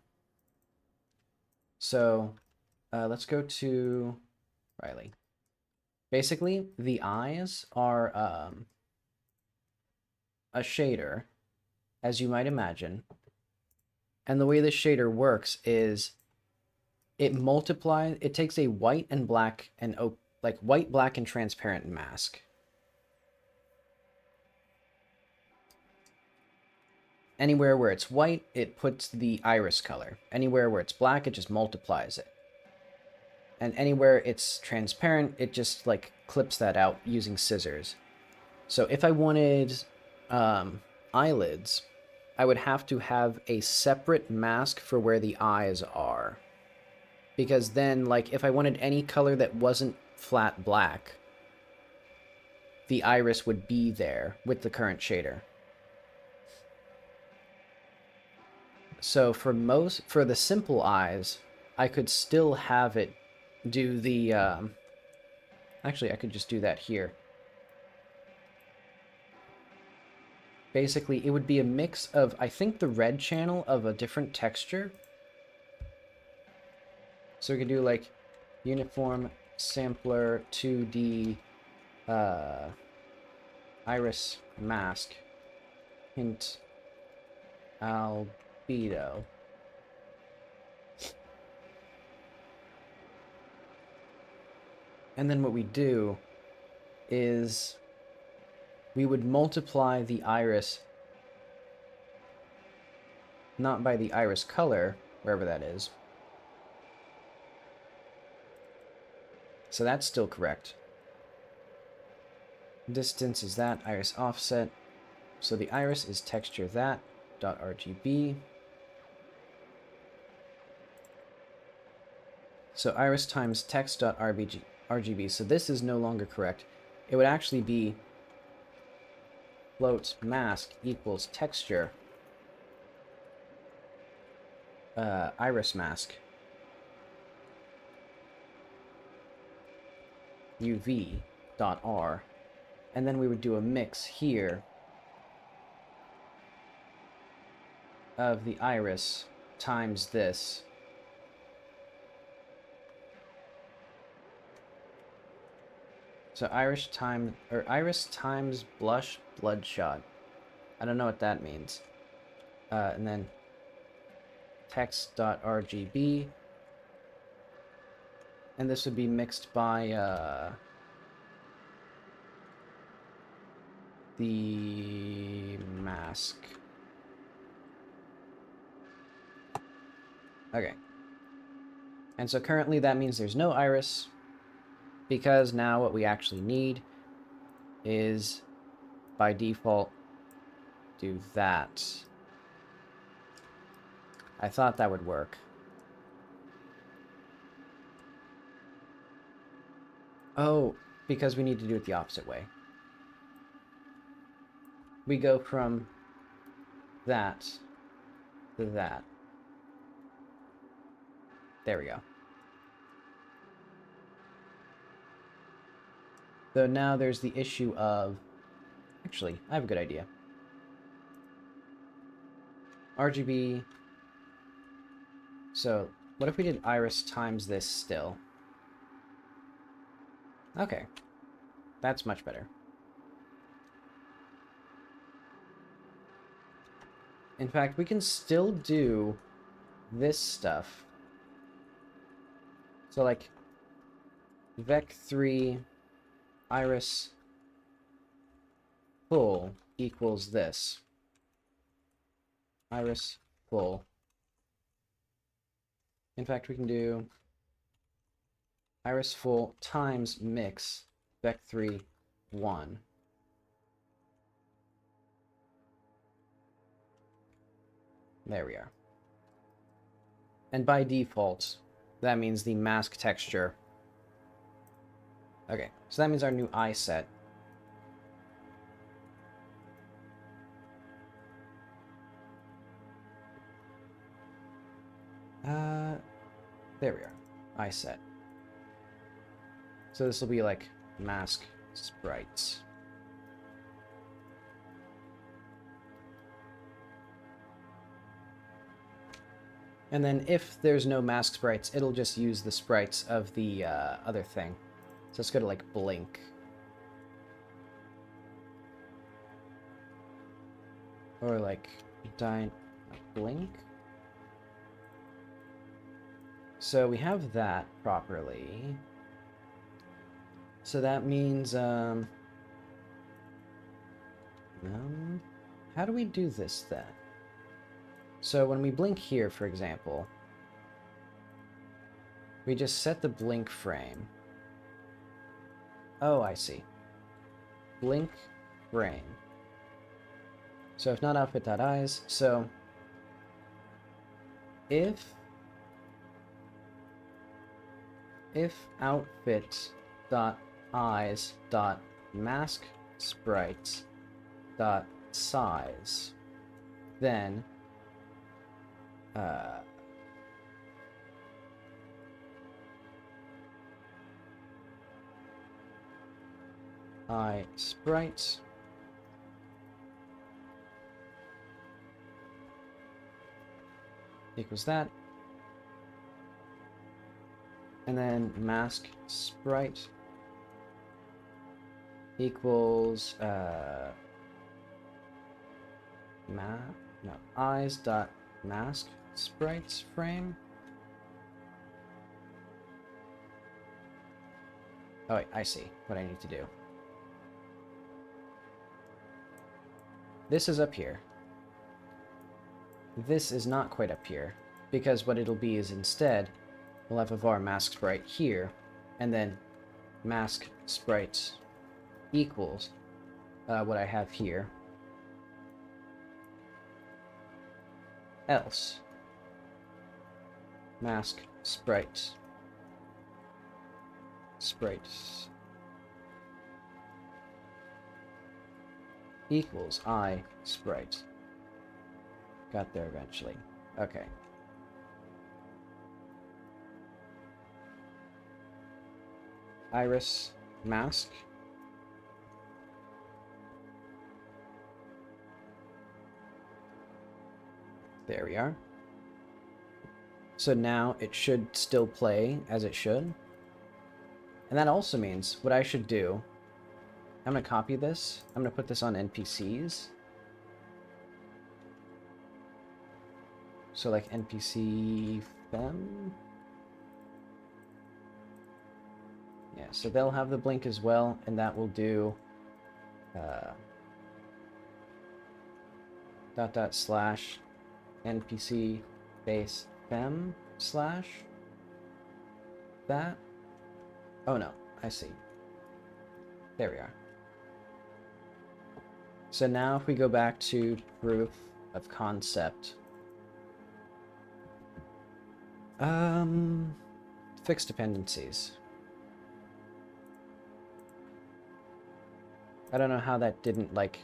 So, let's go to Riley. Basically, the eyes are a shader, as you might imagine. And the way this shader works is it takes a white and black and like white, black, and transparent mask. Anywhere where it's white, it puts the iris color. Anywhere where it's black, it just multiplies it. And anywhere it's transparent, it just like clips that out using scissors. So if I wanted eyelids, I would have to have a separate mask for where the eyes are. Because then, like, if I wanted any color that wasn't flat black, the iris would be there with the current shader. So for the simple eyes, I could still have it do the, actually I could just do that here. Basically, it would be a mix of, I think, the red channel of a different texture. So we could do like uniform sampler 2D iris mask hint albedo. And then what we do is we would multiply the iris, not by the iris color, wherever that is. So that's still correct. Distance is that, iris offset. So the iris is texture that, .rgb. So iris times text.rgb. So this is no longer correct. It would actually be float mask equals texture iris mask uv.r, and then we would do a mix here of the iris times this. So iris times blush bloodshot. I don't know what that means. And then text.rgb, and this would be mixed by the mask. Okay. And so currently that means there's no iris, because now what we actually need is, by default, do that. I thought that would work. Oh, because we need to do it the opposite way. We go from that to that. There we go. Though now there's the issue of... Actually, I have a good idea. RGB. So, what if we did iris times this still? Okay. That's much better. In fact, we can still do this stuff. So, like, vec3 iris full equals this. Iris full. In fact, we can do iris full times mix vec3 1. There we are. And by default, that means the mask texture. Okay, so that means our new eye set. There we are. Eye set. So this will be like mask sprites. And then if there's no mask sprites, it'll just use the sprites of the other thing. So let's go to like blink. Or like blink. So we have that properly. So that means, how do we do this then? So when we blink here, for example, we just set the blink frame. Oh, I see. Blink frame. So if not outfit.eyes, so if outfit.eyes.mask sprites dot size, then I sprites equals that, and then mask sprite equals eyes dot mask sprites frame. Oh wait, I see what I need to do. This is up here. This is not quite up here, because what it'll be is instead we'll have a var mask sprite here, and then mask sprite equals what I have here, else mask sprites equals I sprite. Got there eventually. Okay. Iris mask. There we are. So now it should still play as it should. And that also means what I should do, I'm going to copy this. I'm going to put this on NPCs. So like NPC fem. Yeah, so they'll have the blink as well, and that will do // NPC base fem / that. Oh no, I see. There we are. So now if we go back to proof of concept, fixed dependencies. I don't know how that didn't, like,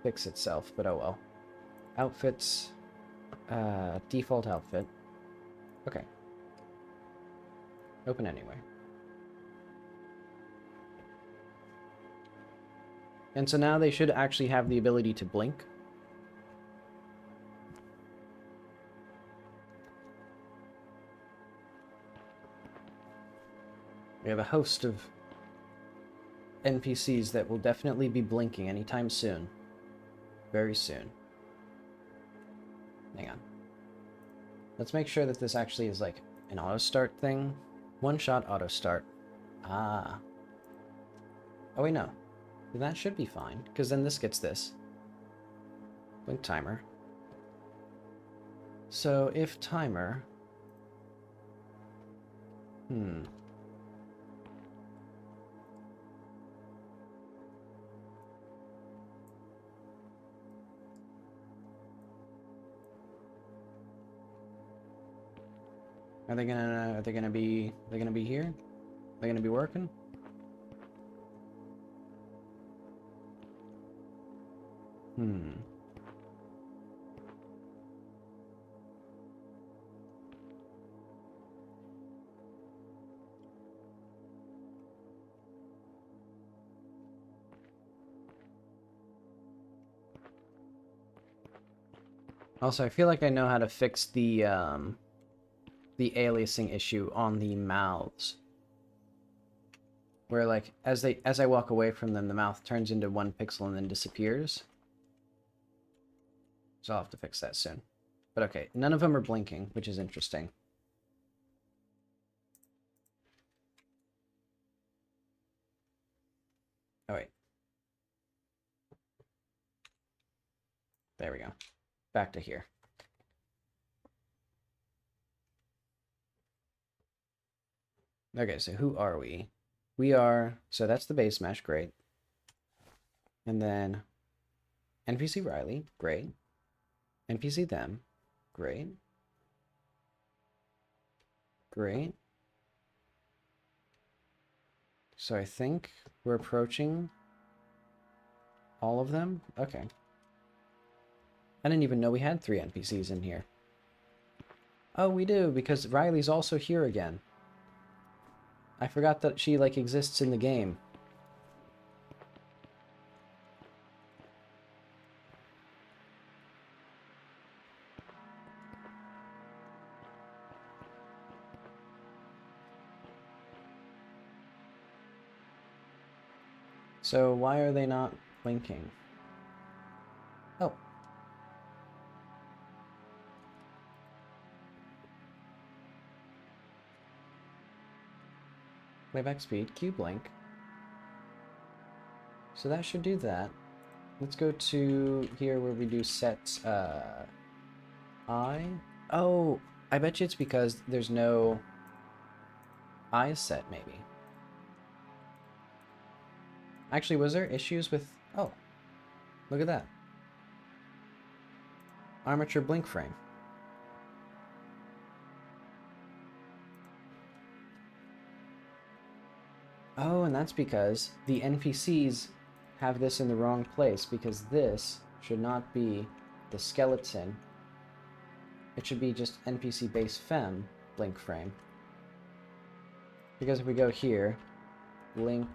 fix itself, but oh well. Outfits, default outfit. Okay. Open anyway. And so now they should actually have the ability to blink. We have a host of NPCs that will definitely be blinking anytime soon. Very soon. Hang on. Let's make sure that this actually is like an auto start thing. One shot auto start. Ah. Oh wait, no. That should be fine, because then this gets this. Blink timer. So if timer... Are they gonna be here? Are they gonna be working? Also, I feel like I know how to fix the aliasing issue on the mouths. Where, like, as I walk away from them, the mouth turns into 1 pixel and then disappears. So I'll have to fix that soon. But okay, none of them are blinking, which is interesting. Oh, wait. There we go. Back to here. Okay, so who are we? We are, so that's the base smash, great. And then NPC Riley, great. NPC them, great. Great. So I think we're approaching all of them. Okay. I didn't even know we had 3 NPCs in here. Oh, we do, because Riley's also here again. I forgot that she, like, exists in the game. So why are they not blinking? Oh. Playback speed, Q blink. So that should do that. Let's go to here where we do set eye. Oh, I bet you it's because there's no eyes set, maybe. Actually, was there issues with... Oh, look at that. Armature blink frame. Oh, and that's because the NPCs have this in the wrong place, because this should not be the skeleton. It should be just NPC base fem blink frame. Because if we go here, blink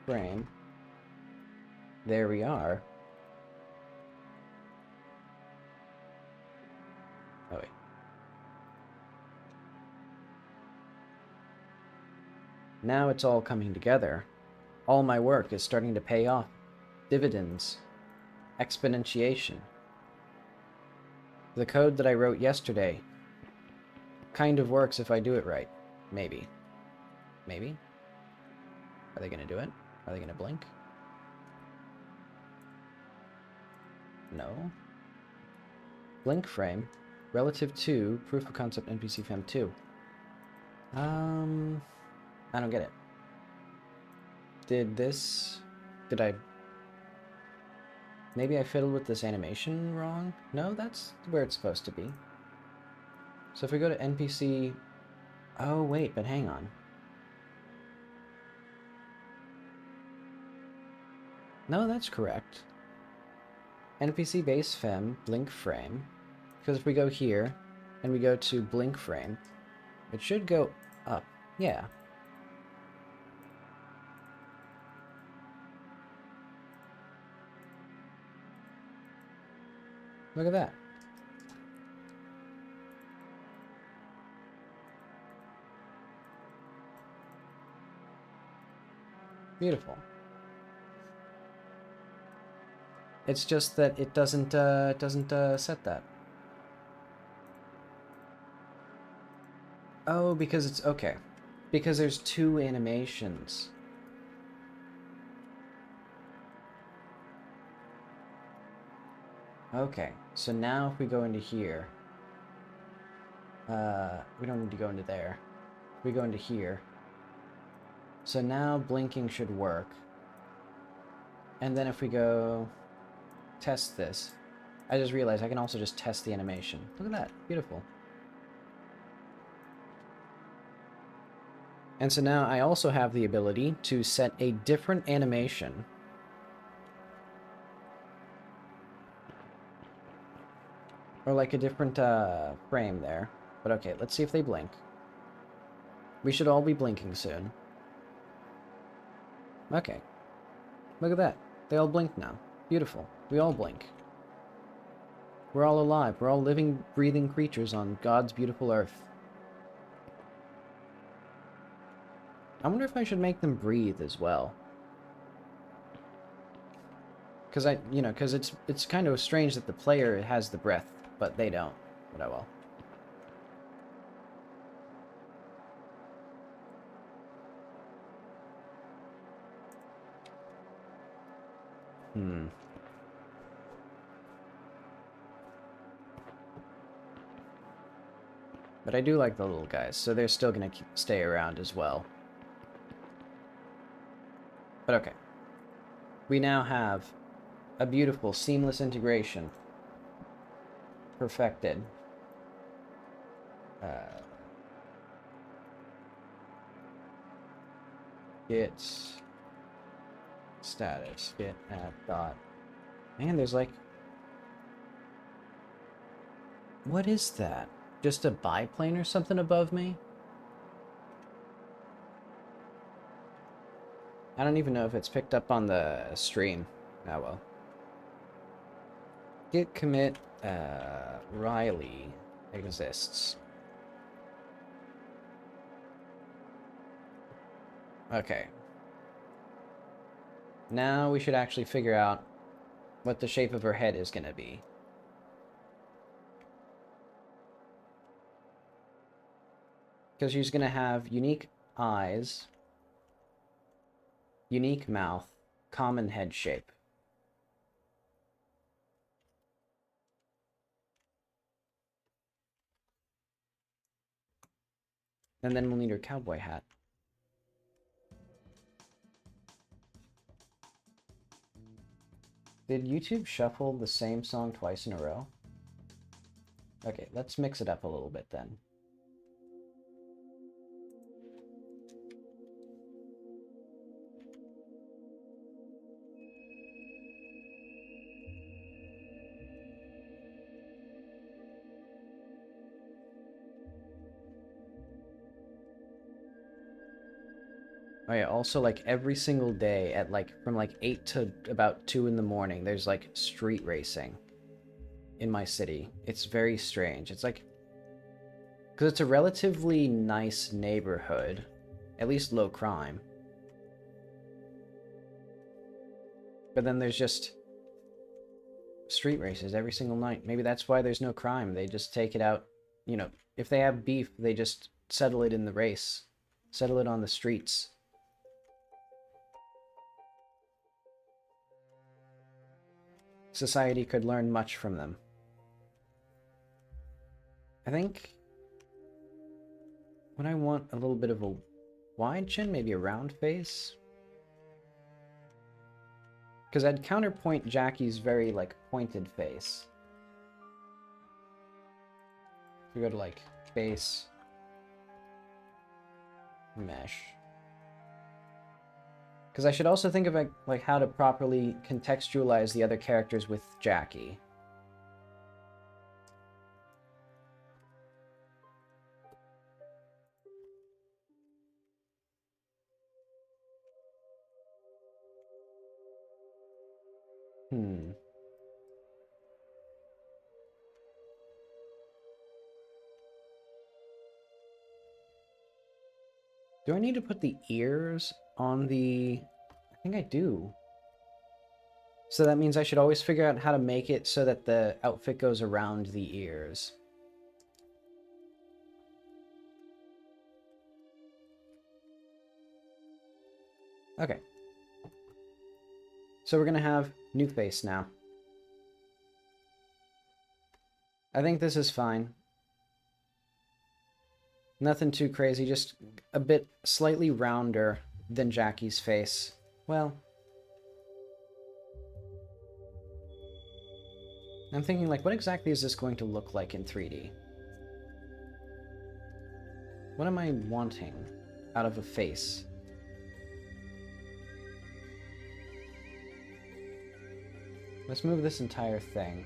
frame, there we are. Oh wait. Now it's all coming together. All my work is starting to pay off. Dividends. Exponentiation. The code that I wrote yesterday kind of works if I do it right. Maybe. Maybe? Are they gonna do it? Are they gonna blink? No. Blink frame. Relative to proof of concept NPC Fem 2. I don't get it. Did I... Maybe I fiddled with this animation wrong? No, that's where it's supposed to be. So if we go to NPC... Oh, wait, but hang on. No, that's correct. NPC base fem, blink frame. Because if we go here, and we go to blink frame, it should go up. Yeah. Look at that. Beautiful. It's just that it doesn't set that. Oh, because it's... Okay. Because there's 2 animations. Okay, so now if we go into here... we don't need to go into there. We go into here. So now blinking should work. And then if we go... Test this. I just realized I can also just test the animation. Look at that. Beautiful. And so now I also have the ability to set a different animation. Or like a different frame there. But okay, let's see if they blink. We should all be blinking soon. Okay. Look at that. They all blink now. Beautiful. We all blink. We're all alive. We're all living, breathing creatures on God's beautiful earth. I wonder if I should make them breathe as well. Because because it's kind of strange that the player has the breath, but they don't. But oh well. But I do like the little guys, so they're still going to stay around as well. But okay. We now have a beautiful, seamless integration. Perfected. Git status. Git app dot. Man, there's like... What is that? Just a biplane or something above me? I don't even know if it's picked up on the stream. Oh well. Git commit Riley exists. Okay. Now we should actually figure out what the shape of her head is going to be. Because she's going to have unique eyes, unique mouth, common head shape. And then we'll need her cowboy hat. Did YouTube shuffle the same song twice in a row? Okay, let's mix it up a little bit then. Oh yeah, also like every single day at like from like 8 to about 2 in the morning, there's like street racing in my city. It's very strange. It's like, because it's a relatively nice neighborhood, at least low crime. But then there's just street races every single night. Maybe that's why there's no crime. They just take it out, you know, if they have beef, they just settle it in the race, settle it on the streets. Society could learn much from them. I think when I want a little bit of a wide chin, maybe a round face. Because I'd counterpoint Jackie's very, like, pointed face. We go to, like, face, mesh. Because I should also think of, like, how to properly contextualize the other characters with Jackie. Do I need to put the ears on the... I think I do. So that means I should always figure out how to make it so that the outfit goes around the ears. Okay. So we're gonna have new face now. I think this is fine. Nothing too crazy, just a bit slightly rounder than Jackie's face. Well, I'm thinking, like, what exactly is this going to look like in 3D? What am I wanting out of a face? Let's move this entire thing.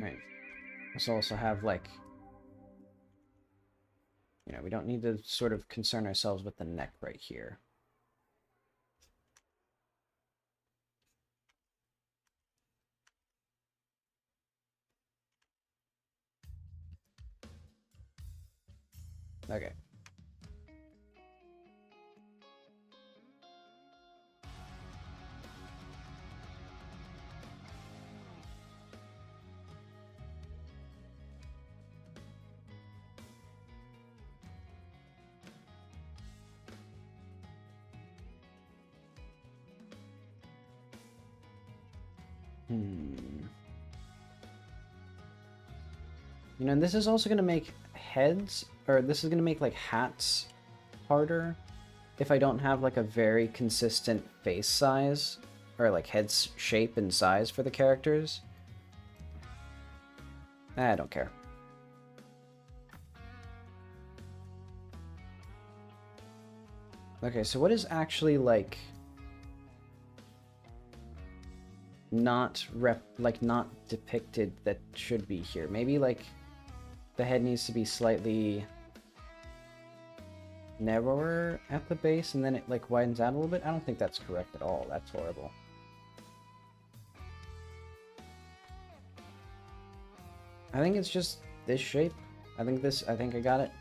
Right. Let's also have, like, you know, we don't need to sort of concern ourselves with the neck right here. Okay. You know, this is also going to make heads, or this is going to make, like, hats harder if I don't have, like, a very consistent face size, or, like, head shape and size for the characters. I don't care. Okay, so what is actually, like, not depicted that should be here? Maybe, like, the head needs to be slightly narrower at the base, and then it, like, widens out a little bit? I don't think that's correct at all. That's horrible. I think it's just this shape. I think I got it.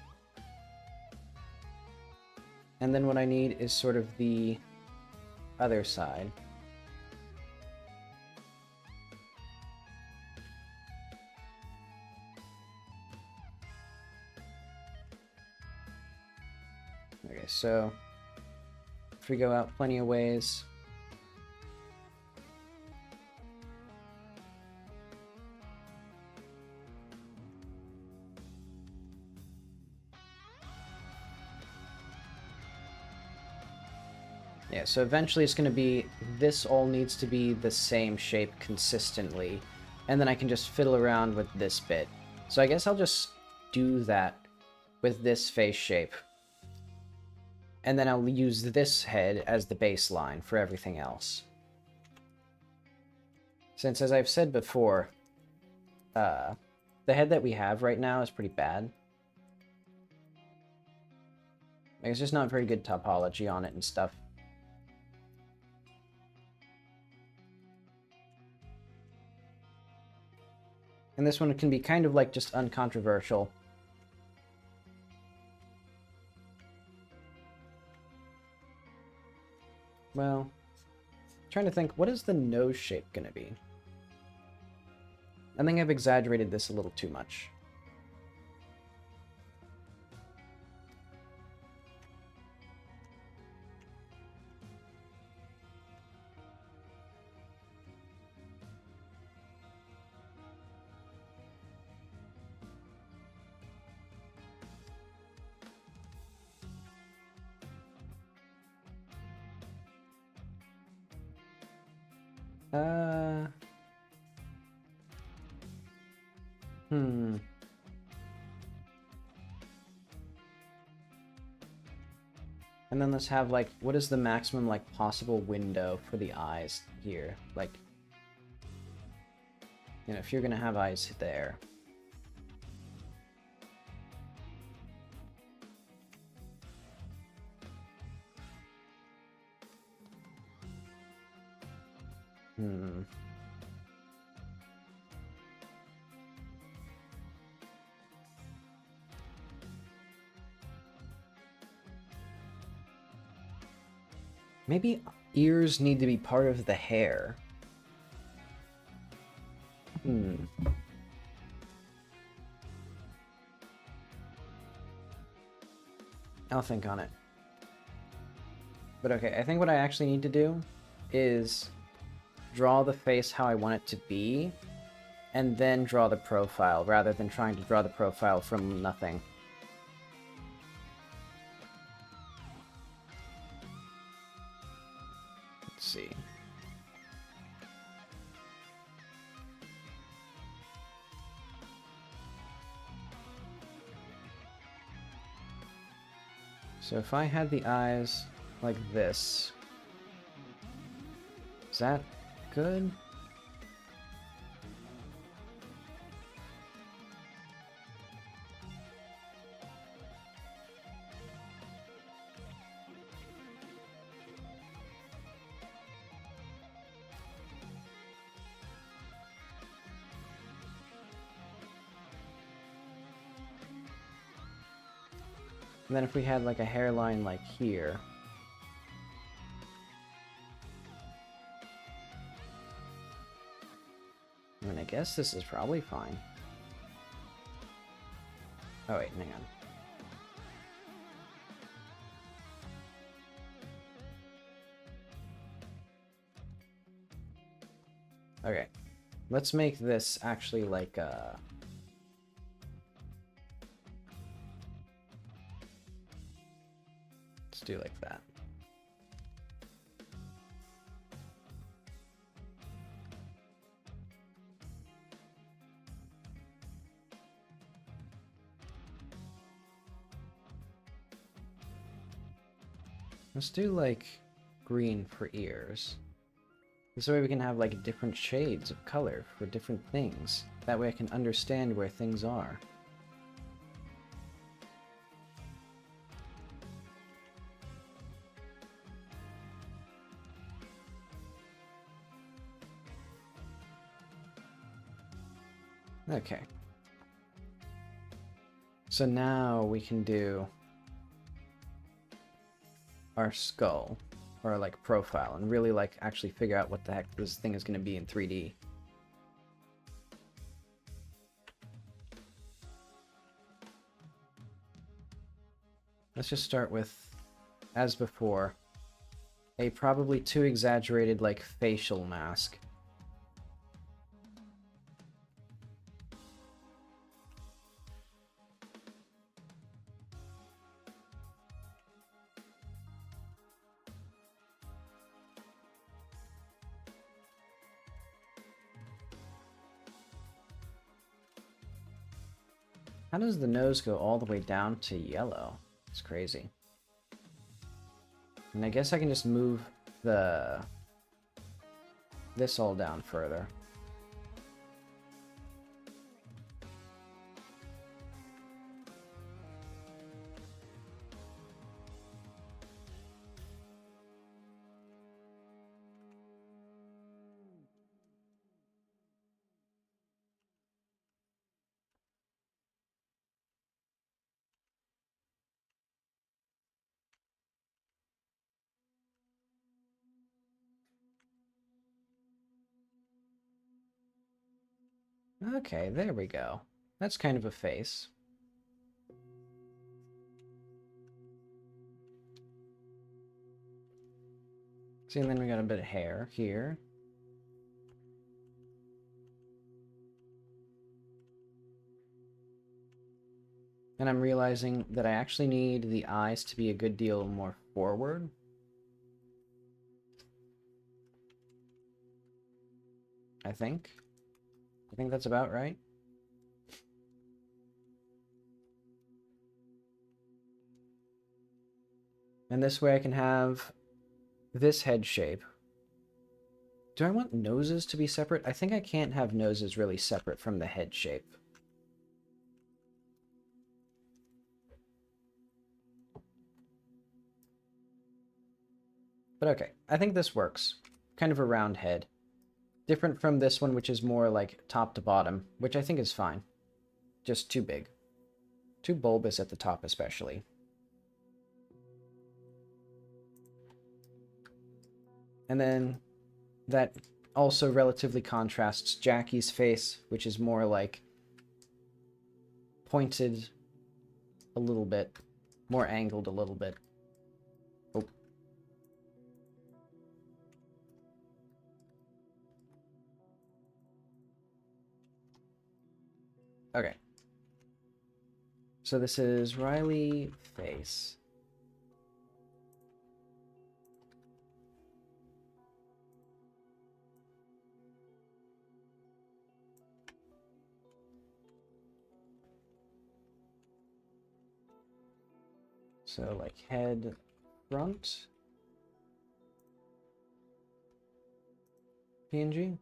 And then what I need is sort of the other side. Okay, so if we go out plenty of ways, yeah, so eventually it's going to be, this all needs to be the same shape consistently, and then I can just fiddle around with this bit. So I guess I'll just do that with this face shape. And then I'll use this head as the baseline for everything else. Since, as I've said before, the head that we have right now is pretty bad. Like, it's just not very good topology on it and stuff. And this one can be kind of like just uncontroversial. Well, I'm trying to think, what is the nose shape gonna be? I think I've exaggerated this a little too much. And then let's have, like, what is the maximum, like, possible window for the eyes here? Like, you know, if you're gonna have eyes there. Maybe ears need to be part of the hair. I'll think on it. But okay, I think what I actually need to do is draw the face how I want it to be, and then draw the profile, rather than trying to draw the profile from nothing. Let's see. So if I had the eyes like this, is that good? And then if we had like a hairline like here. I mean, I guess this is probably fine. Oh wait, hang on. Okay. Let's make this actually like let's do like that. Let's do like green for ears. This way we can have like different shades of color for different things. That way I can understand where things are. Okay. So now we can do our skull, or like profile, and really like actually figure out what the heck this thing is going to be in 3D. Let's just start with, as before, a probably too exaggerated like facial mask. How does the nose go all the way down to yellow? It's crazy. And I guess I can just move this all down further. Okay, there we go. That's kind of a face. See, and then we got a bit of hair here. And I'm realizing that I actually need the eyes to be a good deal more forward. I think that's about right. And this way I can have this head shape. Do I want noses to be separate? I think I can't have noses really separate from the head shape. But okay, I think this works. Kind of a round head. Different from this one, which is more like top to bottom, which I think is fine. Just too big. Too bulbous at the top, especially. And then that also relatively contrasts Jackie's face, which is more like pointed a little bit, more angled a little bit. Oh. Okay. So this is Riley face. So like head, front, PNG.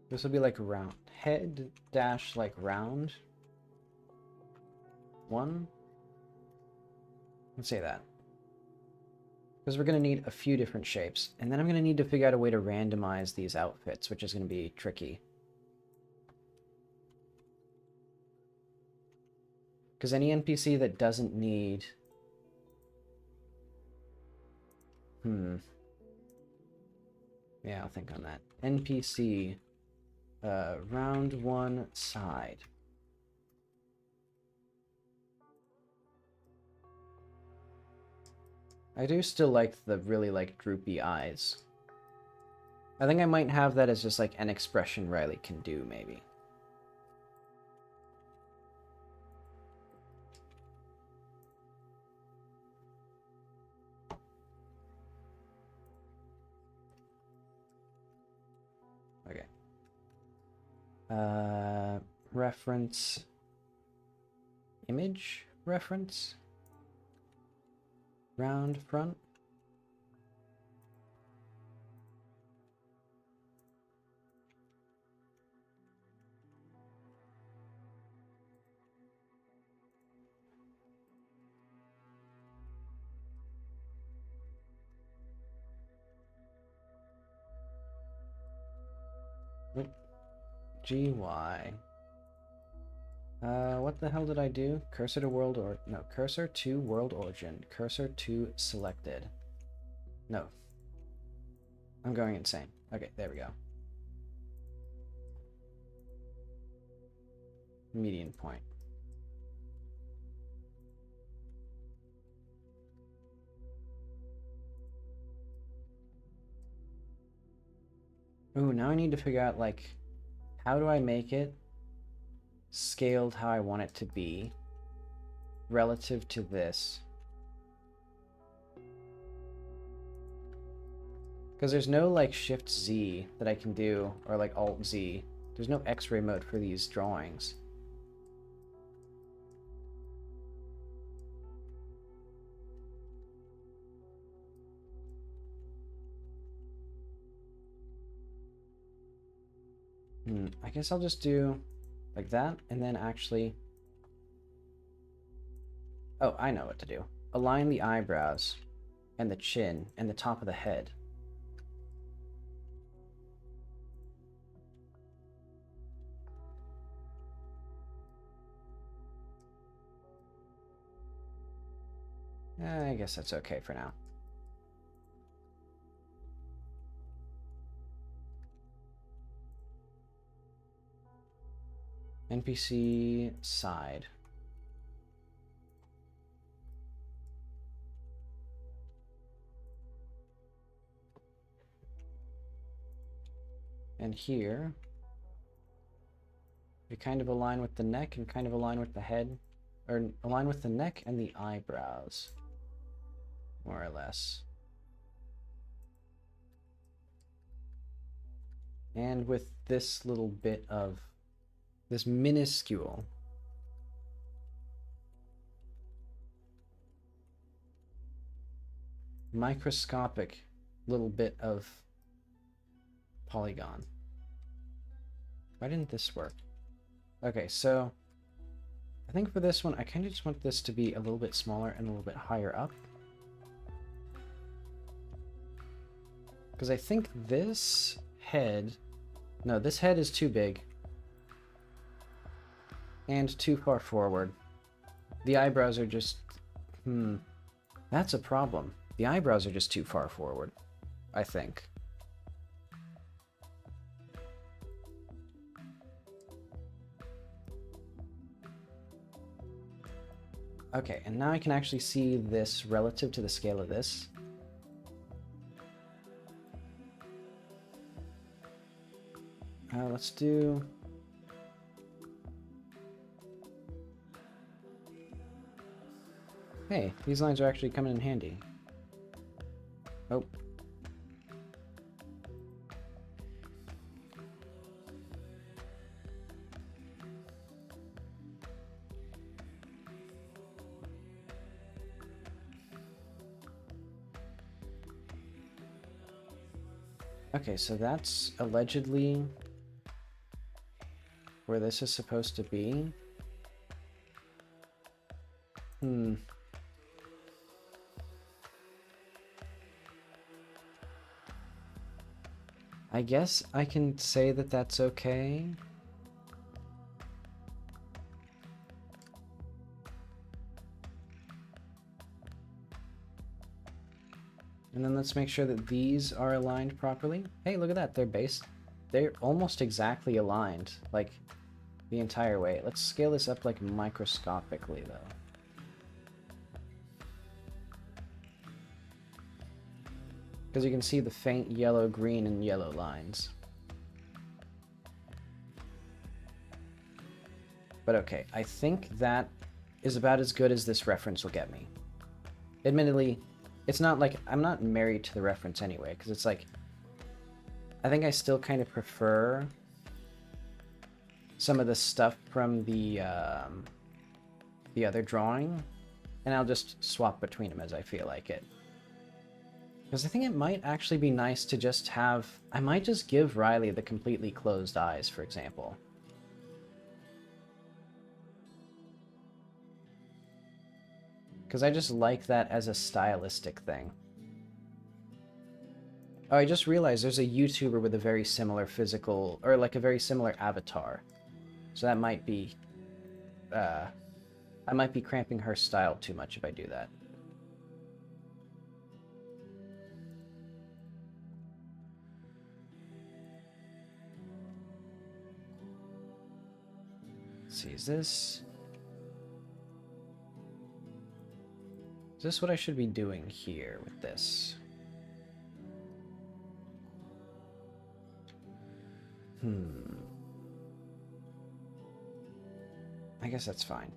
This will be like round. Head dash like round. One. Let's say that. Because we're going to need a few different shapes. And then I'm going to need to figure out a way to randomize these outfits, which is going to be tricky. Because any NPC that doesn't need... Yeah, I'll think on that. NPC, round one side. I do still like the really, like, droopy eyes. I think I might have that as just like an expression Riley can do, maybe. Okay. Reference. Image reference. Round front. GY. What the hell did I do? Cursor to world or no, cursor to world origin. Cursor to selected. No. I'm going insane. Okay, there we go. Median point. Ooh, now I need to figure out, like, how do I make it scaled how I want it to be relative to this? Because there's no, like, Shift-Z that I can do, or, like, Alt-Z. There's no X-ray mode for these drawings. I guess I'll just do like that, and then actually... Oh, I know what to do. Align the eyebrows, and the chin, and the top of the head. I guess that's okay for now. NPC side. And here, we kind of align with the neck and kind of align with the head, or align with the neck and the eyebrows, more or less. And with this little bit of, this minuscule microscopic little bit of polygon. Why didn't this work? Okay, so I think for this one, I kind of just want this to be a little bit smaller and a little bit higher up. Because I think this head... No, this head is too big. And too far forward. The eyebrows are just... That's a problem. The eyebrows are just too far forward, I think. Okay, and now I can actually see this relative to the scale of this. Let's do... Hey, these lines are actually coming in handy. Oh. Okay, so that's allegedly where this is supposed to be. I guess I can say that that's okay. And then let's make sure that these are aligned properly. Hey, look at that. They're almost exactly aligned, like the entire way. Let's scale this up like microscopically though. Because you can see the faint yellow, green, and yellow lines. But okay, I think that is about as good as this reference will get me. Admittedly, it's not like I'm not married to the reference anyway, because it's like I think I still kind of prefer some of the stuff from the other drawing, and I'll just swap between them as I feel like it. Because I think it might actually be nice to just have... I might just give Riley the completely closed eyes, for example. Because I just like that as a stylistic thing. Oh, I just realized there's a YouTuber with a very similar physical... or like a very similar avatar. So that might be... I might be cramping her style too much if I do that. Let's see, is this what I should be doing here with this? I guess that's fine.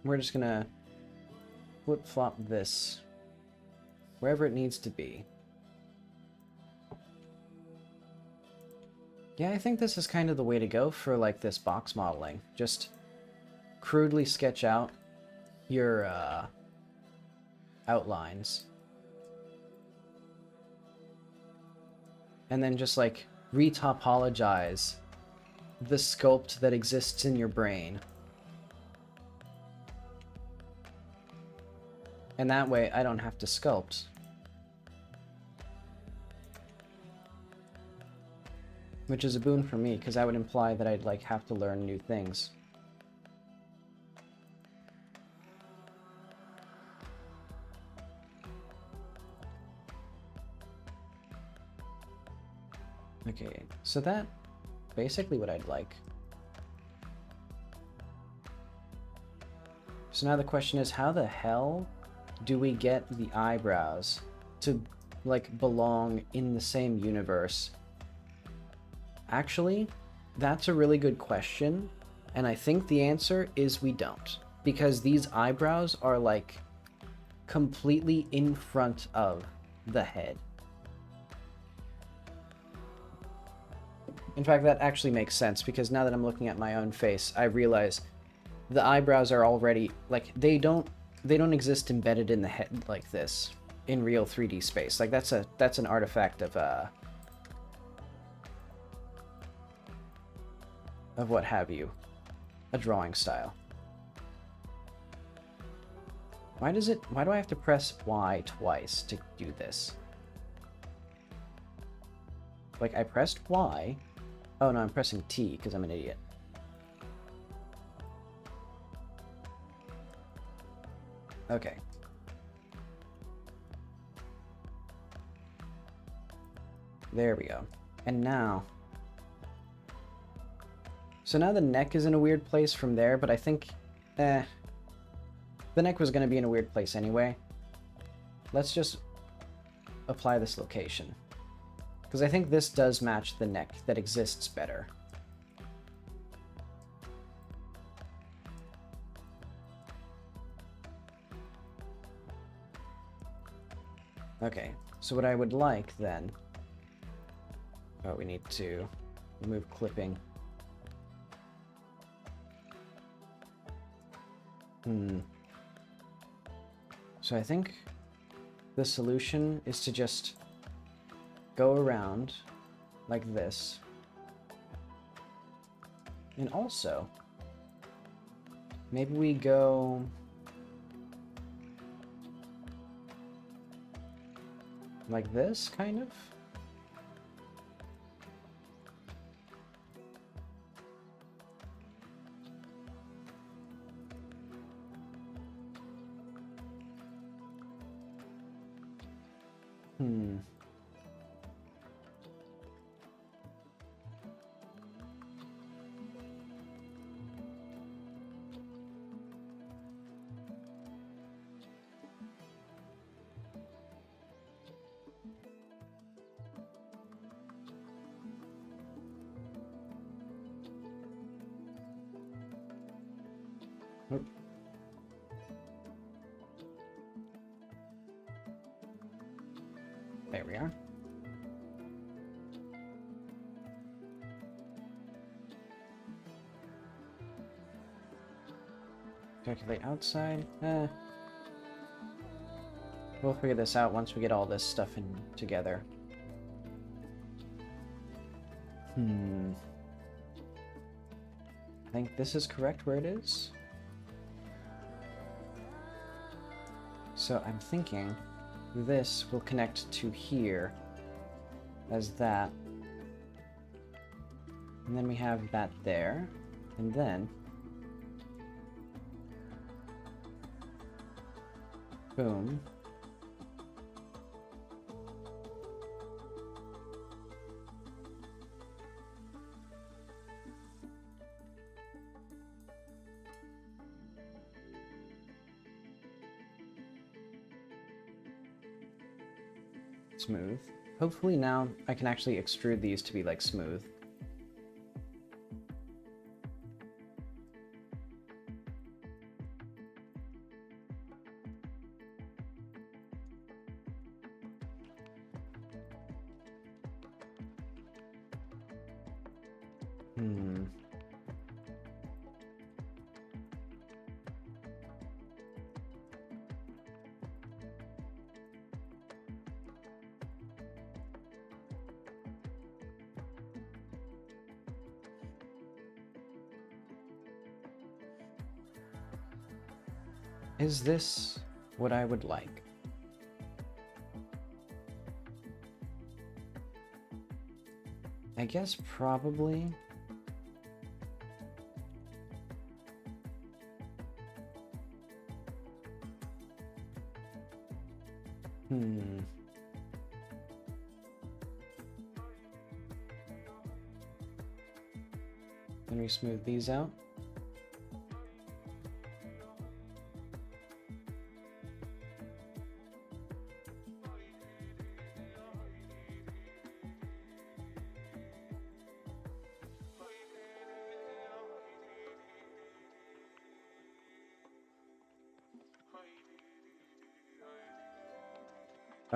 We're just gonna flip-flop this wherever it needs to be. Yeah, I think this is kind of the way to go for like this box modeling. Just crudely sketch out your outlines. And then just like retopologize the sculpt that exists in your brain. And that way I don't have to sculpt. Which is a boon for me, because that would imply that I'd like have to learn new things. Okay, so that basically what I'd like. So now the question is, how the hell do we get the eyebrows to like belong in the same universe? Actually, that's a really good question, and I think the answer is we don't, because these eyebrows are like completely in front of the head. In fact, that actually makes sense, because now that I'm looking at my own face, I realize the eyebrows are already like they don't exist embedded in the head like this in real 3D space. Like that's an artifact of what have you, a drawing style. Why do I have to press Y twice to do this? Like I pressed Y. Oh no, I'm pressing T because I'm an idiot. Okay. There we go. And now... So now the neck is in a weird place from there, but I think... the neck was going to be in a weird place anyway. Let's just apply this location. Because I think this does match the neck that exists better. Okay, so what I would like then... Oh, we need to remove clipping. So I think the solution is to just go around like this. And also, maybe we go like this, kind of? Oh. There we are. Calculate outside. We'll figure this out once we get all this stuff in together. I think this is correct where it is. So I'm thinking this will connect to here as that. And then we have that there. And then boom. Smooth. Hopefully now I can actually extrude these to be like smooth. Is this what I would like? I guess probably. Let me smooth these out.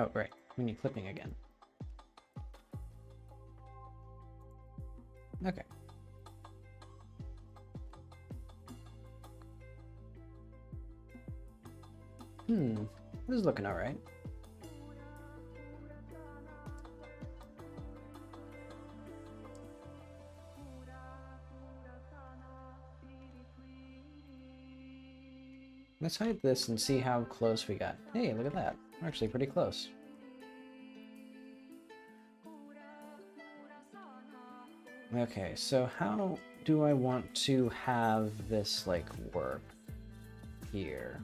Oh, right. We need clipping again. Okay. This is looking all right. Let's hide this and see how close we got. Hey, look at that. We're actually pretty close. Okay, so how do I want to have this, like, work here?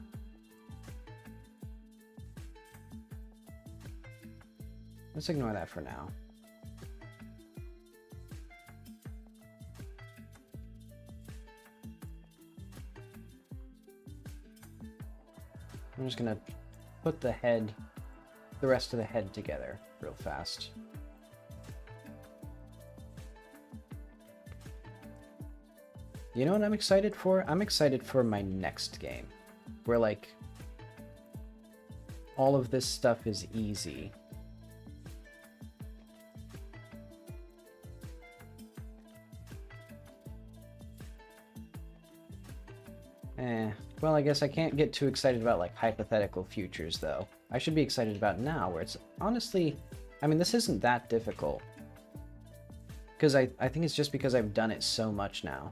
Let's ignore that for now. I'm just gonna put the rest of the head together real fast. You know what I'm excited for? I'm excited for my next game, where, like, all of this stuff is easy. Well, I guess I can't get too excited about, like, hypothetical futures, though. I should be excited about now, where it's honestly, I mean, this isn't that difficult. Because I think it's just because I've done it so much now.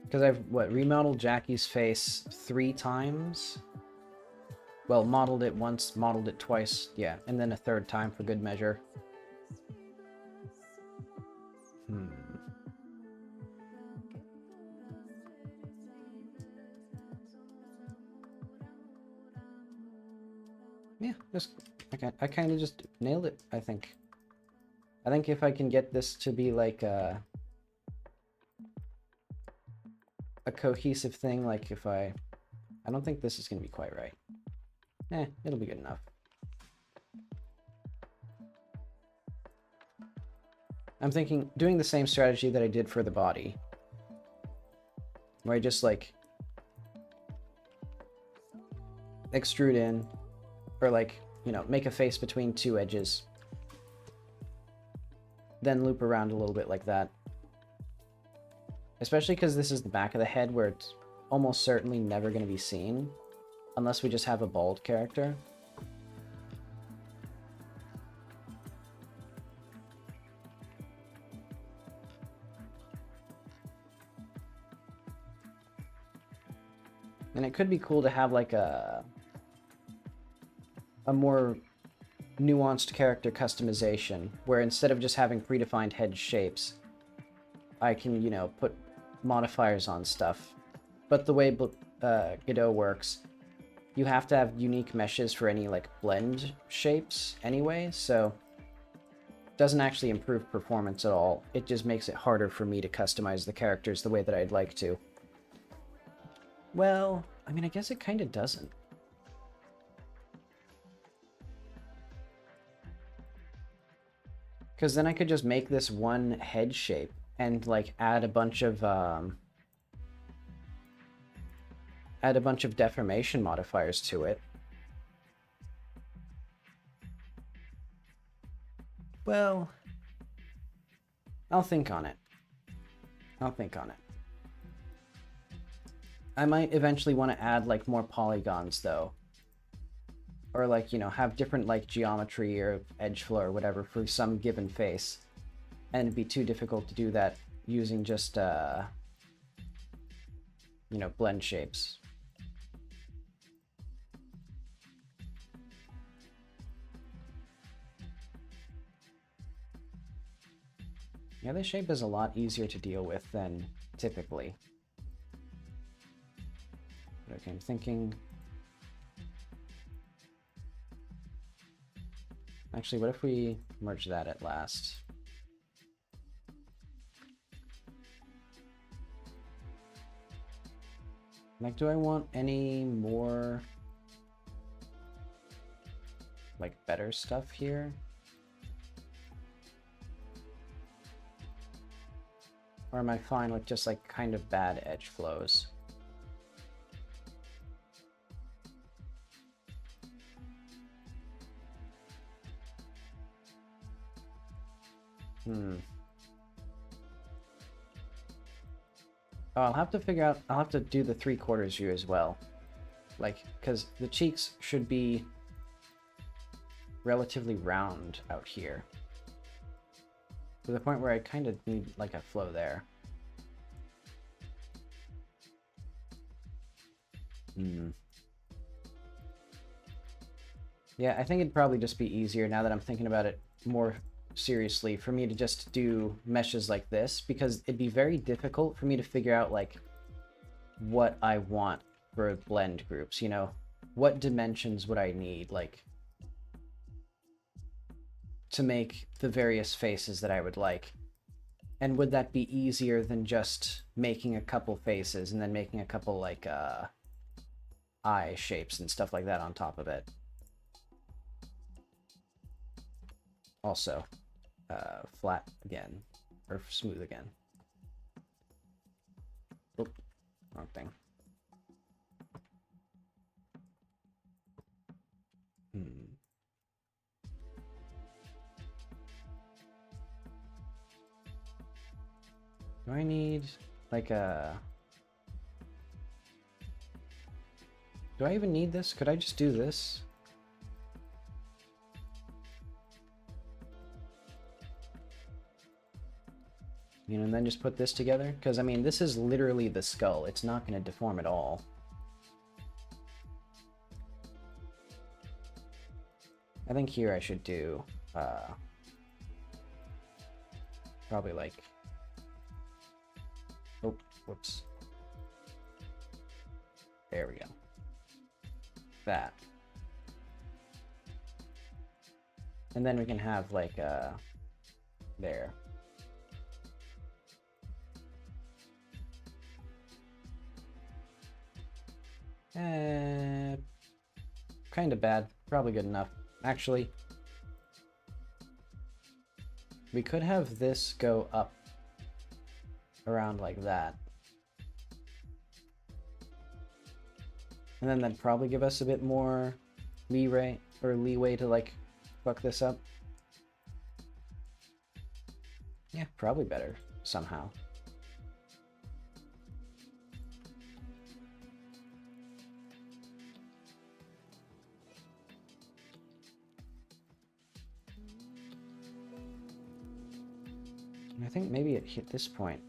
Because I've, remodeled Jackie's face 3 times? Well, modeled it once, modeled it twice, yeah, and then a 3rd time for good measure. Yeah, I kind of just nailed it, I think. I think if I can get this to be like a cohesive thing, like if I don't think this is going to be quite right. It'll be good enough. I'm thinking doing the same strategy that I did for the body, where I just like extrude in, or like, you know, make a face between two edges, then loop around a little bit like that. Especially because this is the back of the head where it's almost certainly never going to be seen, unless we just have a bald character. And it could be cool to have like a more nuanced character customization, where instead of just having predefined head shapes, I can, you know, put modifiers on stuff. But the way Godot works, you have to have unique meshes for any like blend shapes anyway, so it doesn't actually improve performance at all. It just makes it harder for me to customize the characters the way that I'd like to. Well, I mean, I guess it kind of doesn't. Because then I could just make this one head shape and like add a bunch of deformation modifiers to it. Well, I'll think on it. I'll think on it. I might eventually want to add like more polygons though. Or like, you know, have different like geometry or edge flow or whatever for some given face. And it'd be too difficult to do that using just, you know, blend shapes. Yeah, this shape is a lot easier to deal with than typically. But okay, I'm thinking... Actually, what if we merge that at last? Like, do I want any more, like, better stuff here? Or am I fine with just, like, kind of bad edge flows? Oh, I'll have to figure out, I'll have to do the 3/4 view as well. Like, because the cheeks should be relatively round out here. To the point where I kind of need, like, a flow there. Yeah, I think it'd probably just be easier, now that I'm thinking about it more seriously, for me to just do meshes like this, because it'd be very difficult for me to figure out like what I want for blend groups, you know, what dimensions would I need like to make the various faces that I would like, and would that be easier than just making a couple faces and then making a couple like eye shapes and stuff like that on top of it. Also flat again, or smooth again. Oop, wrong thing. Do I need like a... Do I even need this? Could I just do this? You know, and then just put this together? Because, I mean, this is literally the skull. It's not going to deform at all. I think here I should do, probably like... Oh, whoops. There we go. That. And then we can have, like, there. Kind of bad. Probably good enough. Actually, we could have this go up around like that. And then that'd probably give us a bit more leeway to like fuck this up. Yeah, probably better somehow. And I think maybe it hit this point.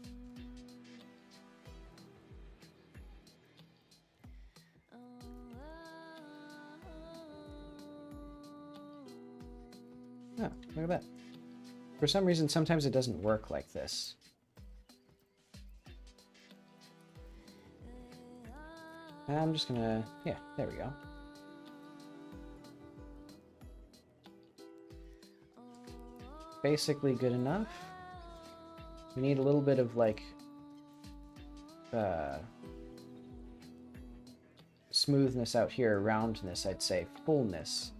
Oh, look at that. For some reason, sometimes it doesn't work like this. I'm just gonna, yeah, there we go. Basically good enough. We need a little bit of like smoothness out here, roundness, I'd say. Fullness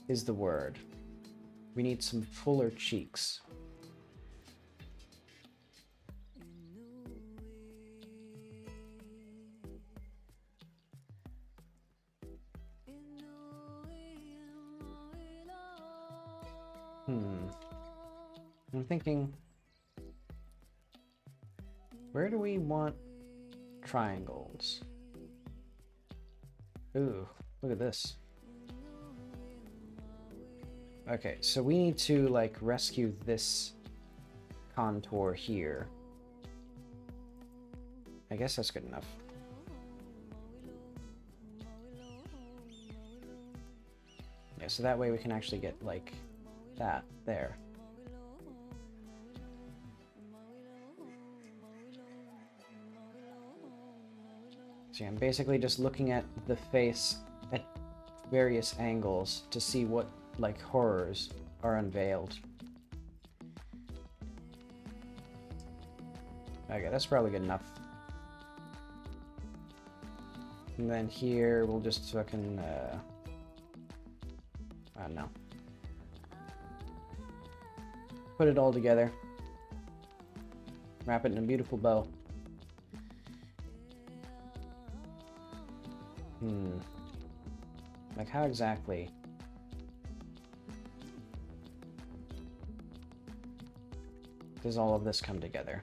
is the word. We need some fuller cheeks. I'm thinking, where do we want triangles? Ooh, look at this. Okay, so we need to like rescue this contour here. I guess that's good enough. Yeah, so that way we can actually get like that there. So I'm basically just looking at the face at various angles to see what like horrors are unveiled. Okay, that's probably good enough. And then here we'll just fucking I don't know. Put it all together. Wrap it in a beautiful bow. Like how exactly? Does all of this come together?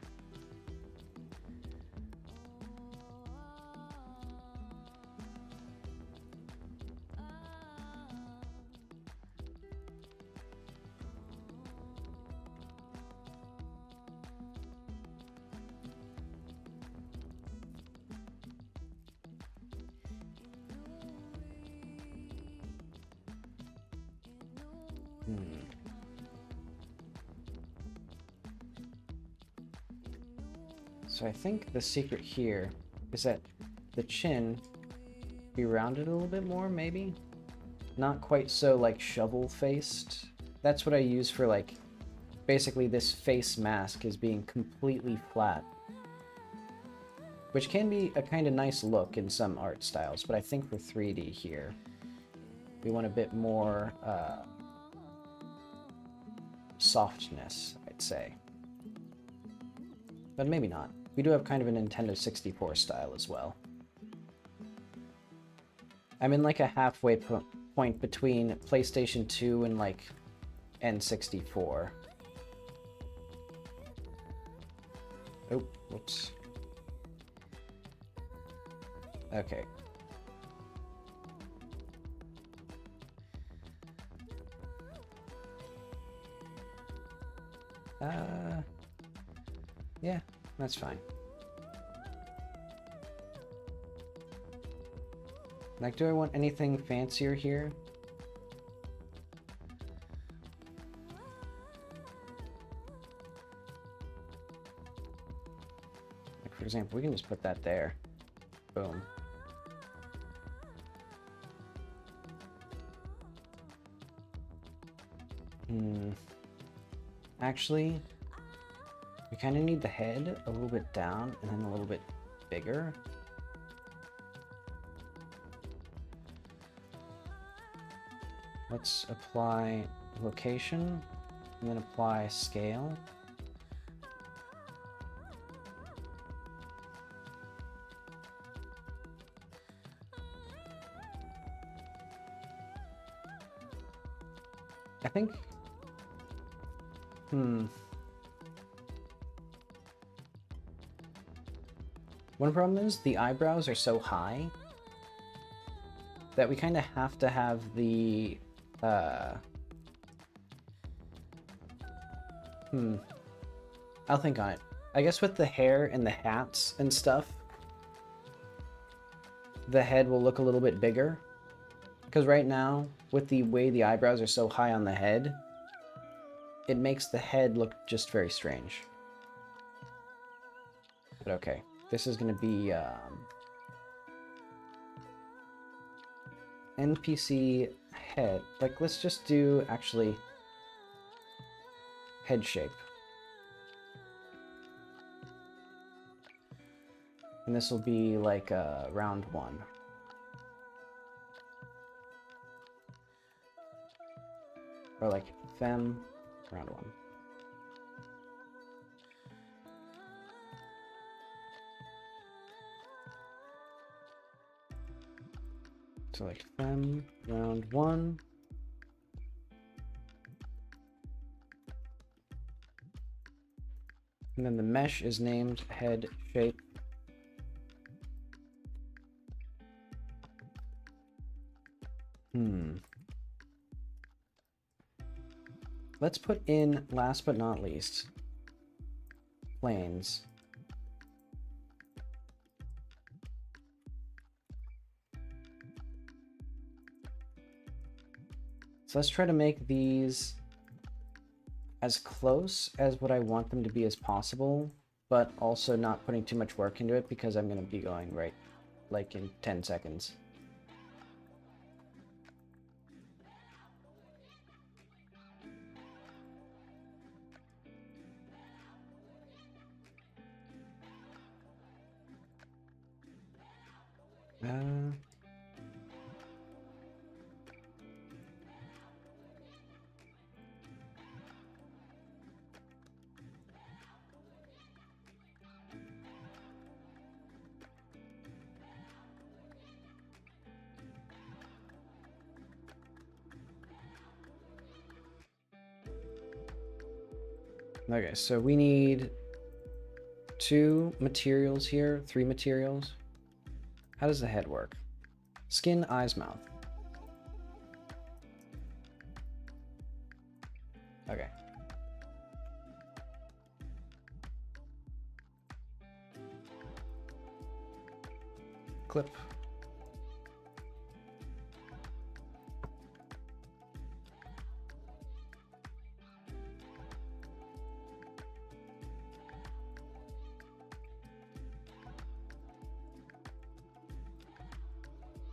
So I think the secret here is that the chin be rounded a little bit more, maybe? Not quite so like shovel-faced. That's what I use for like, basically this face mask is being completely flat. Which can be a kind of nice look in some art styles, but I think for 3D here, we want a bit more softness, I'd say. But maybe not. We do have kind of a Nintendo 64 style as well. I'm in like a halfway point between PlayStation 2 and like N64. Oh, whoops. Okay. Yeah, that's fine. Like, do I want anything fancier here? Like, for example, we can just put that there. Boom. Actually, we kind of need the head a little bit down and then a little bit bigger. Let's apply location And then apply scale. I think, one problem is the eyebrows are so high that we kind of have to have the, I'll think on it. I guess with the hair and the hats and stuff, the head will look a little bit bigger. Because right now, with the way the eyebrows are so high on the head, it makes the head look just very strange. But okay, this is going to be NPC head. Like, let's just do, actually, head shape. And this will be like round 1. Or like fem, round 1. So like fem, round 1. And then the mesh is named head shape. Let's put in, last but not least, planes. So let's try to make these as close as what I want them to be as possible, but also not putting too much work into it because I'm going to be going right like in 10 seconds. Okay, so we need 2 materials here, 3 materials. How does the head work? Skin, eyes, mouth. Okay. Clip.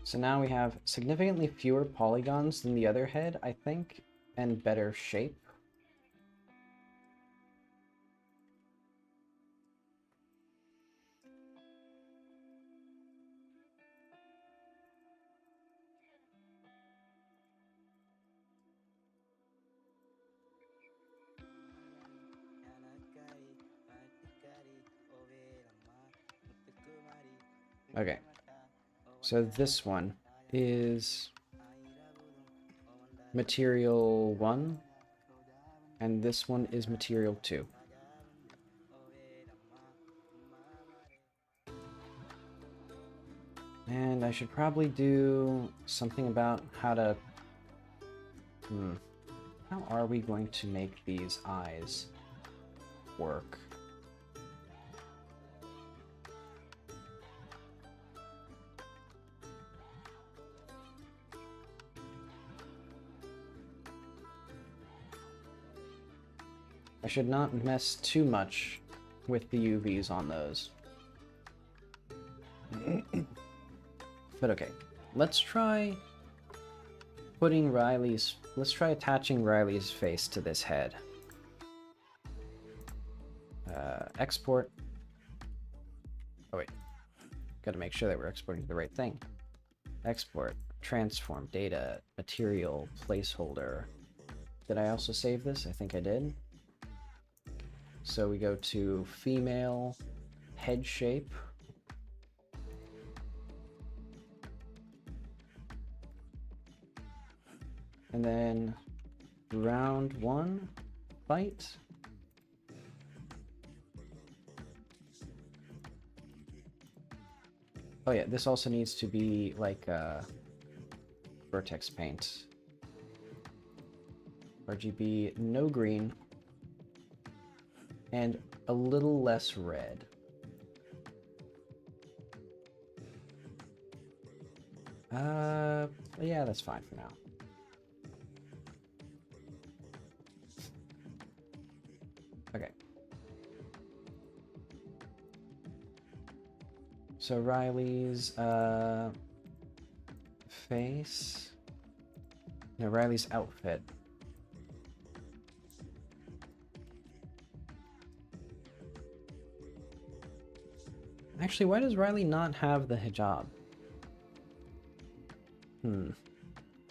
So now we have significantly fewer polygons than the other head, I think, and better shape. Okay, so this one is material 1, and this one is material 2. And I should probably do something about how to... How are we going to make these eyes work? I should not mess too much with the UVs on those. But okay, let's try putting Riley's... Let's try attaching Riley's face to this head. Export. Oh wait, gotta make sure that we're exporting the right thing. Export, transform, data, material, placeholder. Did I also save this? I think I did. So we go to female head shape. And then round 1 fight. Oh yeah, this also needs to be like vertex paint. RGB, no green, and a little less red. Yeah, that's fine for now. Okay. So Riley's face. No, Riley's outfit. Actually, why does Riley not have the hijab?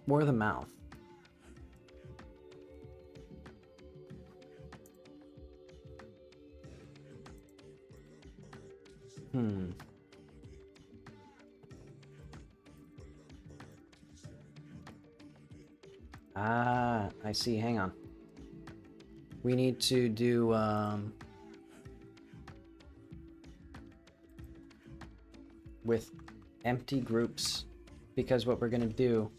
Or the mouth. Ah, I see. Hang on. We need to do, with empty groups, because what we're gonna do...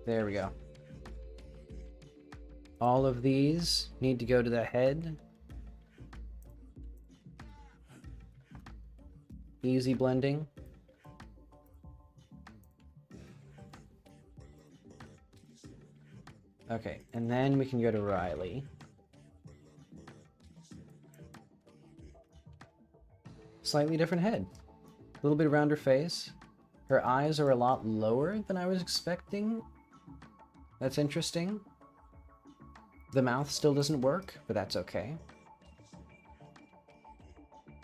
There we go. All of these need to go to the head. Easy blending. Okay, and then we can go to Riley. Slightly different head. A little bit rounder face. Her eyes are a lot lower than I was expecting. That's interesting. The mouth still doesn't work, but that's okay.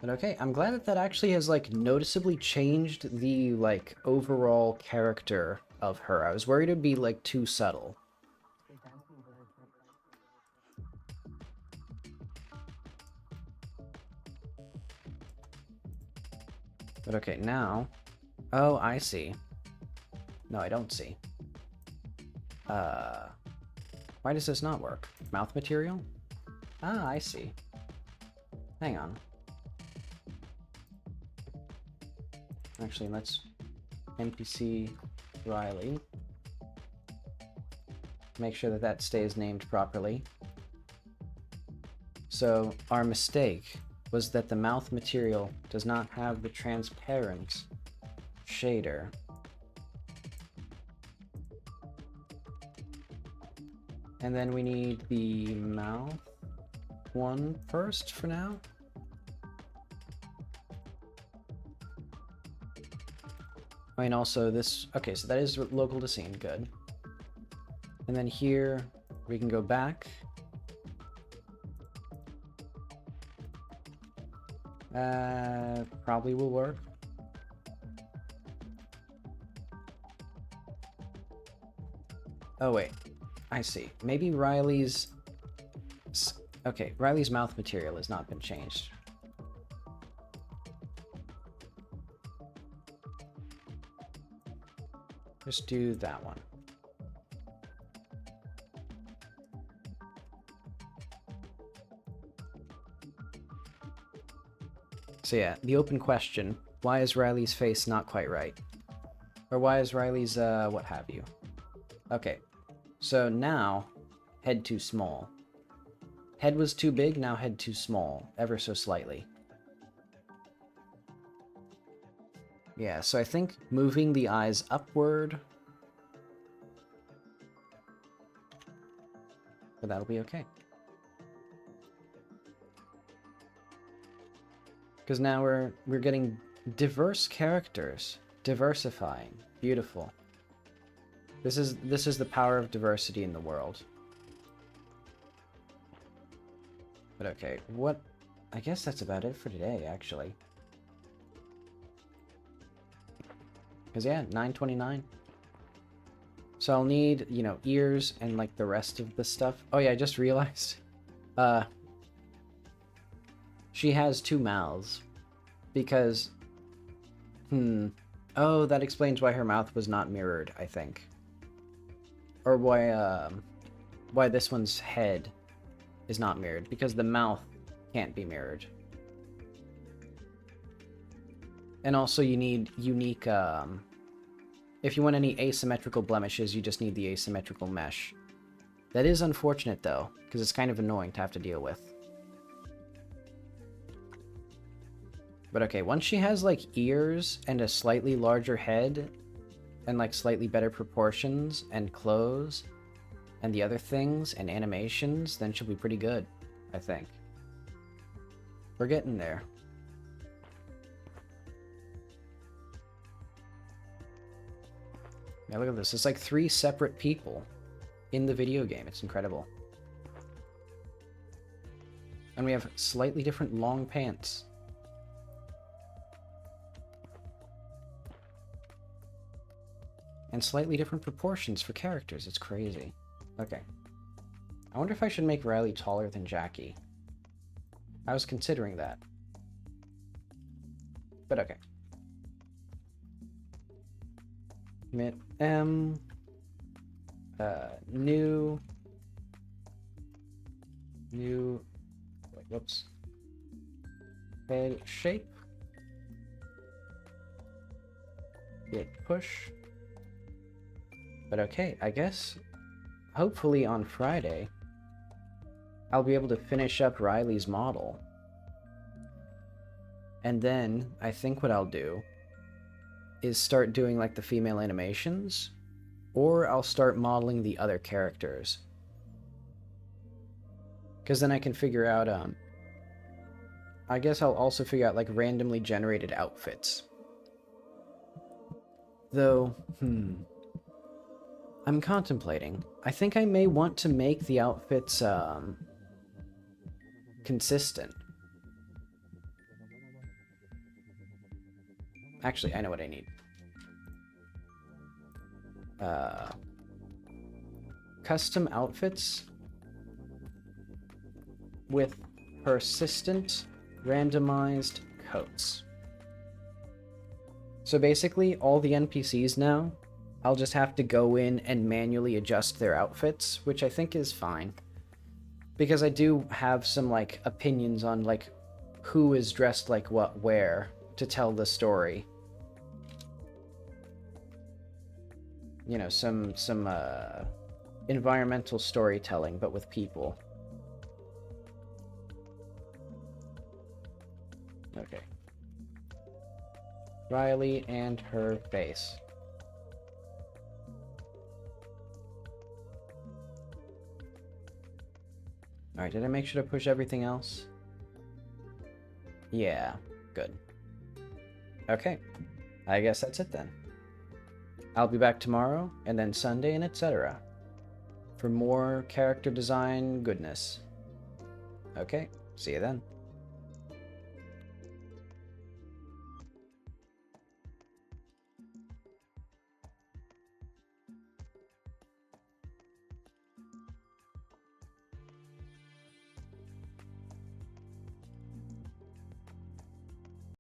But okay, I'm glad that that actually has, like, noticeably changed the, like, overall character of her. I was worried it'd be, like, too subtle. But okay, now... Oh, I see. No, I don't see. Why does this not work? Mouth material? Ah, I see. Hang on. Actually, let's NPC Riley. Make sure that that stays named properly. So, our mistake was that the mouth material does not have the transparent shader. And then we need the mouth one first for now. I mean, also this, okay, so that is local to scene, good. And then here we can go back. Probably will work. Oh wait, I see. Maybe Riley's... Okay, Riley's mouth material has not been changed. Just do that one. So yeah, the open question, why is Riley's face not quite right? Or why is Riley's, what have you? Okay, so now, head too small. Head was too big, now head too small, ever so slightly. Yeah, so I think moving the eyes upward, but that'll be okay. Because now we're getting diverse characters, diversifying, beautiful. This is the power of diversity in the world. But okay, what? I guess that's about it for today, actually. Because yeah, 9:29. So I'll need, you know, ears and like the rest of the stuff. Oh yeah, I just realized. Uh, she has 2 mouths because, oh, that explains why her mouth was not mirrored, I think. Or why this one's head is not mirrored, because the mouth can't be mirrored. And also you need unique, if you want any asymmetrical blemishes, you just need the asymmetrical mesh. That is unfortunate, though, because it's kind of annoying to have to deal with. But okay, once she has, like, ears and a slightly larger head, and, like, slightly better proportions, and clothes, and the other things, and animations, then she'll be pretty good, I think. We're getting there. Now look at this. It's like 3 separate people in the video game. It's incredible. And we have slightly different long pants. And slightly different proportions for characters. It's crazy. Okay. I wonder if I should make Riley taller than Jackie. I was considering that. But okay. Commit M. New. Wait, whoops. Head shape. Git push. But okay, I guess hopefully on Friday I'll be able to finish up Riley's model. And then I think what I'll do is start doing like the female animations, or I'll start modeling the other characters. Because then I can figure out, I guess I'll also figure out like randomly generated outfits. Though, I'm contemplating. I think I may want to make the outfits, consistent. Actually, I know what I need. Custom outfits with persistent randomized coats. So basically, all the NPCs now, I'll just have to go in and manually adjust their outfits, which I think is fine. Because I do have some, like, opinions on, like, who is dressed like what where to tell the story. You know, some environmental storytelling, but with people. Okay. Riley and her face. Alright, did I make sure to push everything else? Yeah, good. Okay, I guess that's it then. I'll be back tomorrow, and then Sunday, and etc. for more character design goodness. Okay, see you then.